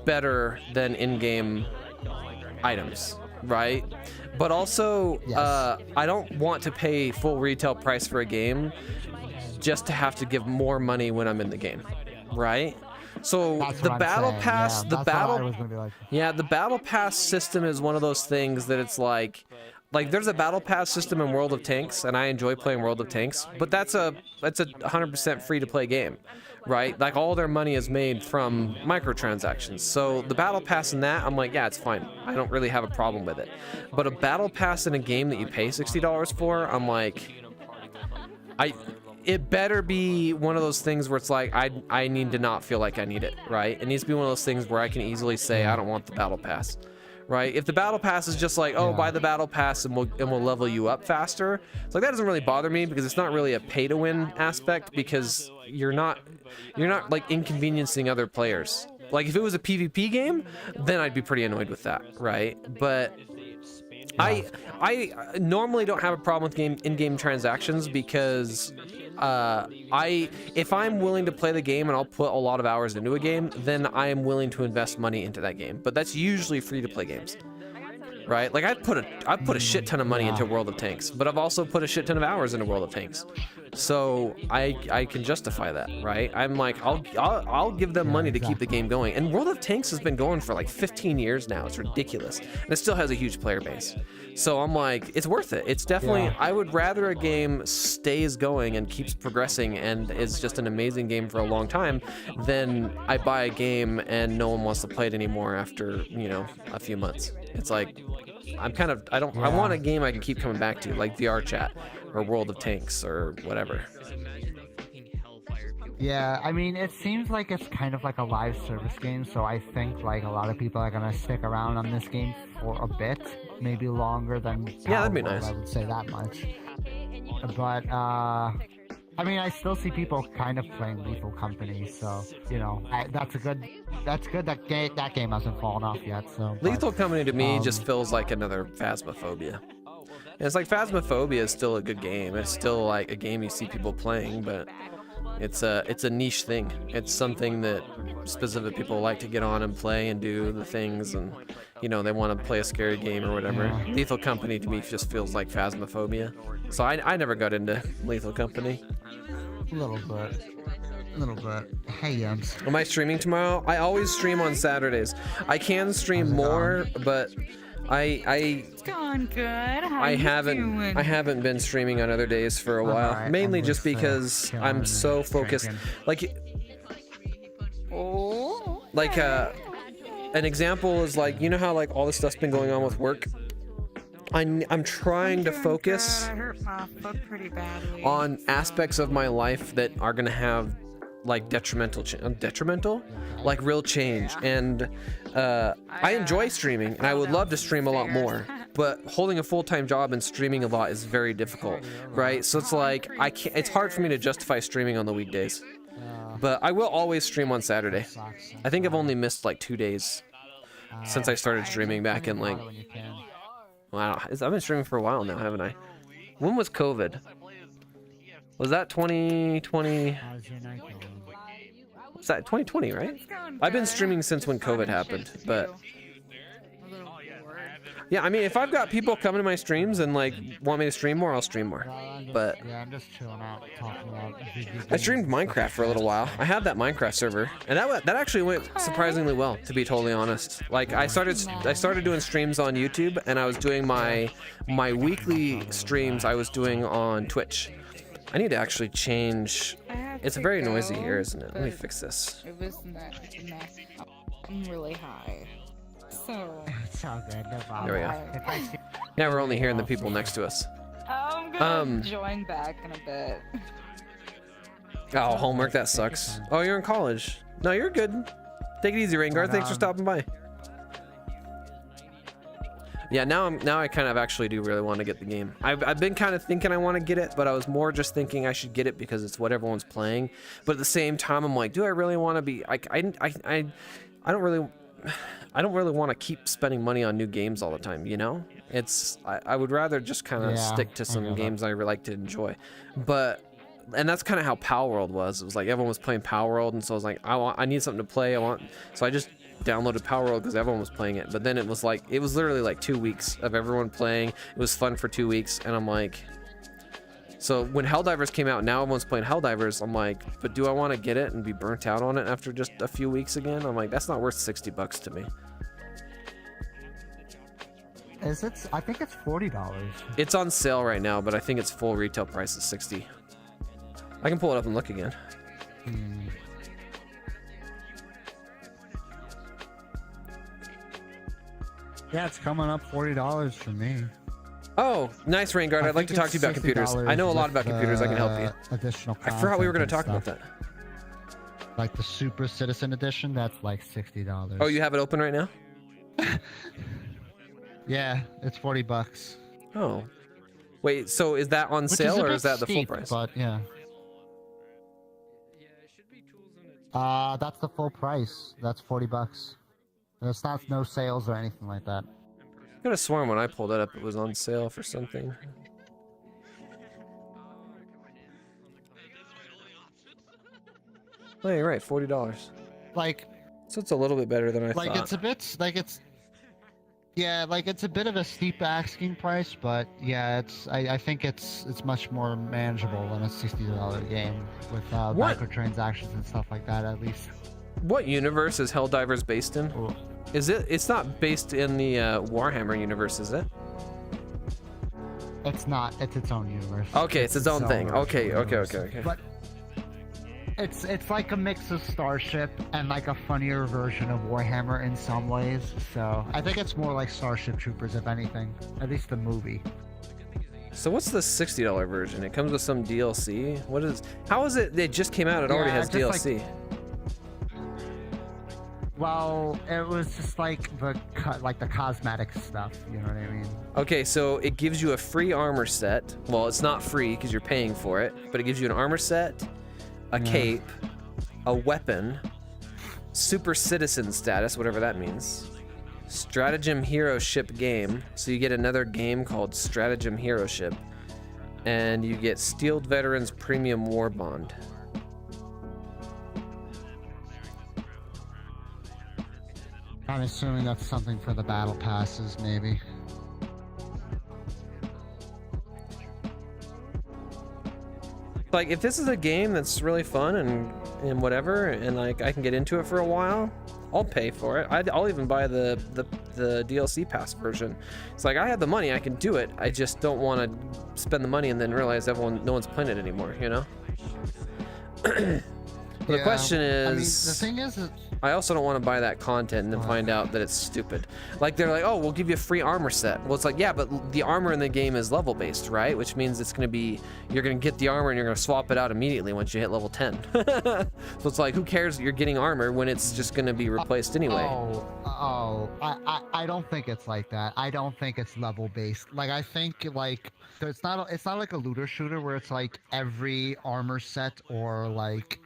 better than in-game items, right? But also, I don't want to pay full retail price for a game just to have to give more money when I'm in the game, right? So That's the what I'm battle saying, pass, yeah. the That's what I battle, was gonna be like. yeah, the battle pass system is one of those things that it's like there's a battle pass system in World of Tanks, and I enjoy playing World of Tanks, but that's a 100% free to play game, right? Like all their money is made from microtransactions. So the battle pass in that, I'm like, yeah, it's fine. I don't really have a problem with it. But a battle pass in a game that you pay $60 for, I'm like, it better be one of those things where it's like I need to not feel like I need it, right? It needs to be one of those things where I can easily say I don't want the battle pass, right? If the battle pass is just like, oh, buy the battle pass and we'll level you up faster, it's like that doesn't really bother me because it's not really a pay to win aspect because you're not like inconveniencing other players. Like if it was a PvP game, then I'd be pretty annoyed with that, right? But I normally don't have a problem with in-game transactions because if I'm willing to play the game and I'll put a lot of hours into a game, then I am willing to invest money into that game. But that's usually free-to-play games, right? Like I've put a shit ton of money into World of Tanks, but I've also put a shit ton of hours into World of Tanks. So I can justify that, right? I'm like, I'll give them money to keep the game going. And World of Tanks has been going for like 15 years now. It's ridiculous. And it still has a huge player base. So I'm like, it's worth it. It's definitely, I would rather a game stays going and keeps progressing and is just an amazing game for a long time than I buy a game and no one wants to play it anymore after, a few months. It's like, I want a game I can keep coming back to, like VRChat or World of Tanks or whatever. Yeah, I mean, it seems like it's kind of like a live service game, so I think like a lot of people are gonna stick around on this game for a bit, maybe longer than that'd be nice. I would say that much. But I mean, I still see people kind of playing Lethal Company, so that's good that game hasn't fallen off yet. So Lethal Company to me just feels like another Phasmophobia. And it's like Phasmophobia is still a good game. It's still like a game you see people playing, but it's a niche thing. It's something that specific people like to get on and play and do the things, and they want to play a scary game or whatever. Yeah. Lethal Company to me just feels like Phasmophobia. So I never got into Lethal Company. A little bit. Hey, Yums. Am I streaming tomorrow? I always stream on Saturdays. I can stream more, but It's going good. I haven't been streaming on other days for a while. Alright, Mainly I'm just just, because chilling I'm and so focused. drinking. An example is like, how like all this stuff's been going on with work. I'm trying to focus I hurt my foot pretty badly. on aspects of my life that are gonna have like detrimental, like real change. And I enjoy streaming, and I would love to stream a lot more. But holding a full-time job and streaming a lot is very difficult, right? So it's like it's hard for me to justify streaming on the weekdays. But I will always stream on Saturday. I think I've only missed like 2 days since I started streaming back in like, wow, I've been streaming for a while now, haven't I? When was COVID? Was that 2020? Was that 2020, right? I've been streaming since when COVID happened, but yeah, I mean, if I've got people coming to my streams and like want me to stream more, I'll stream more. But yeah, I'm just chilling out, talking about. I streamed Minecraft for a little while. I had that Minecraft server, and that actually went surprisingly well, to be totally honest. Like I started doing streams on YouTube, and I was doing my weekly streams I was doing on Twitch. I need to actually change. It's very noisy here, isn't it? Let me fix this. It was I'm really high. So it's all good, no problem. There we go. Now we're only hearing the people next to us. I'm gonna join back in a bit. Oh, homework, that sucks. Oh, you're in college. No, you're good. Take it easy, Rainguard. Thanks for stopping by. Yeah, now I kind of actually do really want to get the game. I've been kind of thinking I want to get it, but I was more just thinking I should get it because it's what everyone's playing. But at the same time, I'm like, do I really want to be? I don't really want to keep spending money on new games all the time, you know? I would rather just kind of stick to some games I really like to enjoy. And that's kind of how Power World was. It was like everyone was playing Power World, and so I was like, I need something to play. So I just downloaded Power World because everyone was playing it. But then it was literally like 2 weeks of everyone playing. It was fun for 2 weeks, and I'm like, so when Helldivers came out, now everyone's playing Helldivers. I'm like, but do I want to get it and be burnt out on it after just a few weeks again? I'm like, that's not worth $60 to me. Is it? I think it's $40. It's on sale right now, but I think its full retail price is $60. I can pull it up and look again. Yeah, it's coming up $40 for me. Oh, nice, Rainguard. I'd like to talk to you about computers. I know a lot about computers. I can help you. Additional I forgot we were going to talk about that. Like the Super Citizen Edition, that's like $60. Oh, you have it open right now? Yeah, it's $40. Oh. Wait, so is that on sale or is that the full price? But yeah. That's the full price. That's $40. It's not no sales or anything like that. I could have sworn when I pulled it up it was on sale for something. Oh, you're right, $40. Like, so it's a little bit better than I thought. Like it's a bit it's a bit of a steep asking price, but yeah, I think it's much more manageable than a $60 game with microtransactions and stuff like that, at least. What universe is Helldivers based in? Ooh. It's not based in the Warhammer universe, is it? It's not. It's its own universe. Okay, it's its own thing. Okay. But it's like a mix of Starship and like a funnier version of Warhammer in some ways. So I think it's more like Starship Troopers, if anything. At least the movie. So what's the $60 version? It comes with some DLC. How is it? It just came out. It already has DLC. Well, it was just like the cosmetic stuff, you know what I mean? Okay, so it gives you a free armor set. Well, it's not free because you're paying for it, but it gives you an armor set, a cape, a weapon, super citizen status, whatever that means, stratagem hero ship game. So you get another game called Stratagem Hero Ship, and you get Steeled Veterans Premium War Bond. I'm assuming that's something for the battle passes, maybe. Like, if this is a game that's really fun and whatever, and like I can get into it for a while, I'll pay for it. I'll even buy the DLC pass version. It's like I have the money, I can do it. I just don't want to spend the money and then realize no one's playing it anymore, you know? The question is, I mean, the thing is I also don't want to buy that content and then find out that it's stupid. Like they're like, oh, we'll give you a free armor set. Well, it's like, yeah, but the armor in the game is level based, right? Which means it's going to be, you're going to get the armor and you're going to swap it out immediately once you hit level 10. So it's like, who cares that you're getting armor when it's just going to be replaced anyway? I don't think it's like that. I don't think it's level based. Like I think like it's not like a looter shooter where it's like every armor set or like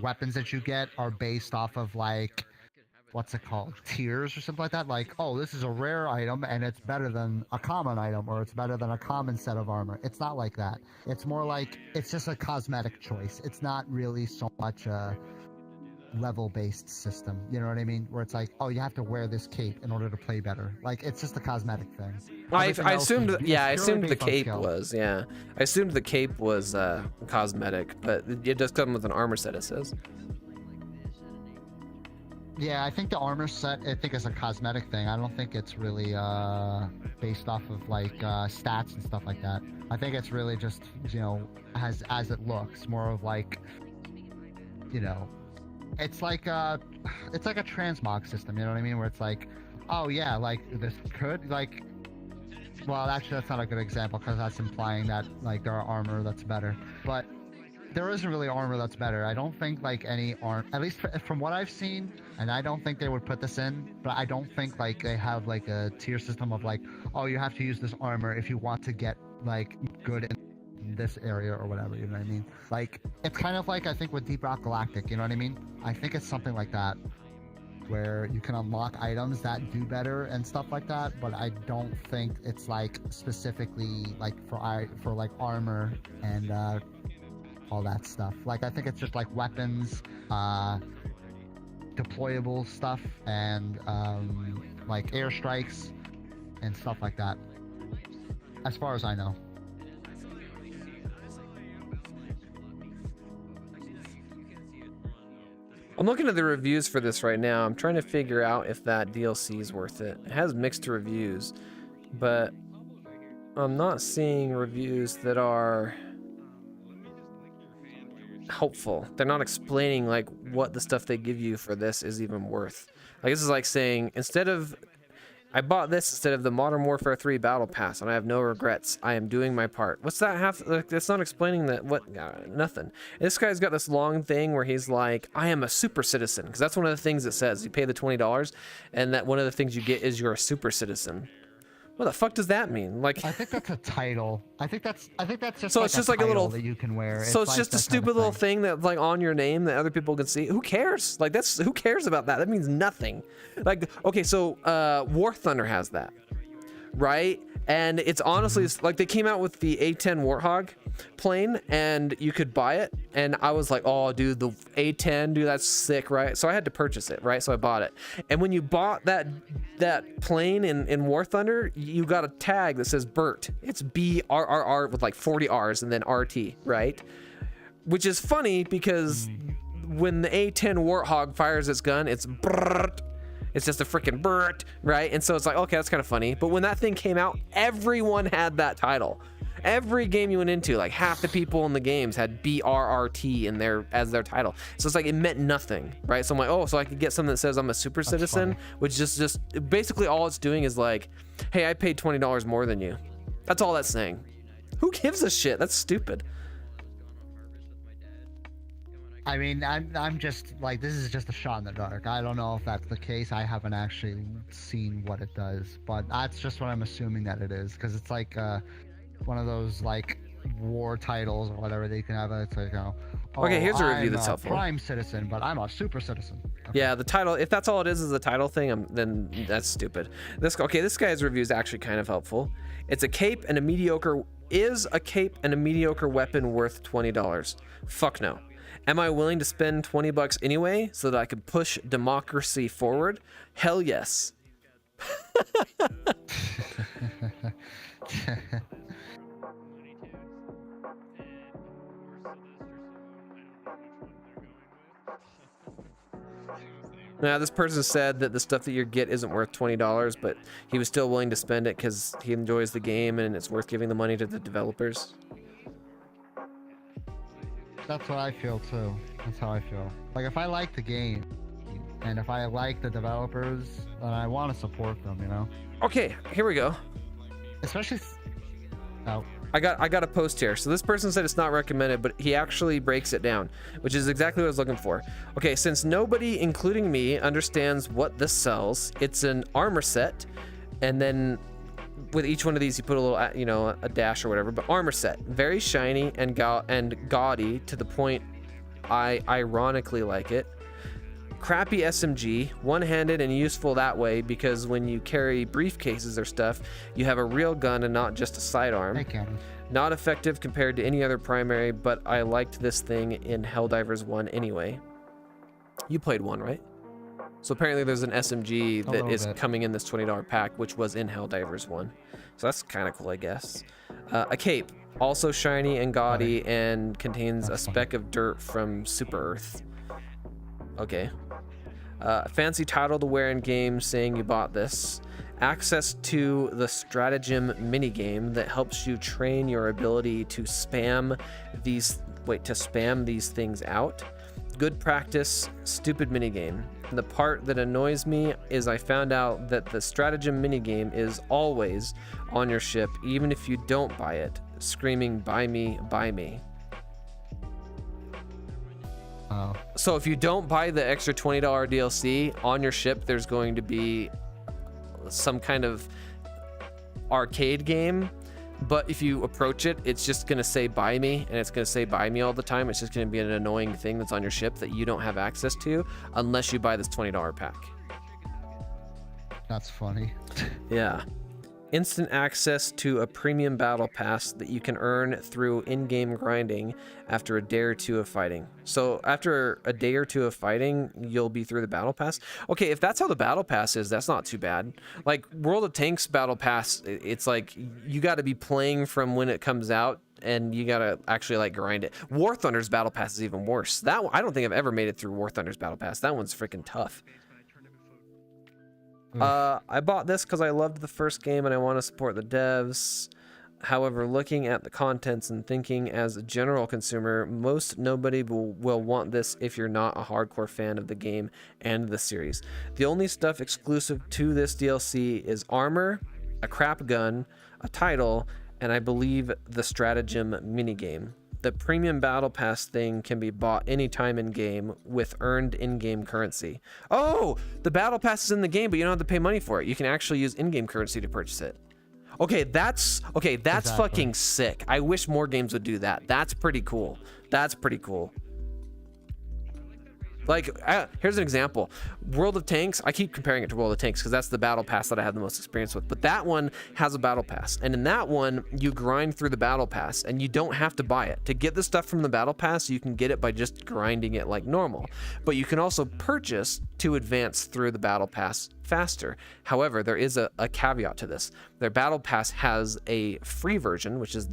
weapons that you get are based off of like what's it called, tiers or something like that. Like, oh, this is a rare item and it's better than a common item, or it's better than a common set of armor. It's not like that. It's more like it's just a cosmetic choice. It's not really so much a level-based system. You know what I mean? Where it's like, oh, you have to wear this cape in order to play better. Like, it's just a cosmetic thing. I assumed, yeah, I assumed the cape was, yeah. I assumed the cape was cosmetic, but it does come with an armor set, it says. Yeah, I think the armor set, I think is a cosmetic thing. I don't think it's really based off of like stats and stuff like that. I think it's really just, you know, as it looks, more of like, you know, it's like a transmog system, you know what I mean? Where it's like, oh yeah, like this could like, well, actually that's not a good example because that's implying that like there are armor that's better, but there isn't really armor that's better. I don't think like any armor, at least from what I've seen, and I don't think they would put this in, but I don't think like they have like a tier system of like, oh, you have to use this armor if you want to get like good in this area or whatever, you know what I mean? Like, it's kind of like, I think with Deep Rock Galactic, you know what I mean? I think it's something like that, where you can unlock items that do better and stuff like that, but I don't think it's like specifically like for like armor and all that stuff. Like, I think it's just like weapons, deployable stuff, and like airstrikes and stuff like that, as far as I know. I'm looking at the reviews for this right now. I'm trying to figure out if that DLC is worth it. It has mixed reviews, but I'm not seeing reviews that are helpful. They're not explaining like what the stuff they give you for this is even worth. Like, this is like saying, instead of, I bought this instead of the Modern Warfare 3 Battle Pass, and I have no regrets. I am doing my part. What's that have? Like, that's not explaining that. What? Nothing. This guy's got this long thing where he's like, I am a super citizen, because that's one of the things it says. You pay the $20, and that one of the things you get is you're a super citizen. What the fuck does that mean? Like, I think that's a title. I think that's just so like it's just like a little that you can wear. So it's like just a stupid little thing that's like on your name that other people can see. Who cares? Like, that's, who cares about that? That means nothing. Like, okay, so War Thunder has that, right? And it's honestly like they came out with the A10 Warthog plane and you could buy it, and I was like, oh dude, the A10, dude, that's sick, right? So I had to purchase it, right? So I bought it, and when you bought that plane in War Thunder, you got a tag that says BERT. It's BRRR with like 40 R's and then RT, right? Which is funny because when the A10 Warthog fires its gun, it's BRRT. It's just a freaking BERT, right? And so it's like, okay, that's kind of funny. But when that thing came out, everyone had that title. Every game you went into, like half the people in the games had BRRT in there as their title. So it's like, it meant nothing, right? So I'm like, oh, so I could get something that says I'm a super citizen, which just basically all it's doing is like, hey, I paid $20 more than you. That's all that's saying. Who gives a shit? That's stupid. I mean, I'm just like, this is just a shot in the dark. I don't know if that's the case. I haven't actually seen what it does, but that's just what I'm assuming that it is, because it's like one of those like war titles or whatever that you can have. It's like, you know, oh, okay, here's a review I'm that's a helpful. Prime citizen, but I'm a super citizen. Okay. Yeah, the title, if that's all it is a title thing, then that's stupid. This guy's review is actually kind of helpful. It's a cape and a mediocre weapon worth $20? Fuck no. Am I willing to spend $20 anyway so that I could push democracy forward? Hell yes. Now, this person said that the stuff that you get isn't worth $20, but he was still willing to spend it because he enjoys the game and it's worth giving the money to the developers. That's what I feel too. That's how I feel. Like, if I like the game, and if I like the developers, then I want to support them, you know? Okay, here we go. Especially... Oh. I got a post here. So this person said it's not recommended, but he actually breaks it down, which is exactly what I was looking for. Okay, since nobody, including me, understands what this sells, it's an armor set, and then with each one of these you put a little, you know, a dash or whatever, but armor set, very shiny and gaudy to the point I ironically like it. Crappy SMG, one-handed and useful that way because when you carry briefcases or stuff, you have a real gun and not just a sidearm. Not effective compared to any other primary, but I liked this thing in Helldivers 1 anyway. You played 1, right? So apparently there's an SMG that is coming in this $20 pack, which was in Helldivers 1. So that's kind of cool, I guess. A cape, also shiny and gaudy and contains a speck of dirt from Super Earth. Okay. Fancy title to wear in game saying you bought this. Access to the stratagem minigame that helps you train your ability to spam these things out. Good practice, stupid minigame. The part that annoys me is I found out that the stratagem minigame is always on your ship, even if you don't buy it, screaming, "Buy me, buy me." So if you don't buy the extra $20 DLC on your ship, there's going to be some kind of arcade game, but if you approach it, it's just going to say "buy me," and it's going to say "buy me" all the time. It's just going to be an annoying thing that's on your ship that you don't have access to unless you buy this $20 pack. That's funny. Yeah. Instant access to a premium battle pass that you can earn through in-game grinding after a day or two of fighting. So after a day or two of fighting, you'll be through the battle pass. Okay, if that's how the battle pass is, that's not too bad. Like World of Tanks battle pass, it's like you got to be playing from when it comes out and you got to actually like grind it. War Thunder's battle pass is even worse. That I don't think I've ever made it through War Thunder's battle pass. That one's freaking tough. I bought this because I loved the first game and I want to support the devs. However, looking at the contents and thinking as a general consumer, nobody will want this if you're not a hardcore fan of the game and the series. The only stuff exclusive to this DLC is armor, a crap gun, a title, and I believe the stratagem minigame. The premium battle pass thing can be bought anytime in game with earned in-game currency. Oh, the battle pass is in the game, but you don't have to pay money for it. You can actually use in-game currency to purchase it. Okay, that's exactly. Fucking sick. I wish more games would do that. That's pretty cool. That's pretty cool. Like, here's an example. World of Tanks, I keep comparing it to World of Tanks because that's the battle pass that I have the most experience with. But that one has a battle pass. And in that one, you grind through the battle pass and you don't have to buy it. To get the stuff from the battle pass, you can get it by just grinding it like normal. But you can also purchase to advance through the battle pass faster. However, there is a caveat to this. Their battle pass has a free version, which is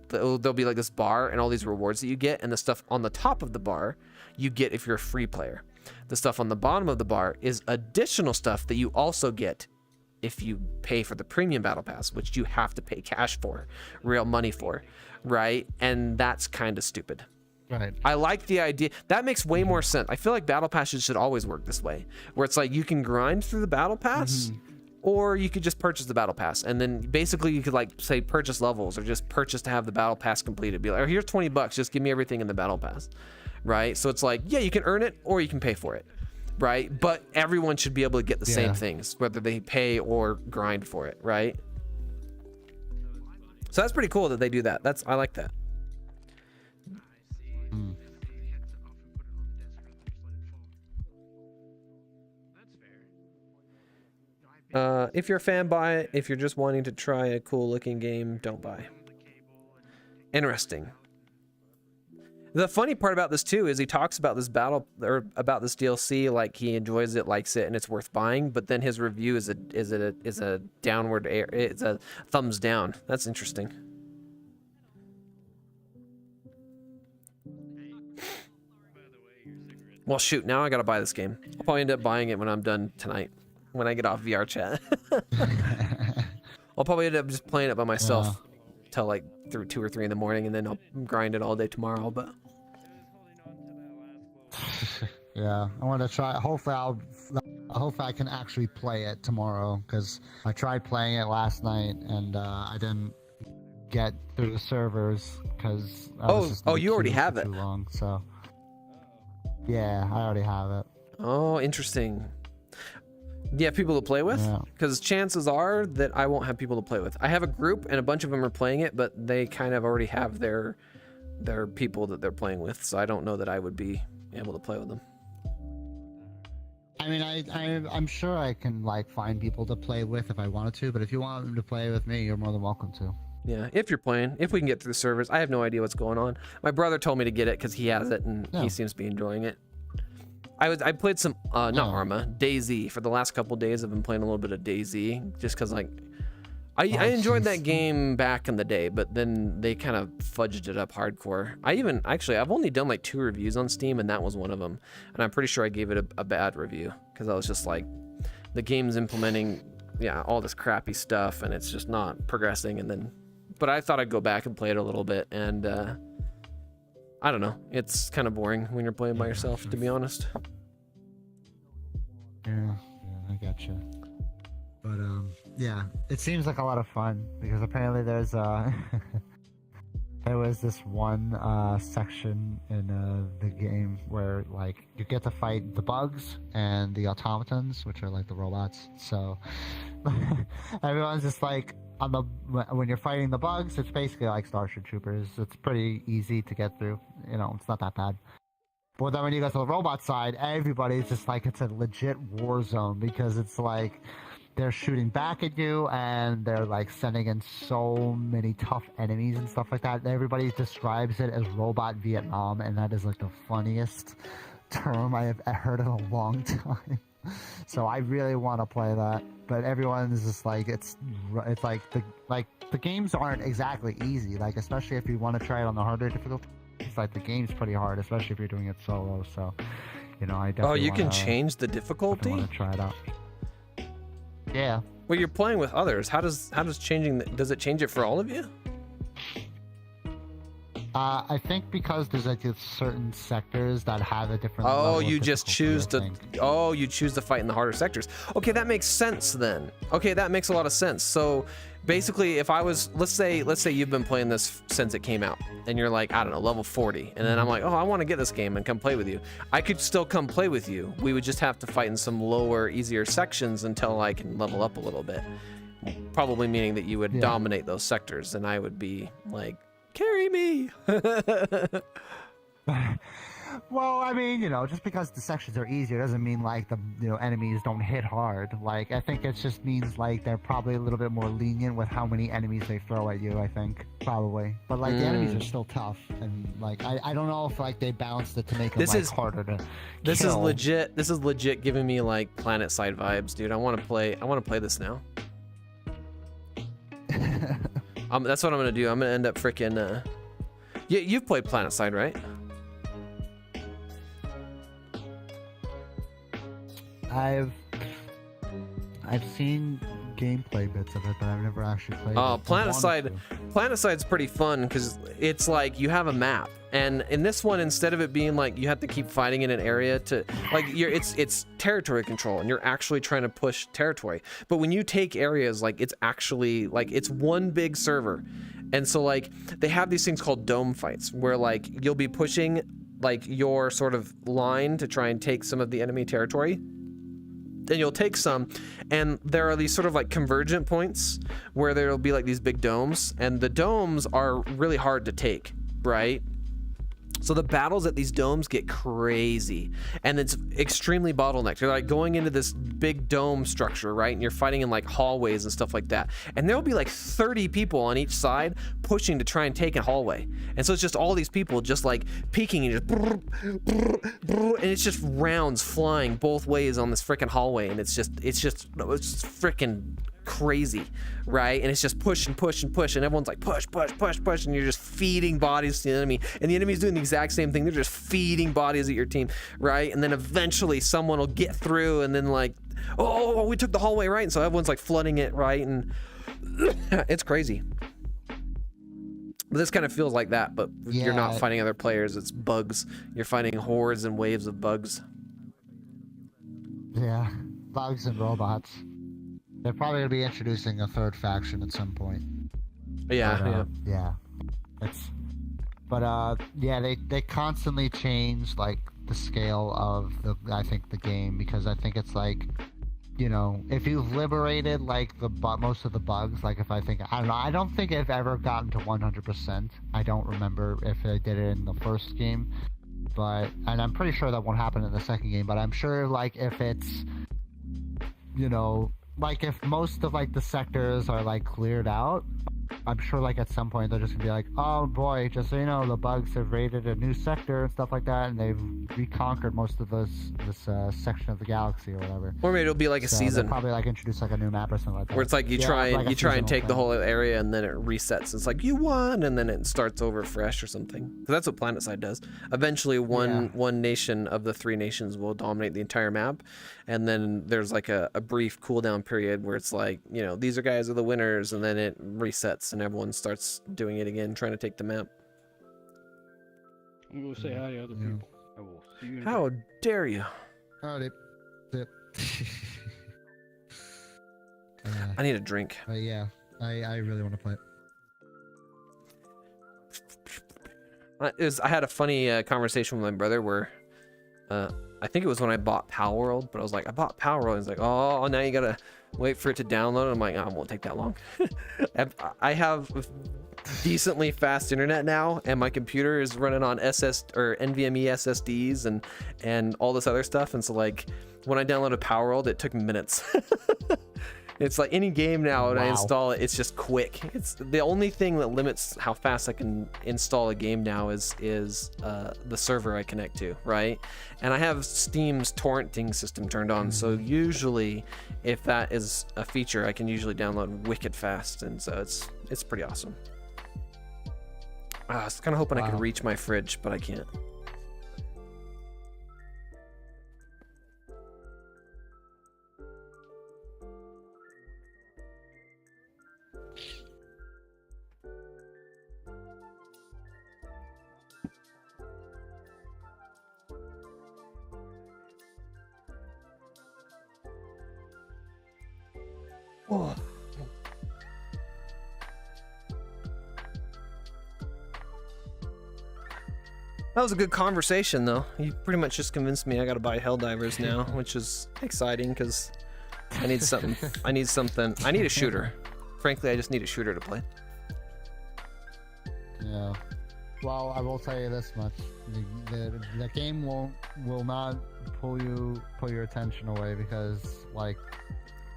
there'll be like this bar and all these rewards that you get, and the stuff on the top of the bar you get if you're a free player. The stuff on the bottom of the bar is additional stuff that you also get if you pay for the premium battle pass, which you have to pay cash for, real money for, right? And that's kind of stupid. Right. I like the idea. That makes way more sense. I feel like battle passes should always work this way, where it's like you can grind through the battle pass, or you could just purchase the battle pass, and then basically you could like say purchase levels or just purchase to have the battle pass completed. Be like, oh, here's $20, just give me everything in the battle pass, right? So it's like, yeah, you can earn it or you can pay for it, right? But everyone should be able to get the same things, whether they pay or grind for it, right? So that's pretty cool that they do that. I like that. If you're a fan, buy it. If you're just wanting to try a cool looking game, don't buy. Interesting. The funny part about this too is he talks about this battle or about this DLC like he enjoys it, likes it, and it's worth buying. But then his review is a downward air. It's a thumbs down. That's interesting. Well, shoot, now I gotta buy this game. I'll probably end up buying it when I'm done tonight. When I get off VRChat. I'll probably end up just playing it by myself till like through 2 or 3 in the morning, and then I'll grind it all day tomorrow. But Yeah, I want to try. Hopefully I can actually play it tomorrow, because I tried playing it last night and I didn't get through the servers because you already have it. Too long, so yeah, I already have it. Oh, interesting. Do you have people to play with? Because chances are that I won't have people to play with. I have a group and a bunch of them are playing it, but they kind of already have their people that they're playing with, so I don't know that I would be able to play with them. I mean, I'm sure I can like find people to play with if I wanted to, but if you want them to play with me, you're more than welcome to. Yeah, if you're playing, if we can get through the servers. I have no idea what's going on. My brother told me to get it because he has it and he seems to be enjoying it. I played some not Arma, DayZ for the last couple days. I've been playing a little bit of DayZ just because like I enjoyed that game back in the day, but then they kind of fudged it up hardcore. I've only done like 2 reviews on Steam, and that was one of them. And I'm pretty sure I gave it a bad review because I was just like, the game's implementing all this crappy stuff and it's just not progressing. And then, but I thought I'd go back and play it a little bit, and I don't know. It's kind of boring when you're playing by yourself, to be honest. Yeah, I gotcha. But yeah, it seems like a lot of fun because apparently there's there was this one section in the game where like you get to fight the bugs and the automatons, which are like the robots. So everyone's just like when you're fighting the bugs, it's basically like Starship Troopers. It's pretty easy to get through. You know, it's not that bad. But then when you go to the robot side, everybody's just like, it's a legit war zone because it's like they're shooting back at you and they're like sending in so many tough enemies and stuff like that. Everybody describes it as Robot Vietnam, and that is like the funniest term I have heard in a long time. So I really want to play that, but everyone is just like, it's like the games aren't exactly easy, like especially if you want to try it on the harder difficulty. It's like the game's pretty hard, especially if you're doing it solo. So, you know, I definitely. Oh, you can change the difficulty? I want to try it out. Yeah. Well, you're playing with others. How does changing does it change it for all of you? I think because there's like certain sectors that have a different. Oh, you just choose to. Oh, you choose to fight in the harder sectors. Okay, that makes sense then. Okay, that makes a lot of sense. So, basically, if I was, let's say you've been playing this since it came out, and you're like, I don't know, level 40, and then I'm like, oh, I want to get this game and come play with you. I could still come play with you. We would just have to fight in some lower, easier sections until I can level up a little bit. Probably meaning that you would dominate those sectors, and I would be like, carry me. Well, I mean, you know, just because the sections are easier doesn't mean like the enemies don't hit hard. Like, I think it just means like they're probably a little bit more lenient with how many enemies they throw at you. I think probably, but like the enemies are still tough, and like I don't know if like they balanced it to make them harder to. This is legit. This is legit giving me like Planet Side vibes, dude. I want to play this now. That's what I'm gonna do. I'm gonna end up freaking. You've played Planet Side, right? I've seen gameplay bits of it, but I've never actually played it. Oh, Planet Side's pretty fun because it's like you have a map, and in this one, instead of it being like you have to keep fighting in an area to like it's territory control, and you're actually trying to push territory. But when you take areas, like it's actually like it's one big server, and so like they have these things called dome fights where like you'll be pushing like your sort of line to try and take some of the enemy territory. Then you'll take some, and there are these sort of like convergent points where there'll be like these big domes, and the domes are really hard to take, right? So the battles at these domes get crazy, and it's extremely bottlenecked. You're like going into this big dome structure, right? And you're fighting in like hallways and stuff like that. And there'll be like 30 people on each side pushing to try and take a hallway. And so it's just all these people just like peeking and just and it's just rounds flying both ways on this freaking hallway, and it's just freaking crazy, right? And it's just push and push and push, and everyone's like push, and you're just feeding bodies to the enemy, and the enemy's doing the exact same thing. They're just feeding bodies at your team, right? And then eventually someone will get through, and then like, oh, we took the hallway, right? And so everyone's like flooding it, right? And it's crazy. But this kind of feels like that, but you're not Yeah. fighting other players. It's bugs. You're fighting hordes and waves of bugs. Yeah, bugs and robots. They're probably gonna be introducing a third faction at some point. Yeah, But, yeah. It's, but yeah, they constantly change like the scale of I think the game, because I think it's like, you know, if you've liberated like most of the bugs, like if I don't know, I don't think I've ever gotten to 100%. I don't remember if I did it in the first game, and I'm pretty sure that won't happen in the second game. But I'm sure like if it's, you know, like if most of like the sectors are like cleared out, I'm sure like at some point they're just gonna be like, oh boy, just so you know, the bugs have raided a new sector and stuff like that, and they've reconquered most of this section of the galaxy or whatever. Or maybe it'll be like a season. They'll probably like introduce like a new map or something like that. Where it's like you try and take the whole area, and then it resets. It's like you won, and then it starts over fresh or something. Because that's what PlanetSide does. Eventually, one nation of the 3 nations will dominate the entire map, and then there's like a brief cooldown period where it's like, you know, these guys are the winners, and then it resets, and everyone starts doing it again, trying to take the map. I'm gonna go say hi to other people. I will see you in a How bit. dare you? Howdy. Yep. I need a drink. Yeah, I really want to play it. I had a funny conversation with my brother where I think it was when I bought Pal World, but I was like, I bought Pal World. He's like, oh, now you gotta wait for it to download. I'm like, oh, it won't take that long. I have decently fast internet now, and my computer is running on NVMe SSDs and all this other stuff. And so like when I downloaded Pal World, it took minutes. It's like any game now when I install it, it's just quick. It's the only thing that limits how fast I can install a game now is the server I connect to, right? And I have Steam's torrenting system turned on, so usually if that is a feature, I can usually download wicked fast, and so it's pretty awesome. I was kind of hoping I could reach my fridge, but I can't. Oh. That was a good conversation, though. You pretty much just convinced me I gotta buy Helldivers now, which is exciting because I need something. I need a shooter. Frankly, I just need a shooter to play. Yeah. Well, I will tell you this much: the game will not pull your attention away, because like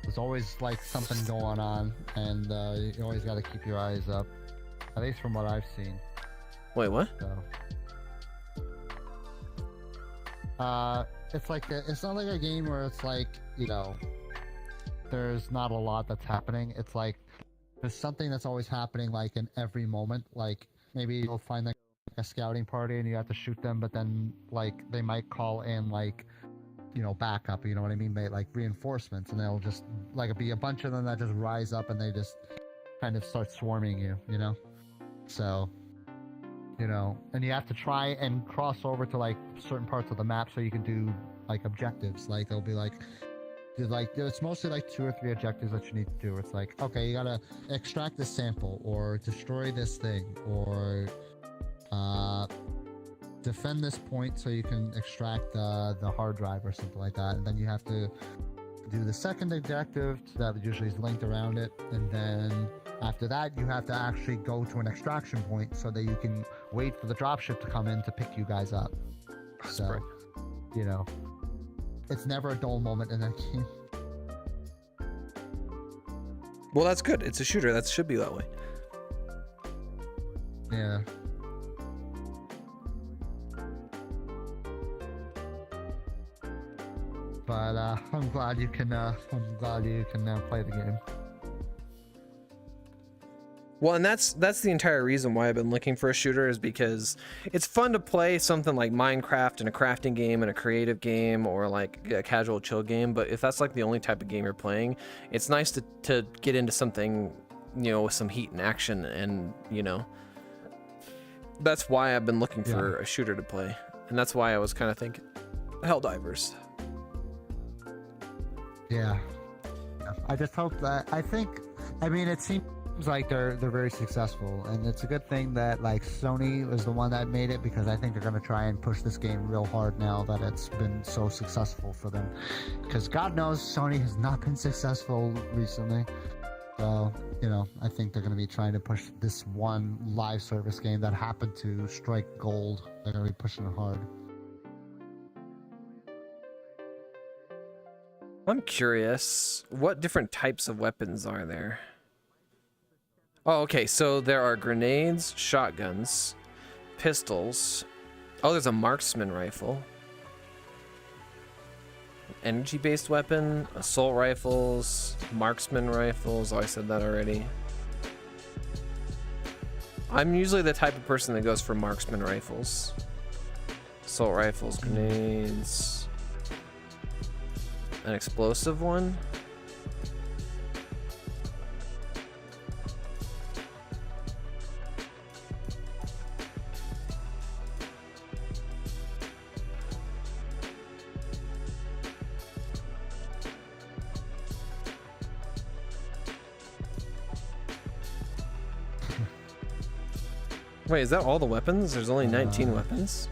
there's always like something going on, and you always got to keep your eyes up. At least from what I've seen. Wait, what? So, it's like it's not like a game where it's like, you know, there's not a lot that's happening. It's like there's something that's always happening, like in every moment. Like maybe you'll find like a scouting party and you have to shoot them, but then like they might call in like, you know, backup, you know what I mean, like reinforcements, and they'll just like be a bunch of them that just rise up and they just kind of start swarming you, you know. So, you know, and you have to try and cross over to like certain parts of the map so you can do like objectives. Like they'll be like it's mostly like 2 or 3 objectives that you need to do. It's like, okay, you gotta extract this sample, or destroy this thing, or defend this point so you can extract the hard drive or something like that. And then you have to do the second objective that usually is linked around it, and then after that you have to actually go to an extraction point so that you can wait for the dropship to come in to pick you guys up. So, you know, it's never a dull moment in that game. Well, that's good. It's a shooter. That should be that way. Yeah. But I'm glad you can play the game. Well, and that's the entire reason why I've been looking for a shooter, is because it's fun to play something like Minecraft and a crafting game and a creative game, or like a casual chill game. But if that's like the only type of game you're playing, it's nice to get into something, you know, with some heat and action, and, you know, That's why I've been looking for a shooter to play, and that's why I was kind of thinking Helldivers. Yeah. I just hope that I mean it seems like they're very successful, and it's a good thing that like Sony was the one that made it, because I think they're gonna try and push this game real hard now that it's been so successful for them. Because God knows Sony has not been successful recently. So, you know, I think they're gonna be trying to push this one live service game that happened to strike gold. They're gonna be pushing it hard. I'm curious, what different types of weapons are there? Oh, okay, so there are grenades, shotguns, pistols. Oh, there's a marksman rifle. Energy-based weapon, assault rifles, marksman rifles. Oh, I said that already. I'm usually the type of person that goes for marksman rifles. Assault rifles, grenades. An explosive one. Wait, is that all the weapons? There's only 19 weapons?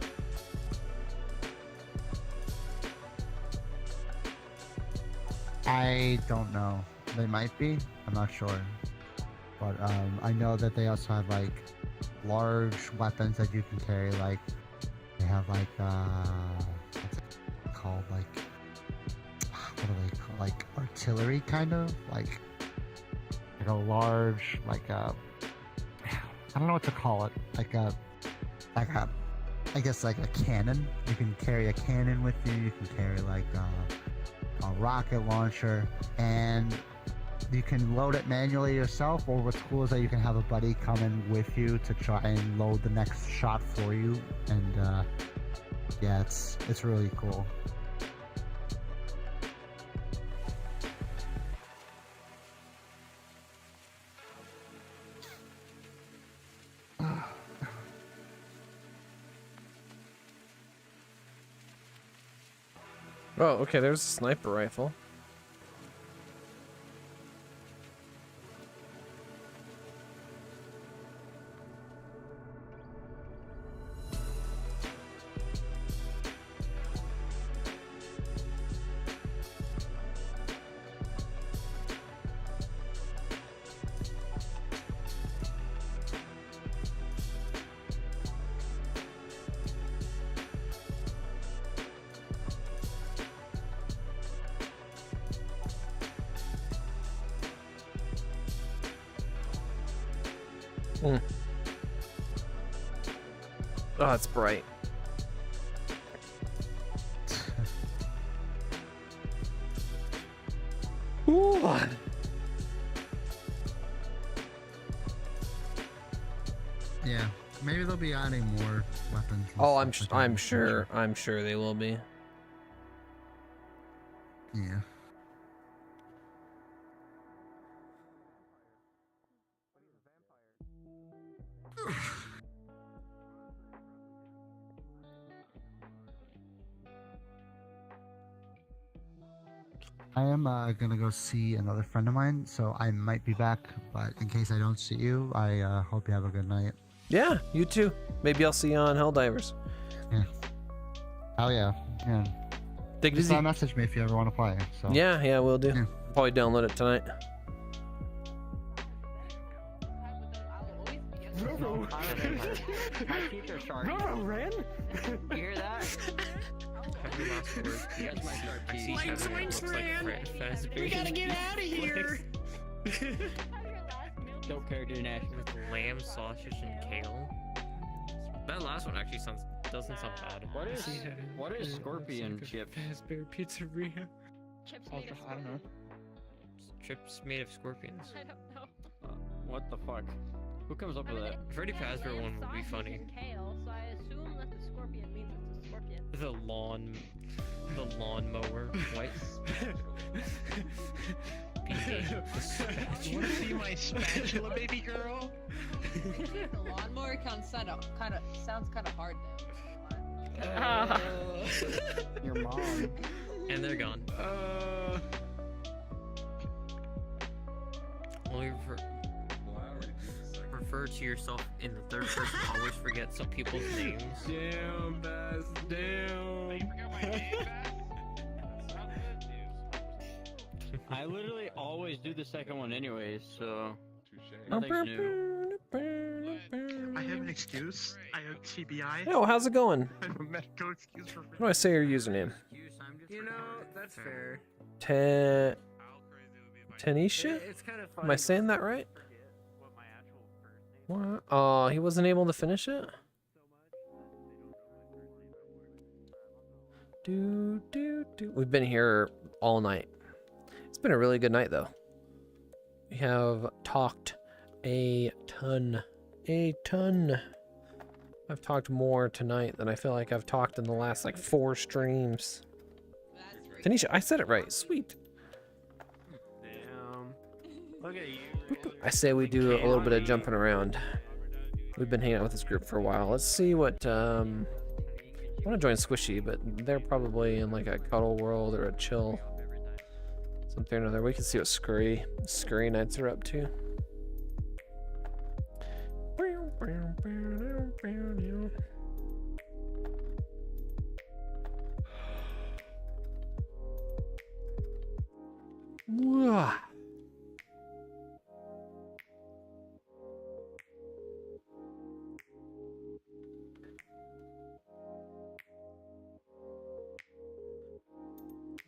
I don't know. They might be. I'm not sure. But I know that they also have like large weapons that you can carry. Like they have like what's it called? Like what do they call? Like artillery kind of like a large like a I don't know what to call it. Like a I guess like a cannon. You can carry a cannon with you. You can carry like a rocket launcher, and you can load it manually yourself, or what's cool is that you can have a buddy come in with you to try and load the next shot for you, and yeah, it's really cool. Oh, okay, there's a sniper rifle. Oh, it's bright. Ooh. Yeah, maybe they'll be adding more weapons. Oh, I'm sure they will be. Yeah. I am gonna go see another friend of mine, so I might be back, but in case I don't see you, I hope you have a good night. Yeah, you too. Maybe I'll see you on Helldivers. Yeah. Oh yeah, yeah. Take it Just easy. message me if you ever want to play. So. Yeah, we'll do. Yeah. Probably download it tonight. My teeth are sharp. Ren? You hear that? That's my sharp teeth. We gotta get out of here! Don't care, dude. With lamb, sausage, and kale. That last one actually doesn't sound bad. What is scorpion chip? Fazbear Pizzeria. Chips Oh, made of I don't know. Chips made of scorpions. I don't know. What the fuck? Who comes up with that? Freddy Fazbear one would be Sausage funny. and kale, so I assume that the scorpion means it's a scorpion. The lawnmower. What? You wanna see my spatula, baby girl? The lawnmower sounds kind of hard though. Your mom. And they're gone. Only refer to yourself in the third person. Always forget some people's names. Damn, Bass. Damn. I literally always do the second one anyways, so nothing's new. I have an excuse. I have TBI. Yo, how's it going? I have a medical excuse for. How do I say your username? You know, that's fair. Tanisha? It's kind of Am I saying that right? What? Oh, he wasn't able to finish it? We've been here all night. It's been a really good night, though. We have talked a ton. I've talked more tonight than I feel like I've talked in the last, like, 4 streams. Tanisha, I said it right. Sweet. Damn. Look at you. I say we do a little bit of jumping around. We've been hanging out with this group for a while. Let's see what, I want to join Squishy, but they're probably in like a cuddle world or a chill something or another. We can see what Scurry Nights are up to. Wah.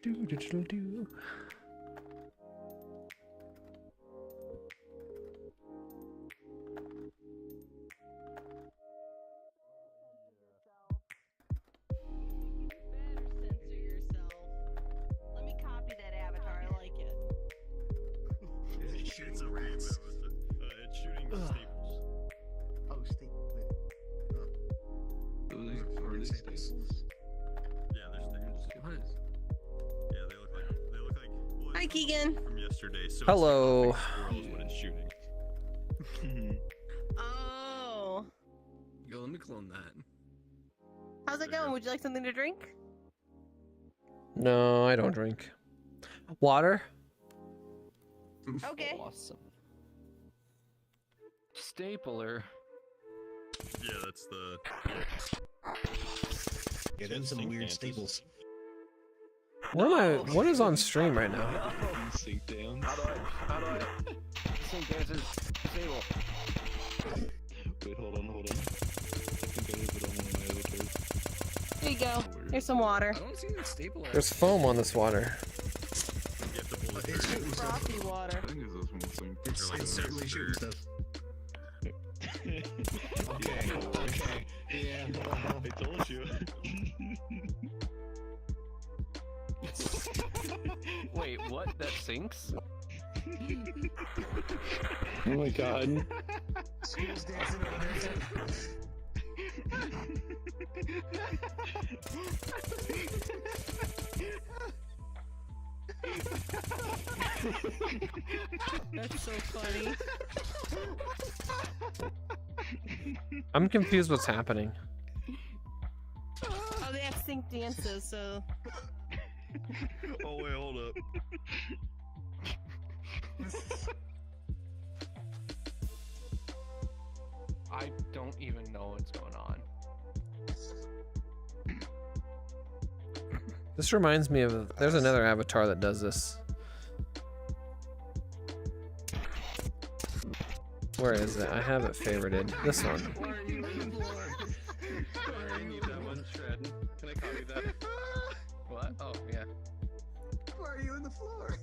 Do. Let me copy that avatar. I like it. It shoots a rainbow. It's shooting staples. Oh, staples. Are they staples? Yeah, they're staples. Yeah, they look like. Well, Hi, Kegan. from yesterday. So Hello. It's squirrels when it's shooting. Oh. Yo, let me clone that. How's it going? Would you like something to drink? No, I don't drink. Water? Okay. Awesome. Stapler. Yeah, that's the. Get in some weird staples. What is on stream right now? Sync dance. How do I? Sync dances. Disable. Wait, hold on. I think I have it on one of my avatars. Here you go. Here's some water. I don't see the stapler. There's foam on this water. You have to pull it It's through. shooting stuff. Frothy water. I think it's this one. It's certainly shooting stuff. Okay. Yeah. I told you. Wait, what? That sinks? Oh my god. School's dancing over there. That's so funny. I'm confused what's happening. Oh, they have sync dances, so. Oh wait, hold up. I don't even know what's going on. This reminds me of, there's another avatar that does this. Where is it? I have it favorited. This one. I need that one, Shred. Can I copy that? What? Oh, yeah. Why are you on the floor?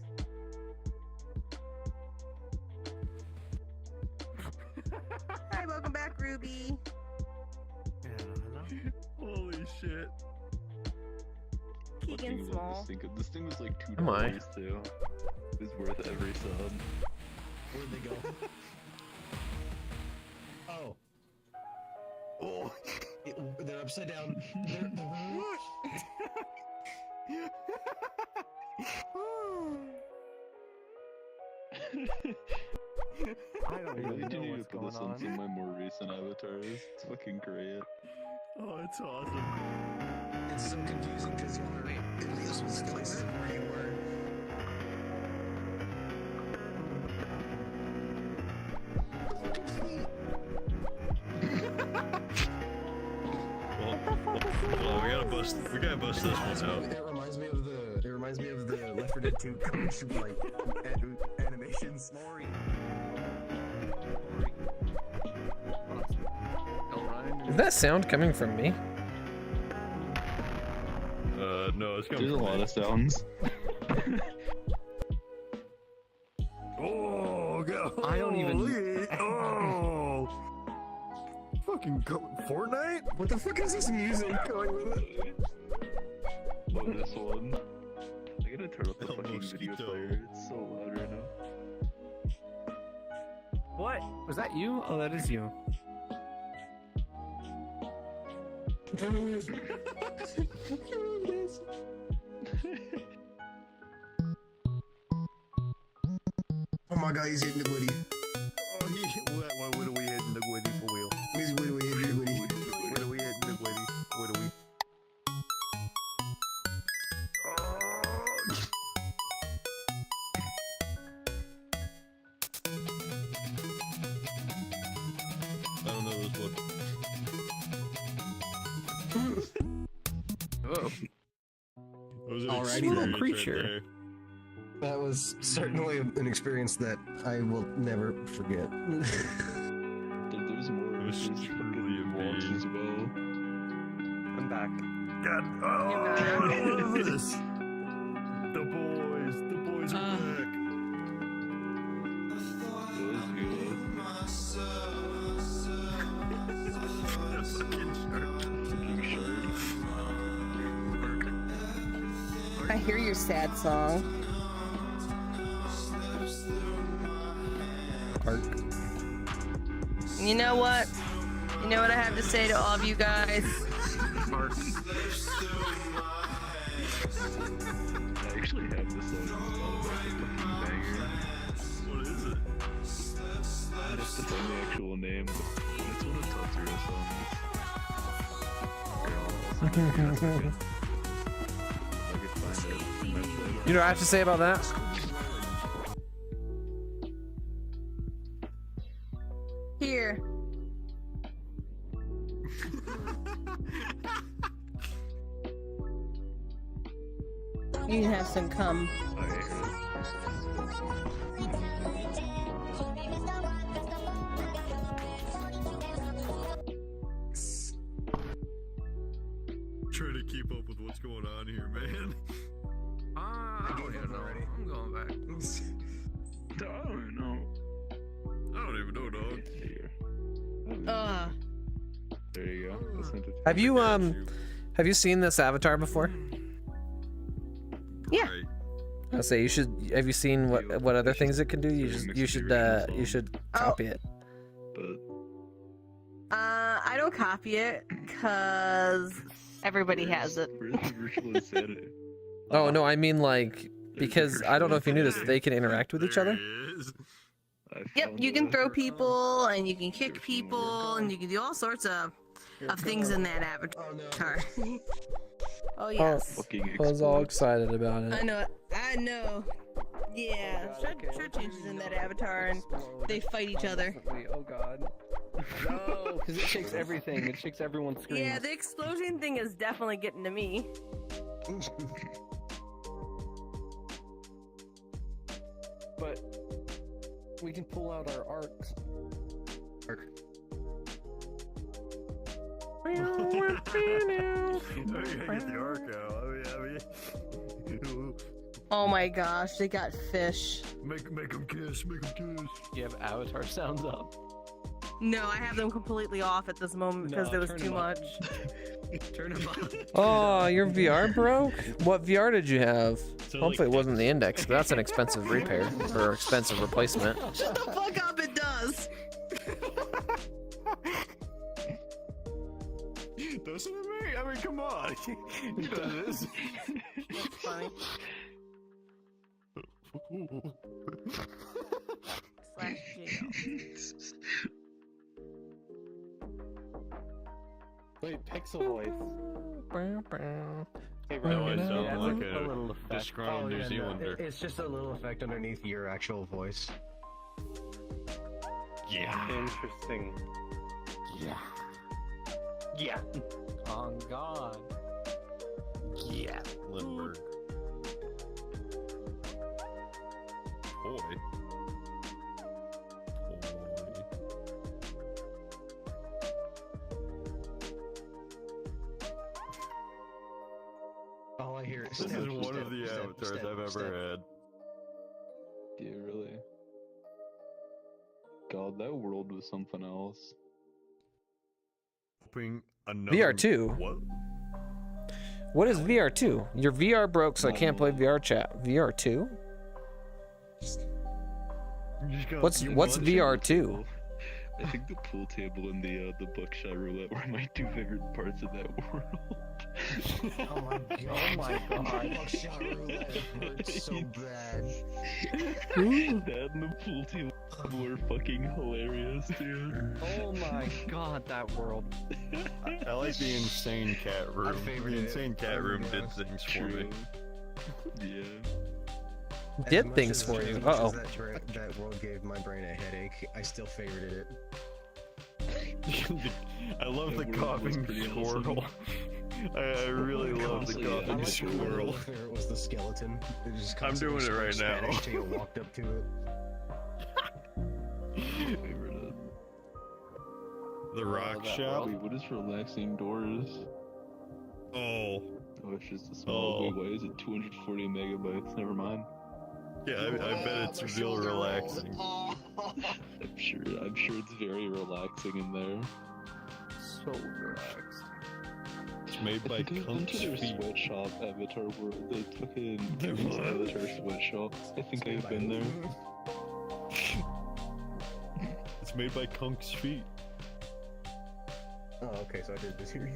Hi, welcome back, Ruby. Holy shit. Kegan Small. This thing was like $2 Am I? too. It's worth every sub. Where'd they go? Oh. Oh. They're upside down. I don't I really even do know need to what's put going this on some on. of my more recent avatars. It's fucking great. Oh, it's awesome. It's so confusing because y'all are in these places where you were. Well, we gotta bust this one out. It reminds me of the Left 4 Dead 2 coach like animations. Is that sound coming from me? No, it's coming. There's a lot of sounds. Oh, God. I don't even. Oh! Fucking Fortnite? What the fuck is this music going with it? Love this one. I gotta turn up the fucking video player. It's so loud right now. What? Was that you? Oh, that is you. Oh my god, he's hitting the woody. Oh, what are we hitting the woody for wheel? He's hitting the woody. What are we hitting the woody? What are we? I don't know this one. Oh. That was an Alrighty experience then. right Creature. there. That was certainly an experience that I will never forget. There's more. There's fucking walks as well. I'm back. God, oh, this. The boys are back. I hear your sad song. Arc. You know what? You know what I have to say to all of you guys? Mark. I actually have this song installed. It's a fucking banger. What is it? I just to find the actual name, but it's one of Tatsuro's songs. I could find it in my playlist. You know what I have to say about that? Here. You can have some cum. Trying to keep up with what's going on here, man. I don't even know. I'm going back. I don't even know. I don't even know, dog. There you go. I sent it to Have you seen this avatar before? Yeah. I say you should. Have you seen what other things it can do? You should copy it. I don't copy it because everybody has it. Virtual insanity. Oh no, I mean like because I don't know if you knew this. They can interact with each other. Yep, you can throw people and you can kick people and you can do all sorts of things in that avatar. Oh yes. I was all excited about it. I know. I know. Yeah, short changes in that avatar and they fight each other. Oh god. No, because it shakes everything. It shakes everyone's screen. Yeah, the explosion thing is definitely getting to me. But we can pull out our arcs. I gotta get the arc out. I mean, Oh my gosh, they got fish. make them kiss, make them kiss. You have avatar sounds up. No, I have them completely off at this moment because No, there was turn too them up. much. Turn them on. Oh, your VR broke? What VR did you have? So, Hopefully like, it wasn't the Index, but that's an expensive repair or expensive replacement. Shut the fuck up, it does! Doesn't it, mate? I mean, come on. It does. That's funny. Slash G. Wait, Pixel Voice. Hey, No, I Ryan, sound yeah, like a a little effect. disgruntled New No, Zealander. it's just a little effect underneath your actual voice. Yeah. Interesting. Yeah. Yeah. On God. Yeah. Lindbergh. Boy. All I hear is This step, is one step, of the step, avatars step, I've step. ever had. Yeah, really. God, that world was something else. Hoping another VR2. What? What is VR2? Your VR broke, so I can't play VRChat. VR2? What's VR2? I think the pool table and the buckshot roulette were my two favorite parts of that world. Oh my god. Buckshot roulette hurts so bad. That and the pool table were fucking hilarious, dude. Oh my god, that world. I like the insane cat room. favored The it. insane cat room did things for me. Yeah. Did As things much for as you. much as Uh-oh. that world gave my brain a headache, I still favored it. I love the That world was coughing pretty squirrel. I really love the Honestly, yeah, coughing I like squirrel. My favorite was the skeleton. It just I'm doing it right now. Spanish till you walked up to it. Favorite The rock that shop. Wait, what is relaxing doors? Oh. Oh, it's just a small. Wait, why is it 240 megabytes? Never mind. Yeah, I bet it's real relaxing. I'm sure it's very relaxing in there. So relaxed. It's made by I think I've been to Kunk's their feet. sweatshop avatar world. The fucking Kevin's avatar sweatshop. I think I've been there. It's made by Kunk's feet. Oh, okay, so I did this here.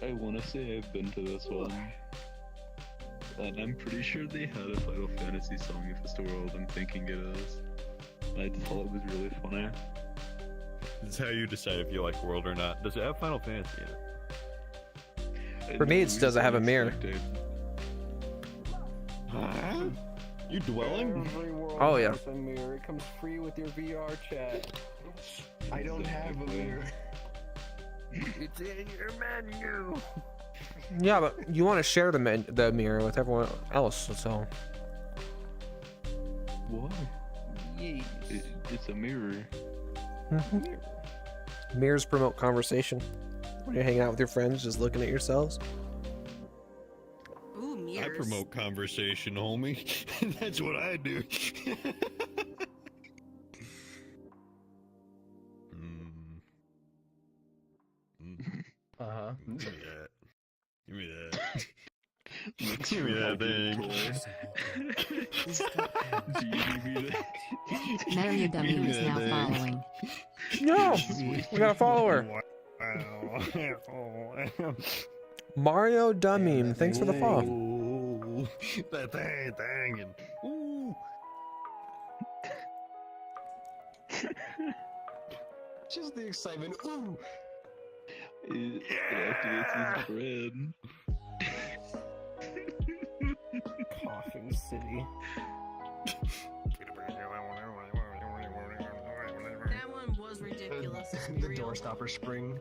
I want to say I've been to this one. And I'm pretty sure they had a Final Fantasy song if it's the world I'm thinking it is. And I just thought it was really funny. This is how you decide if you like World or not. Does it have Final Fantasy in it? For me, it does have a mirror. Huh? You dwelling? Every world Oh, yeah. has a mirror. It comes free with your VR chat. I don't have a mirror. It's in your menu. Yeah, but you want to share the mirror with everyone else, so. Why? Yes. It's a mirror. Mirrors promote conversation. When you're hanging out with your friends, just looking at yourselves. Ooh, mirrors. I promote conversation, homie. That's what I do. Uh-huh. Give me that. Give me that. Give me that thing. Mario Dummy is now following. No! We got a follower. Mario Dummy, thanks for the follow. Ooh, that thing, dangin'. Ooh. Just the excitement. Ooh! It activates his brain. Coughing City. That one was ridiculous. Let's be The real. door stopper spring.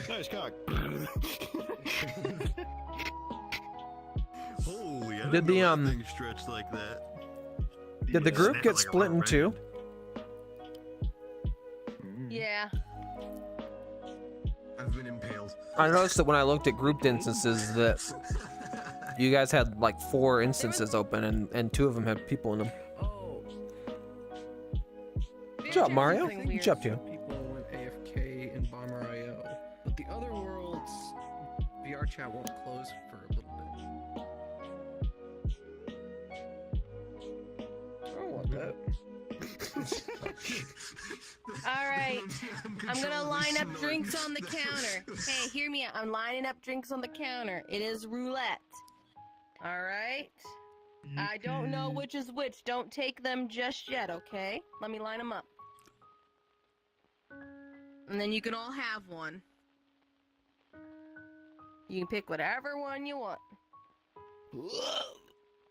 Nice cock. Holy, I Did didn't the, know that thing stretched like that. Did the group get split in two? Yeah. I've been impaled. I noticed that when I looked at grouped instances that you guys had like 4 instances open and 2 of them had people in them. Oh. Good job, Mario. Good job, too. People went AFK in Bomber IO, but the other worlds, VR chat won't close for a little bit. I don't want that. All right. I'm gonna line up drinks on the counter. Hey, hear me out. I'm lining up drinks on the counter. It is roulette. All right. I don't know which is which. Don't take them just yet, okay? Let me line them up. And then you can all have one. You can pick whatever one you want.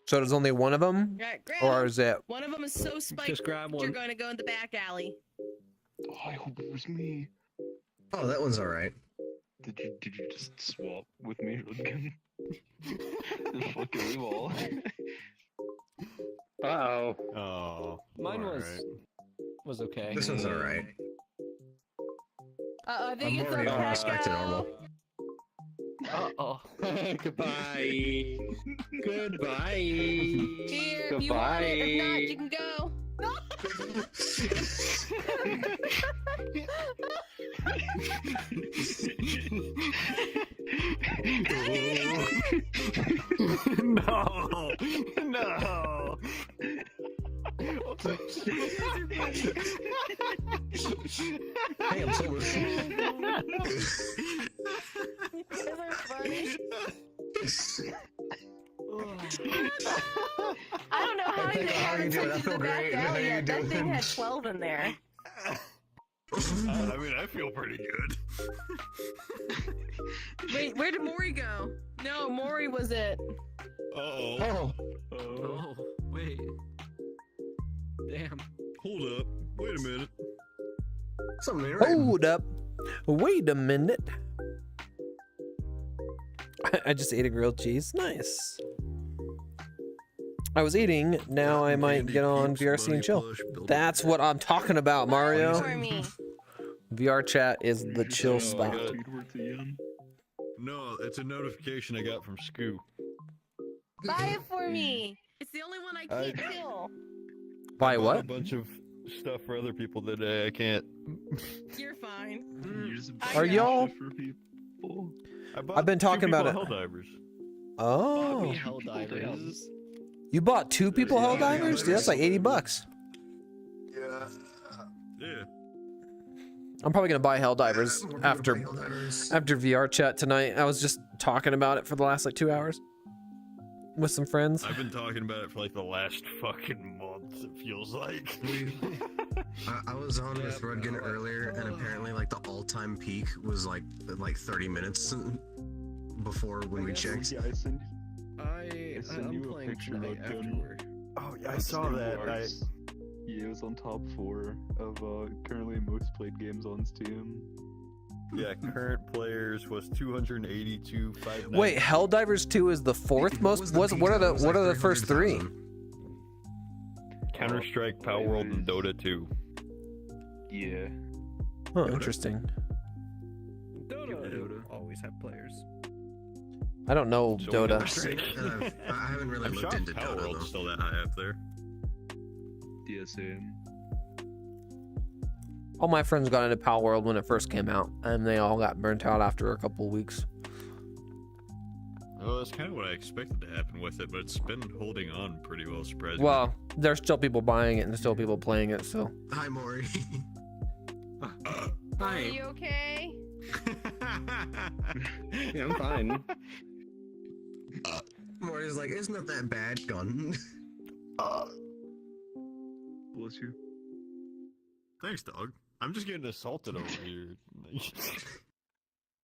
So there's only one of them? Right, grab Or 'em. is it... One of them is so spiked Just grab one. you're going to go in the back alley. Oh, I hope it was me. Oh, that one's alright. Did you just swap with me again? Fucking leave all. Uh-oh. Oh. Mine was okay. This one's alright. I think I'm it's already okay. almost back to normal. Uh-oh. Goodbye. Goodbye. Here, if you want it. If not, you can go. No. No. Hey, I'm sober. You guys are funny. I don't know how you How you got doing? I into feel the back great. How alley you yet. That thing doing? had 12 in there. I mean, I feel pretty good. Wait, where did Maury go? No, Maury was it. Uh-oh. Oh, wait. Damn. Hold up. Wait a minute. Something ain't right. Hold up. Wait a minute. I just ate a grilled cheese. Nice. I was eating. Now I might get on VRC and chill. That's what I'm talking about, Mario. For me. VRChat is the chill spot. No, it's a notification I got from Scoo. Buy it for me. It's the only one I can't kill. Buy I bought what? a bunch of stuff for other people today. I can't. You're fine. Are y'all? I've been talking about it. Helldivers. Oh. Helldivers. You bought 2 people Helldivers? Dude, that's like $80. Yeah. I'm probably gonna buy Helldivers after VRChat tonight. I was just talking about it for the last like 2 hours with some friends. I've been talking about it for like the last fucking month. It feels like. I was on with Rudgun earlier, and apparently, like the all-time peak was like 30 minutes before when we checked. Yeah, I'm you a playing picture tonight of Gun. afterward. Oh yeah, I saw that. Yeah, it was on top 4 of currently most played games on Steam. Yeah, current players was 282. Wait, Helldivers 2 is the 4th most. What are the first 3? Counter Strike, Power World, and Dota 2. Yeah. Huh, interesting. Dota always have players. I don't know So Dota. I haven't really I'm looked shocked into Power Dota World's though. still that high up there. Yeah, same. All my friends got into Power World when it first came out, and they all got burnt out after a couple weeks. Well, that's kind of what I expected to happen with it, but it's been holding on pretty well, surprisingly. Well, there's still people buying it and still people playing it, so. Hi, Maury. Are you okay? Yeah, I'm fine. Maury's like, it's not that bad, Gun. Bless you. Thanks, dog. I'm just getting assaulted over here.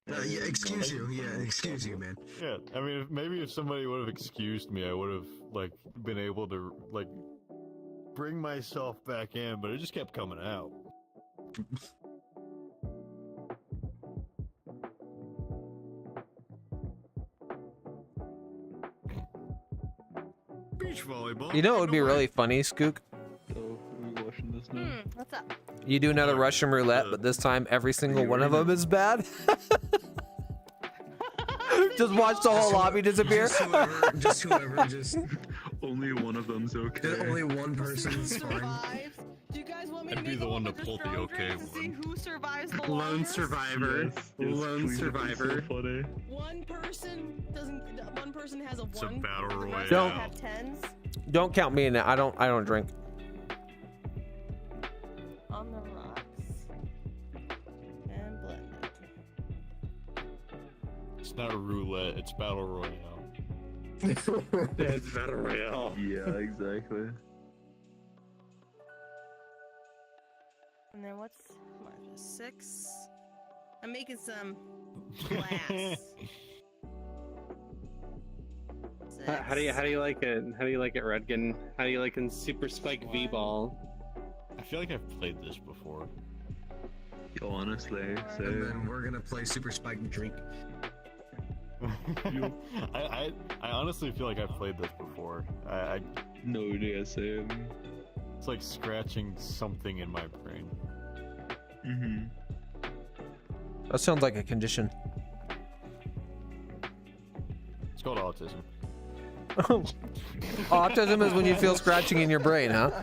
Yeah, excuse you. Yeah, excuse you, man. Yeah, I mean, maybe if somebody would have excused me, I would have, like, been able to, like, bring myself back in, but it just kept coming out. Beach volleyball. You know it would be really funny, Skook? So, are we watching this now? What's up? You do another Russian roulette, but this time every single one of them is bad. Just watch the whole lobby disappear. Just whoever, just Only one of them's okay. only one person's fine. Do you guys want me I'd to be make the a one to whole pull the Strong okay Draft to see one. who survives the Lone longest? survivor. Lone please, survivor. It's so funny. One person has a It's a 1. battle the rest royale. have 10s. Don't count me in it. I don't drink. On the rocks. And blended. It's not a roulette, it's battle royale. That's battle royale. Yeah, exactly. And then what's 6? I'm making some glass. How do you like it? How do you like it, Redgun? How do you like in Super Spike V-Ball? I feel like I've played this before. Yo, honestly, And then we're gonna play Super Spike and Drink. I honestly feel like I've played this before. No idea, same. It's like scratching something in my brain. That sounds like a condition. It's called autism. Autism is when you feel scratching in your brain, huh?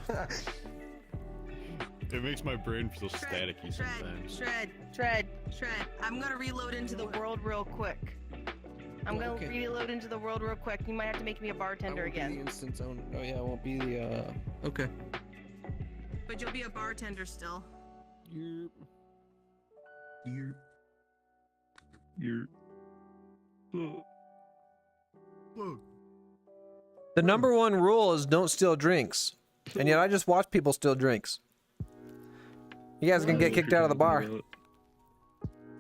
It makes my brain feel staticky sometimes. Shred. I'm gonna reload into the world real quick. Reload into the world real quick. You might have to make me a bartender again. The instant zone. Oh yeah, it won't be the. Okay. But you'll be a bartender still. The number one rule is don't steal drinks. And yet I just watch people steal drinks. You guys can get kicked out of the bar. Who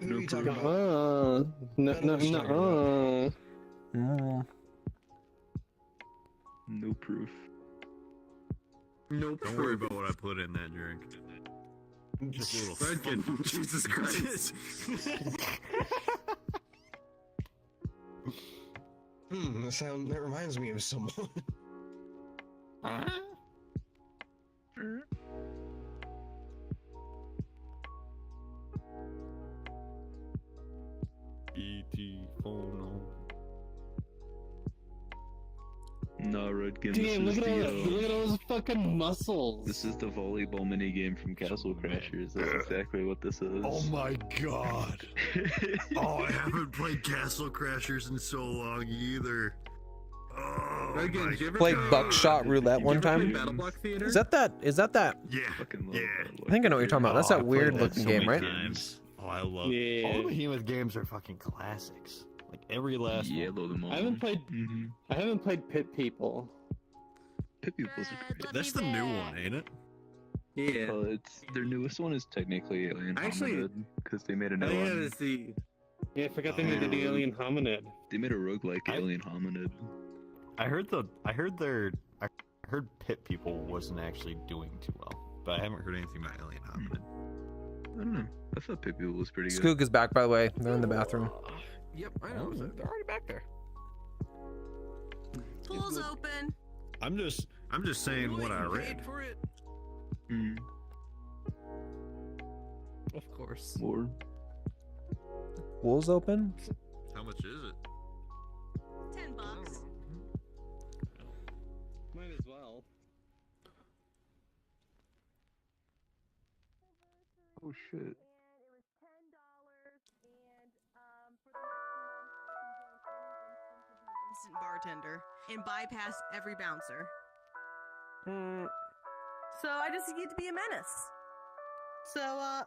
are you talking about? No proof. Don't worry about what I put in that drink. Just a little Redgun. Jesus Christ. That reminds me of someone. E.T. phone. No, Redgun. Damn, look at all those fucking muscles. This is the volleyball minigame from Castle Crashers. That's exactly what this is. Oh my god. Oh, I haven't played Castle Crashers in so long either. Oh, Redgun, did you ever Played buckshot roulette one time. Battle Block Theater? Is that that? Yeah. I think I know what you're talking about. That's that weird looking game, right? Oh, I love it. All the Behemoth games are fucking classics. Like every last one. Load them all. I haven't played Pit People. Pit People's are great. That's the new one, ain't it? Yeah. Their newest one is technically Alien Hominid, because they made another one. Yeah, I forgot they made the Alien Hominid. They made a roguelike Alien Hominid. I heard Pit People wasn't actually doing too well, but I haven't heard anything about Alien Hominid. I don't know. I thought Pit People was pretty good. Skook is back, by the way. They're in the bathroom. Yep, I know. They're already back there. Pool's open. I'm just saying what I read. For it. Of course. More. Pool's open? How much is it? $10. Might as well. Oh shit. Instant bartender and bypass every bouncer. So I just get to be a menace. So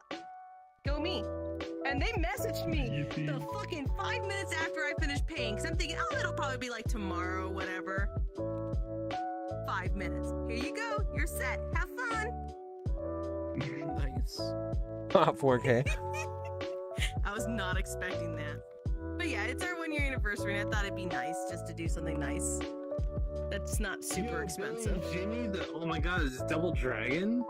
go me. And they messaged me the fucking 5 minutes after I finished paying, because I'm thinking, oh, it'll probably be like tomorrow, whatever. 5 minutes. Here you go. You're set. Have fun. Nice. 4K. I was not expecting that. But yeah, it's our 1 year anniversary, and I thought it'd be nice just to do something nice. That's not super expensive. Jimmy, oh my god, is it Double Dragon?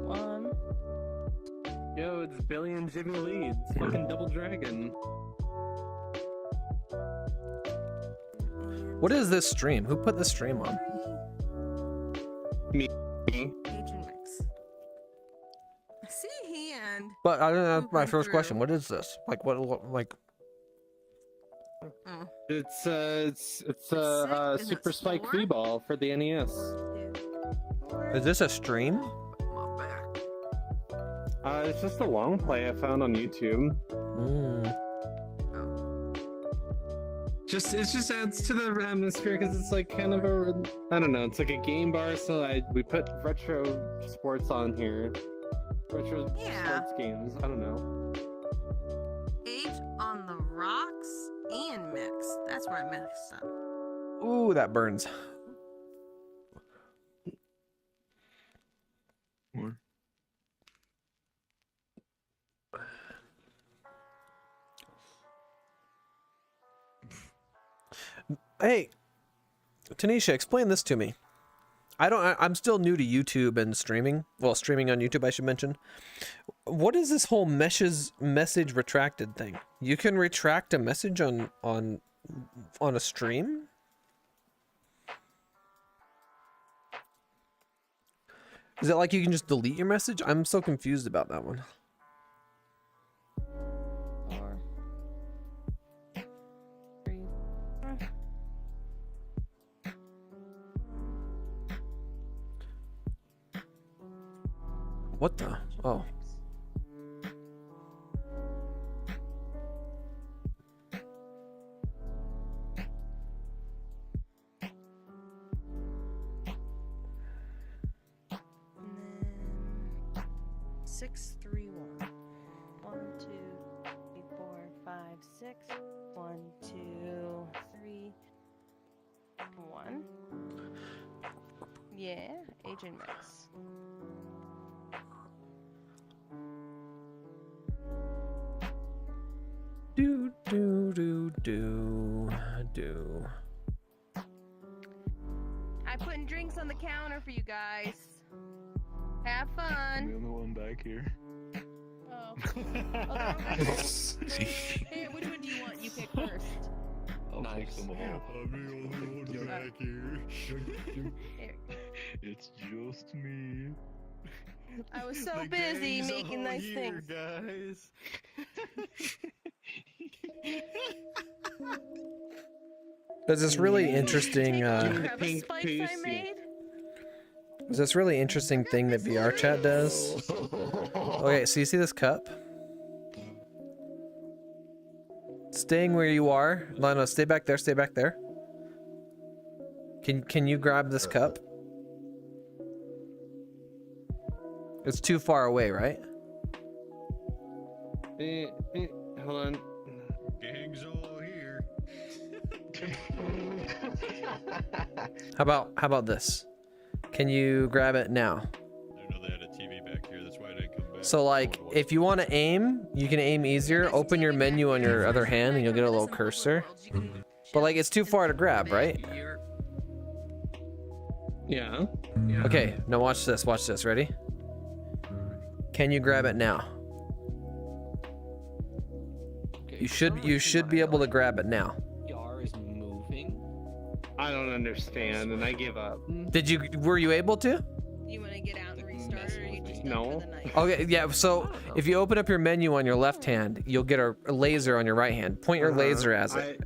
One. Yo, it's Billy and Jimmy Lee. It's fucking Double Dragon. What is this stream? Who put this stream on? Me. Patron Mix. I see a hand. But I don't know. That's my first question. What is this? Like what? Like? Oh. It's Super Spike V-Ball for the NES. Is this a stream? It's just a long play I found on YouTube. It just adds to the atmosphere because it's like kind of a, I don't know, it's like a game bar, so we put retro sports on here. Retro Yeah. sports games. I don't know. Age on the Rocks and Mix. That's where I mixed up. Ooh, that burns. More. Hey, Tanisha, explain this to me. I'm still new to YouTube and streaming. Well, streaming on YouTube, I should mention. What is this whole message retracted thing? You can retract a message on a stream? Is it like you can just delete your message? I'm so confused about that one. What the? Oh. And then 6, 3, 1. 1, 2, 3, 4, 5, 6. 1, 2, 3, 1. Yeah, Agent Mix. Do. I'm putting drinks on the counter for you guys. Have I'm fun. the only one back here. Oh. Hey, which one do you want? You pick first. I'll Nice. fix them all. I'm the only one back here. Here. It's just me. I was so The busy gang's making all nice here, things. guys. There's this really interesting Crevice spikes I made. there's this really interesting thing that VRChat does. Okay, so you see this cup? Staying where you are. No, stay back there, stay back there. Can you grab this cup? It's too far away, right? Hold on. Gang's all here. How about this? Can you grab it now? I didn't know they had a TV back here. That's why I didn't come back. So like, if you want to aim, you can aim easier. Open your menu on your other hand and you'll get a little cursor. But like, it's too far to grab, right? Yeah. Okay, now watch this, ready? Can you grab it now? You should be able to grab it now. Yar is moving. I don't understand, and I give up. Were you able to? You want to get out and restart, or you just No. Okay, yeah, so if you open up your menu on your left hand, you'll get a laser on your right hand. Point your laser at it.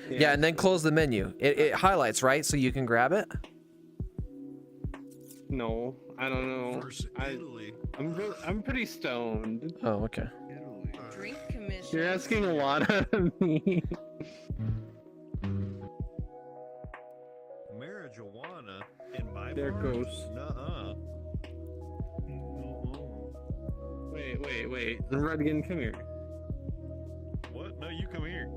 Yeah, and then close the menu. It highlights, right? So you can grab it? No, I don't know. I'm pretty stoned. Oh, okay. Drink commission. You're asking a lot out of me. Marijuana in my There farm? goes. Nuh-uh. Wait. Rudgan, come here. What? No, you come here.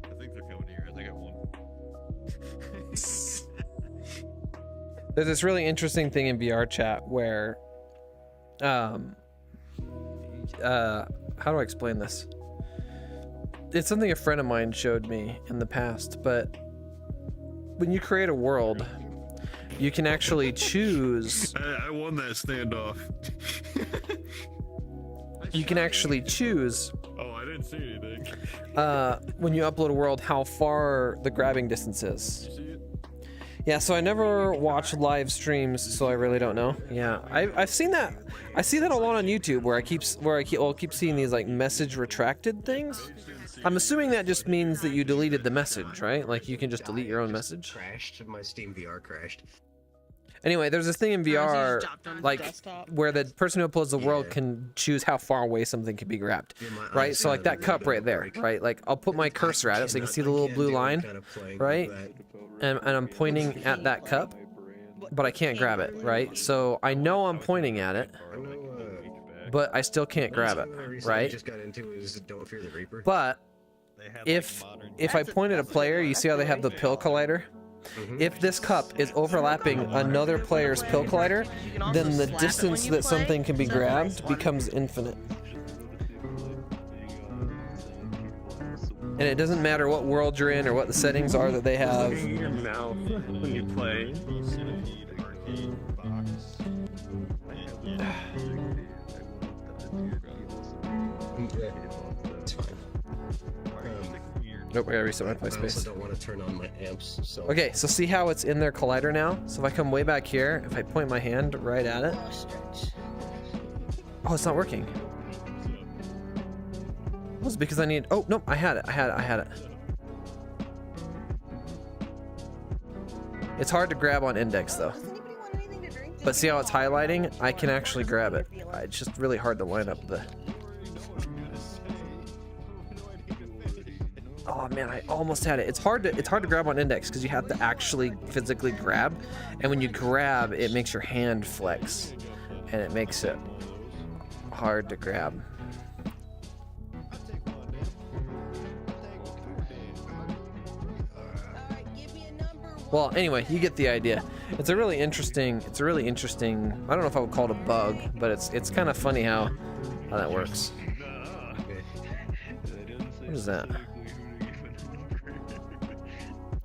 I think they're coming here. I think I got one. There's this really interesting thing in VRChat where, how do I explain this? It's something a friend of mine showed me in the past, but when you create a world, you can actually choose. I won that standoff. You can actually choose. Oh, I didn't see anything. When you upload a world, how far the grabbing distance is. Yeah, so I never watch live streams, so I really don't know. Yeah, I've seen that. I see that a lot on YouTube, where I keep seeing these like message retracted things. I'm assuming that just means that you deleted the message, right? Like you can just delete your own message. Crashed. My Steam VR crashed. Anyway, there's this thing in VR, like desktop. where the person who uploads the world can choose how far away something can be grabbed, right? So like that cup right there, right? Like I'll put my cursor at it so you can see the little blue line, right? And I'm pointing at that cup. but I can't grab it, right? So I know I'm pointing at it, but I still can't grab it, right? But if I point at a player, you see how they have the pill collider? If this cup is overlapping another player's pill collider, then the distance that something can be grabbed becomes infinite. And it doesn't matter what world you're in or what the settings are that they have. Your mouth when you play. It's fine. Nope, I gotta reset my play I space. also don't want to turn on my amps, so... Okay, so see how it's in their collider now? So if I come way back here, if I point my hand right at it... Oh, it's not working. Well, it's because I need... Oh, nope, I had it. It's hard to grab on index, though. But see how it's highlighting? I can actually grab it. It's just really hard to line up the... Oh man, I almost had it. It's hard to grab on index because you have to actually physically grab, and when you grab, it makes your hand flex, and it makes it hard to grab. Well, anyway, you get the idea. It's a really interesting. I don't know if I would call it a bug, but it's kind of funny how that works. What is that?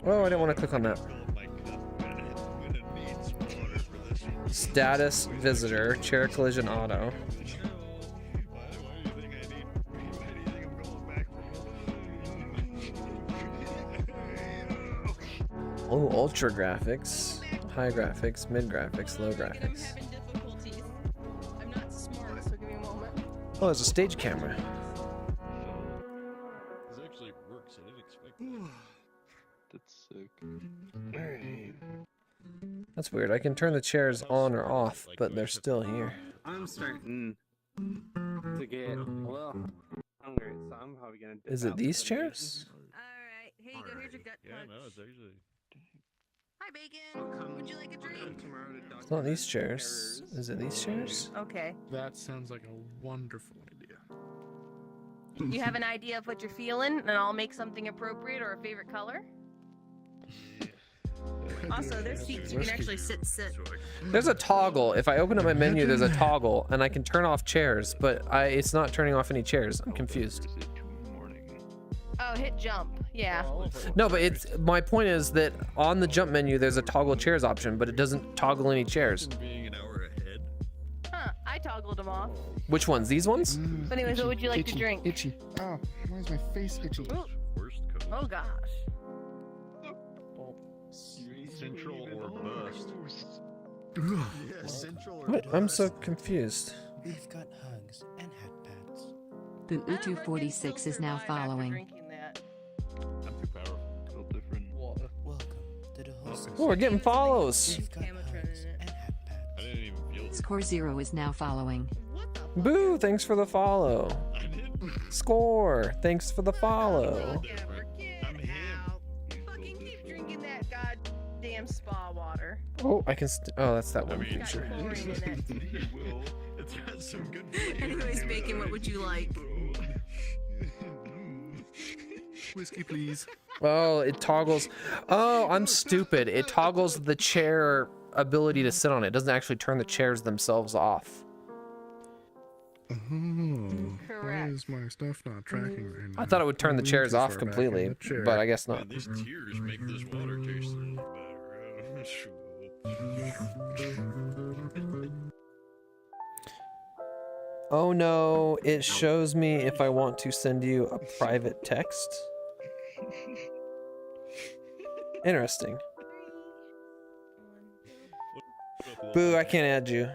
Oh, I didn't want to click on that. Status visitor, chair collision auto. Oh, ultra graphics, high graphics, mid graphics, low graphics. I'm not smart, so give me a moment. Oh, there's a stage camera. This actually works. I didn't expect that. That's sick. That's weird. I can turn the chairs on or off, but they're still here. I'm starting to get a little hungry, so I'm probably gonna. Is it these chairs? Alright, here you go. Here's your gut punch. No, it's actually. Hi, Bacon. Would you like a drink? It's not these chairs. Is it these chairs? Okay. That sounds like a wonderful idea. You have an idea of what you're feeling, and I'll make something appropriate or a favorite color? Also, there's seats you can actually sit. There's a toggle. If I open up my menu, there's a toggle, and I can turn off chairs, but it's not turning off any chairs. I'm confused. Oh, hit jump. Yeah. No, but my point is that on the jump menu, there's a toggle chairs option, but it doesn't toggle any chairs. Being an hour ahead. Huh, I toggled them off. Which ones? These ones? But anyways, what would you like to drink? Itchy. Oh, why is my face itchy? Ooh. Oh gosh. Central or bust. Yeah, central or What? I'm so confused. We've got hugs and hat pats. The Utu46 is now following. I'm too powerful. Feel different. Welcome to the host. Oh, we're getting follows. I didn't even feel it. Score 0 is now following. Boo, thanks for the follow. Score, thanks for the follow. Fucking keep drinking that goddamn spa water. Oh, I can. Oh, that's that one feature. It's got some good. Anyways, Bacon, what would you like? Whiskey, please. Oh, it toggles. Oh, I'm stupid. It toggles the chair ability to sit on it. It doesn't actually turn the chairs themselves off. Oh, why is my stuff not tracking right now? I thought it would turn the chairs Too off far back in completely, the chair. but I guess not. Man, these tears make this water taste a little better. Oh no, it shows me if I want to send you a private text. Interesting. Boo, I can't add you.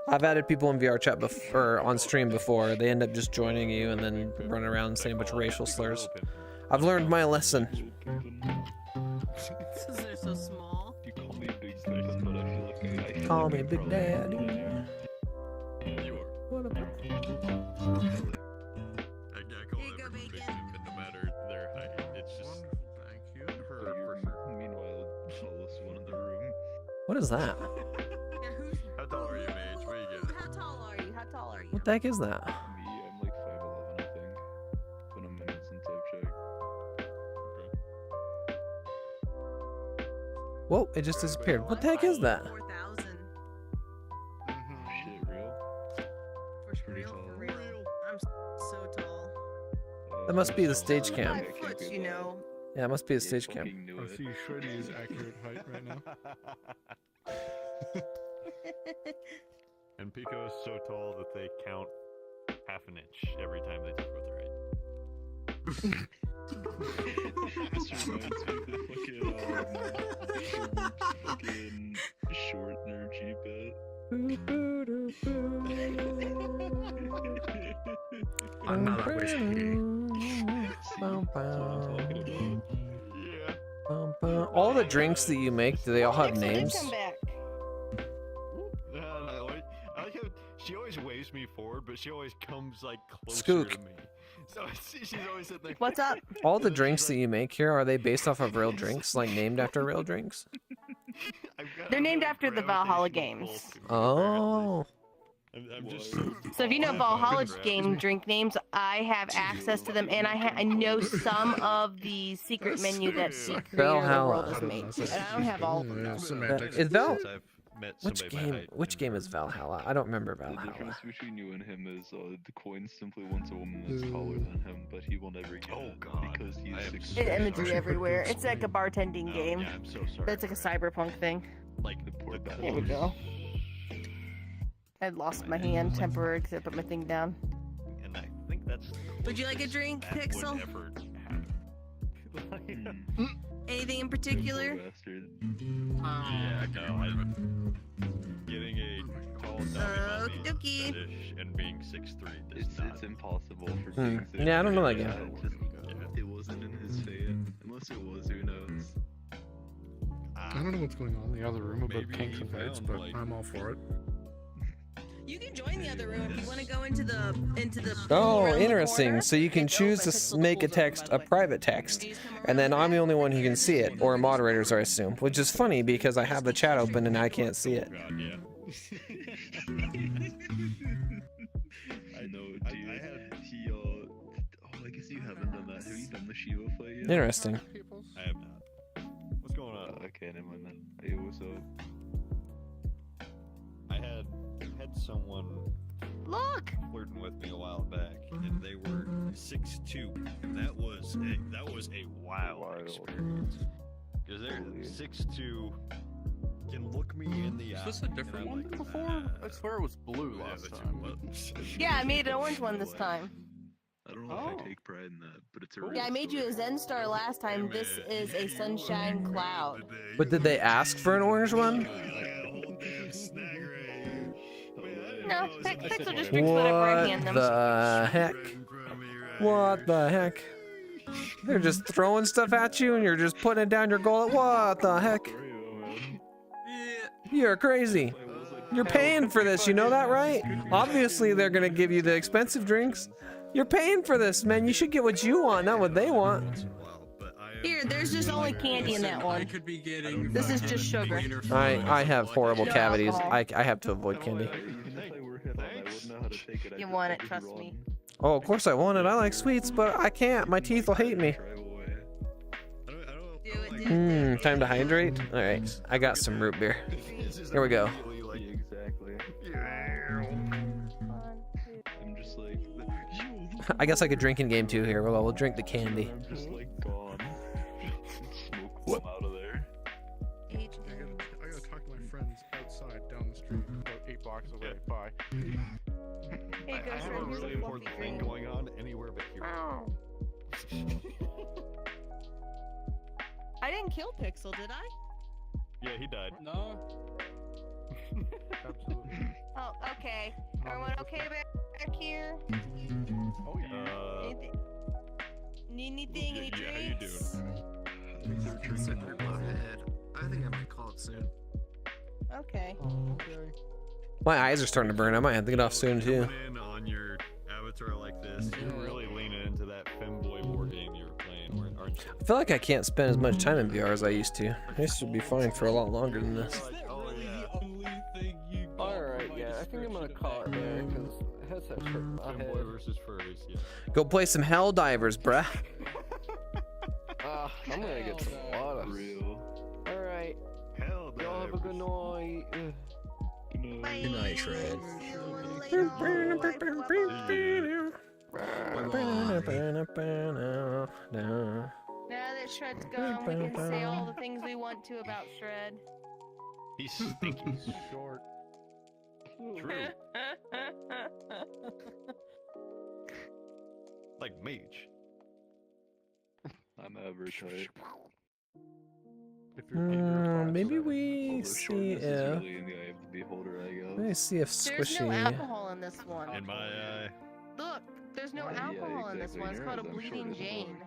I've added people in VRChat before, on stream before. They end up just joining you and then running around saying a bunch of racial slurs. I've learned my lesson. Because they're so small. You call me Big Dad, but I feel like I Call me Big Daddy. You are. What about? I call everyone big, no matter their height. It's just. Thank you. Meanwhile, Paula's one in the room. are you? What the heck is that? Me, I'm like 5'11", I think. Been a minute since I've checked. Whoa, it just disappeared. What the heck is that? 4,000. Shit, real? For real, for real. I'm so tall. That must be the stage cam. 5 foot, you know. Yeah, it must be the stage cam. I see Shreddy's accurate height right now. And Pico is so tall that they count half an inch every time they talk about their height. This reminds me of the fucking short energy bit. Another whiskey. All the drinks that you make, do they all have names? I like how she always waves me forward, but she always comes like closer Skook. to me. So she's always sitting there. What's up? All the drinks that you make here, are they based off of real drinks? Like named after real drinks? They're named after the Valhalla games. Oh. I'm just So if you know Valhalla game drink names, I have access to them, and I know some of the secret menu that the creator of the world has made. And I don't have all of them. Is Val? Met Which somebody by game? height. Which game is Valhalla? I don't remember The Valhalla. difference between you and him is the coin simply wants a woman that's taller than him, but he will never get it because he's 6'3". Imagery everywhere. It's like a bartending game. Yeah, I'm so sorry. That's like a cyberpunk thing. Like the poor guy. There we go. I lost my hand temporarily because I put my thing down. And I think that's. Would you like a drink, that Pixel? would ever happen. Anything in particular? Bastard. Yeah, no, getting a tall Okie dokie. fetish and being 6'3" It's impossible for things. Yeah, I don't know that game. It wasn't in his fate. Unless it was, who knows? I don't know what's going on in the other room about kinks and fights, but I'm all for it. You can join the other room if you want to go into the Oh, around the interesting. corner. So you can choose to make a text a private text, and then I'm the only one who can see it, or moderators, I assume. Which is funny because I have the chat open and I can't see it. I know, dude. I guess you haven't done that. Have you done the Shiva fight yet? Interesting. I have not. What's going on? Okay, never mind then. Hey, what's up? I had someone flirting with me a while back, and they were 6'2", and that was a wild experience. Because they're 6'2", can look me in the eye. Is this a different one than before? I swear it was blue last time. Yeah, I made an orange one this time. I don't know if I take pride in that, but it's a Yeah, I made you a Zen Star last time. This is a sunshine cloud. But did they ask for an orange one? No, Pixel just drinks whatever I hand them. What the heck? What the heck? They're just throwing stuff at you and you're just putting it down your gullet. What the heck? You're crazy. You're paying for this, you know that, right? Obviously, they're gonna give you the expensive drinks. You're paying for this, man. You should get what you want, not what they want. Here, there's just only candy in that one. This is just sugar. I have horrible No cavities. alcohol. I have to avoid candy. You want it, trust me. Oh, of course I want it. I like sweets, but I can't. My teeth will hate me. Time to hydrate? Alright, I got some root beer. Here we go. Exactly. I'm just like, I guess I could drink in game 2 here. Well, we'll drink the candy. I'm just like gone. Smoke them out of there. I gotta talk to my friends outside down the street, about 8 blocks away. Bye. Hey, I have a really important thing going on anywhere but here. I didn't kill Pixel, did I? Yeah, he died. No. Absolutely. Oh, okay. Everyone okay back here? Oh yeah. Need anything? Any Yeah, how you drinks? Sitting in my head. I think I might call it soon. Okay. My eyes are starting to burn. I might have to get off soon too. In on your avatar like this, you're really leaning into that femboy war game you were playing, aren't you? I feel like I can't spend as much time in VR as I used to. I used to be fine for a lot longer than this. Alright, yeah, I think I'm gonna call it there, because headset hurt my head. Boy versus furries, yeah. Go play some Helldivers, bruh. I'm gonna get some water. Real. Alright. Hell, y'all have a good night. Good night, Shred. Now that Shred's gone, we can say all the things we want to about Shred. He's stinky. Short. True. Like Mage. I'm ever tight. Maybe we see if. Really in the eye of the beholder, I guess. Let me see if There's Squishy. no alcohol in this one. In my eye. Look, there's no alcohol in this one. It's called a Bleeding Jane.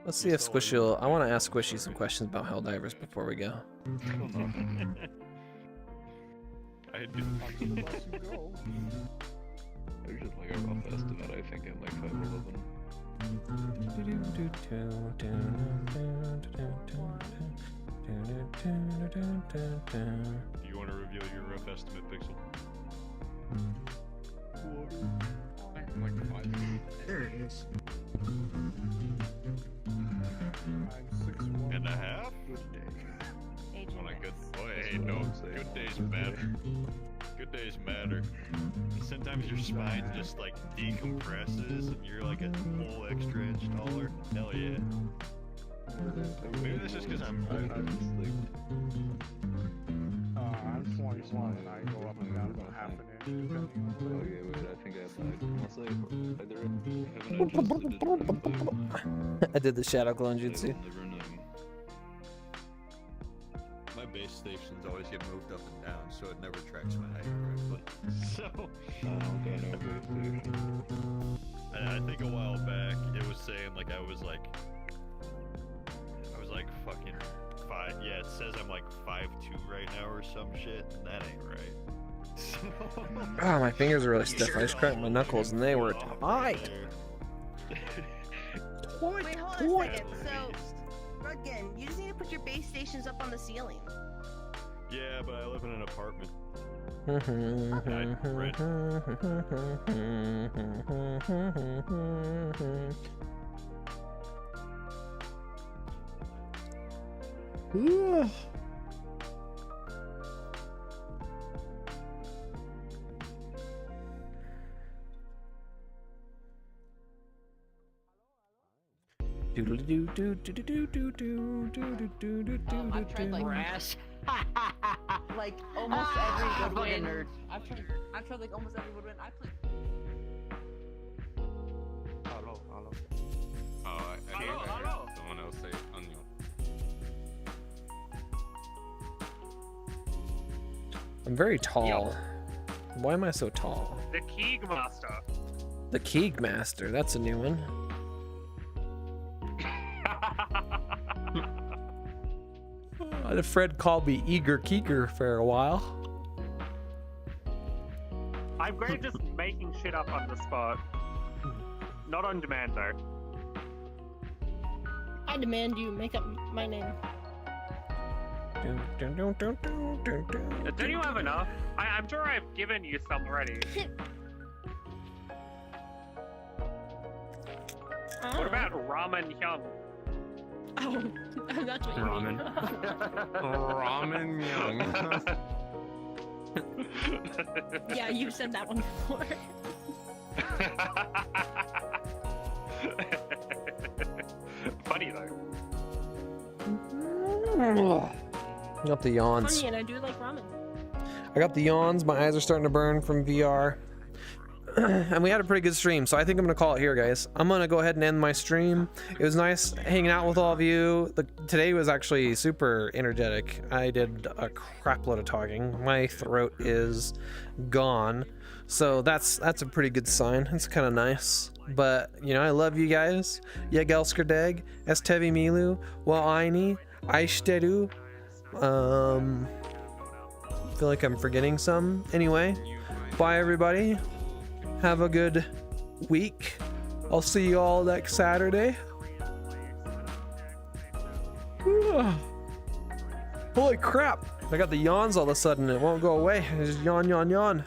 Let's see if Squishy will. I want to ask Squishy some questions about Helldivers before we go. There's just like a rough estimate, I think I'm like 5'11". Do you want to reveal your rough estimate, Pixel? There it is. 6'1.5"? On a good boy, hey, no, good days matter. Good days matter. Sometimes your spine just like decompresses and you're like a whole extra inch taller. Hell yeah. Maybe that's just because I'm I'm 21 and I go up and down about half an inch depending on okay, wait, I think I lied. Unless I either haven't adjusted it. I did the shadow clone jutsu. My base stations always get moved up and down, so it never tracks my height correctly. So, and I think a while back it was saying like I was like fucking 5. Yeah, it says I'm like 5'2" right now or some shit, and that ain't right. So, Oh, my fingers are really stiff. I just cracked my knuckles and they were tight. Wait, hold on a second. So, again, you just need to put your base stations up on the ceiling. yeah, but I live in an apartment. I've tried like like almost every woodwind. I've tried like almost every woodwind. I played. Hello. Oh, I hear someone else say onion. I'm very tall. Why am I so tall? The Keeg Master. The Keeg Master. That's a new one. The Fred called me Eager Keeger for a while. I'm great at just making shit up on the spot. Not on demand though. I demand you make up my name. Don't you have enough? I'm sure I've given you some already. What about Ramen Young? Oh, that's what you mean. Ramen Young. Yeah, you said that one before. Funny though. I got the yawns. Funny, and I do like ramen. I got the yawns. My eyes are starting to burn from VR. And we had a pretty good stream, so I think I'm gonna call it here, guys. I'm gonna go ahead and end my stream. It was nice hanging out with all of you. Today was actually super energetic. I did a crap load of talking. My throat is gone, so that's a pretty good sign. It's kind of nice. But you know, I love you guys. Yegelskerdeg, Estevi Milu, Waaini, Aishderu. Feel like I'm forgetting some. Anyway, bye everybody. Have a good week. I'll see you all next Saturday. Holy crap. I got the yawns all of a sudden. It won't go away. I just yawn.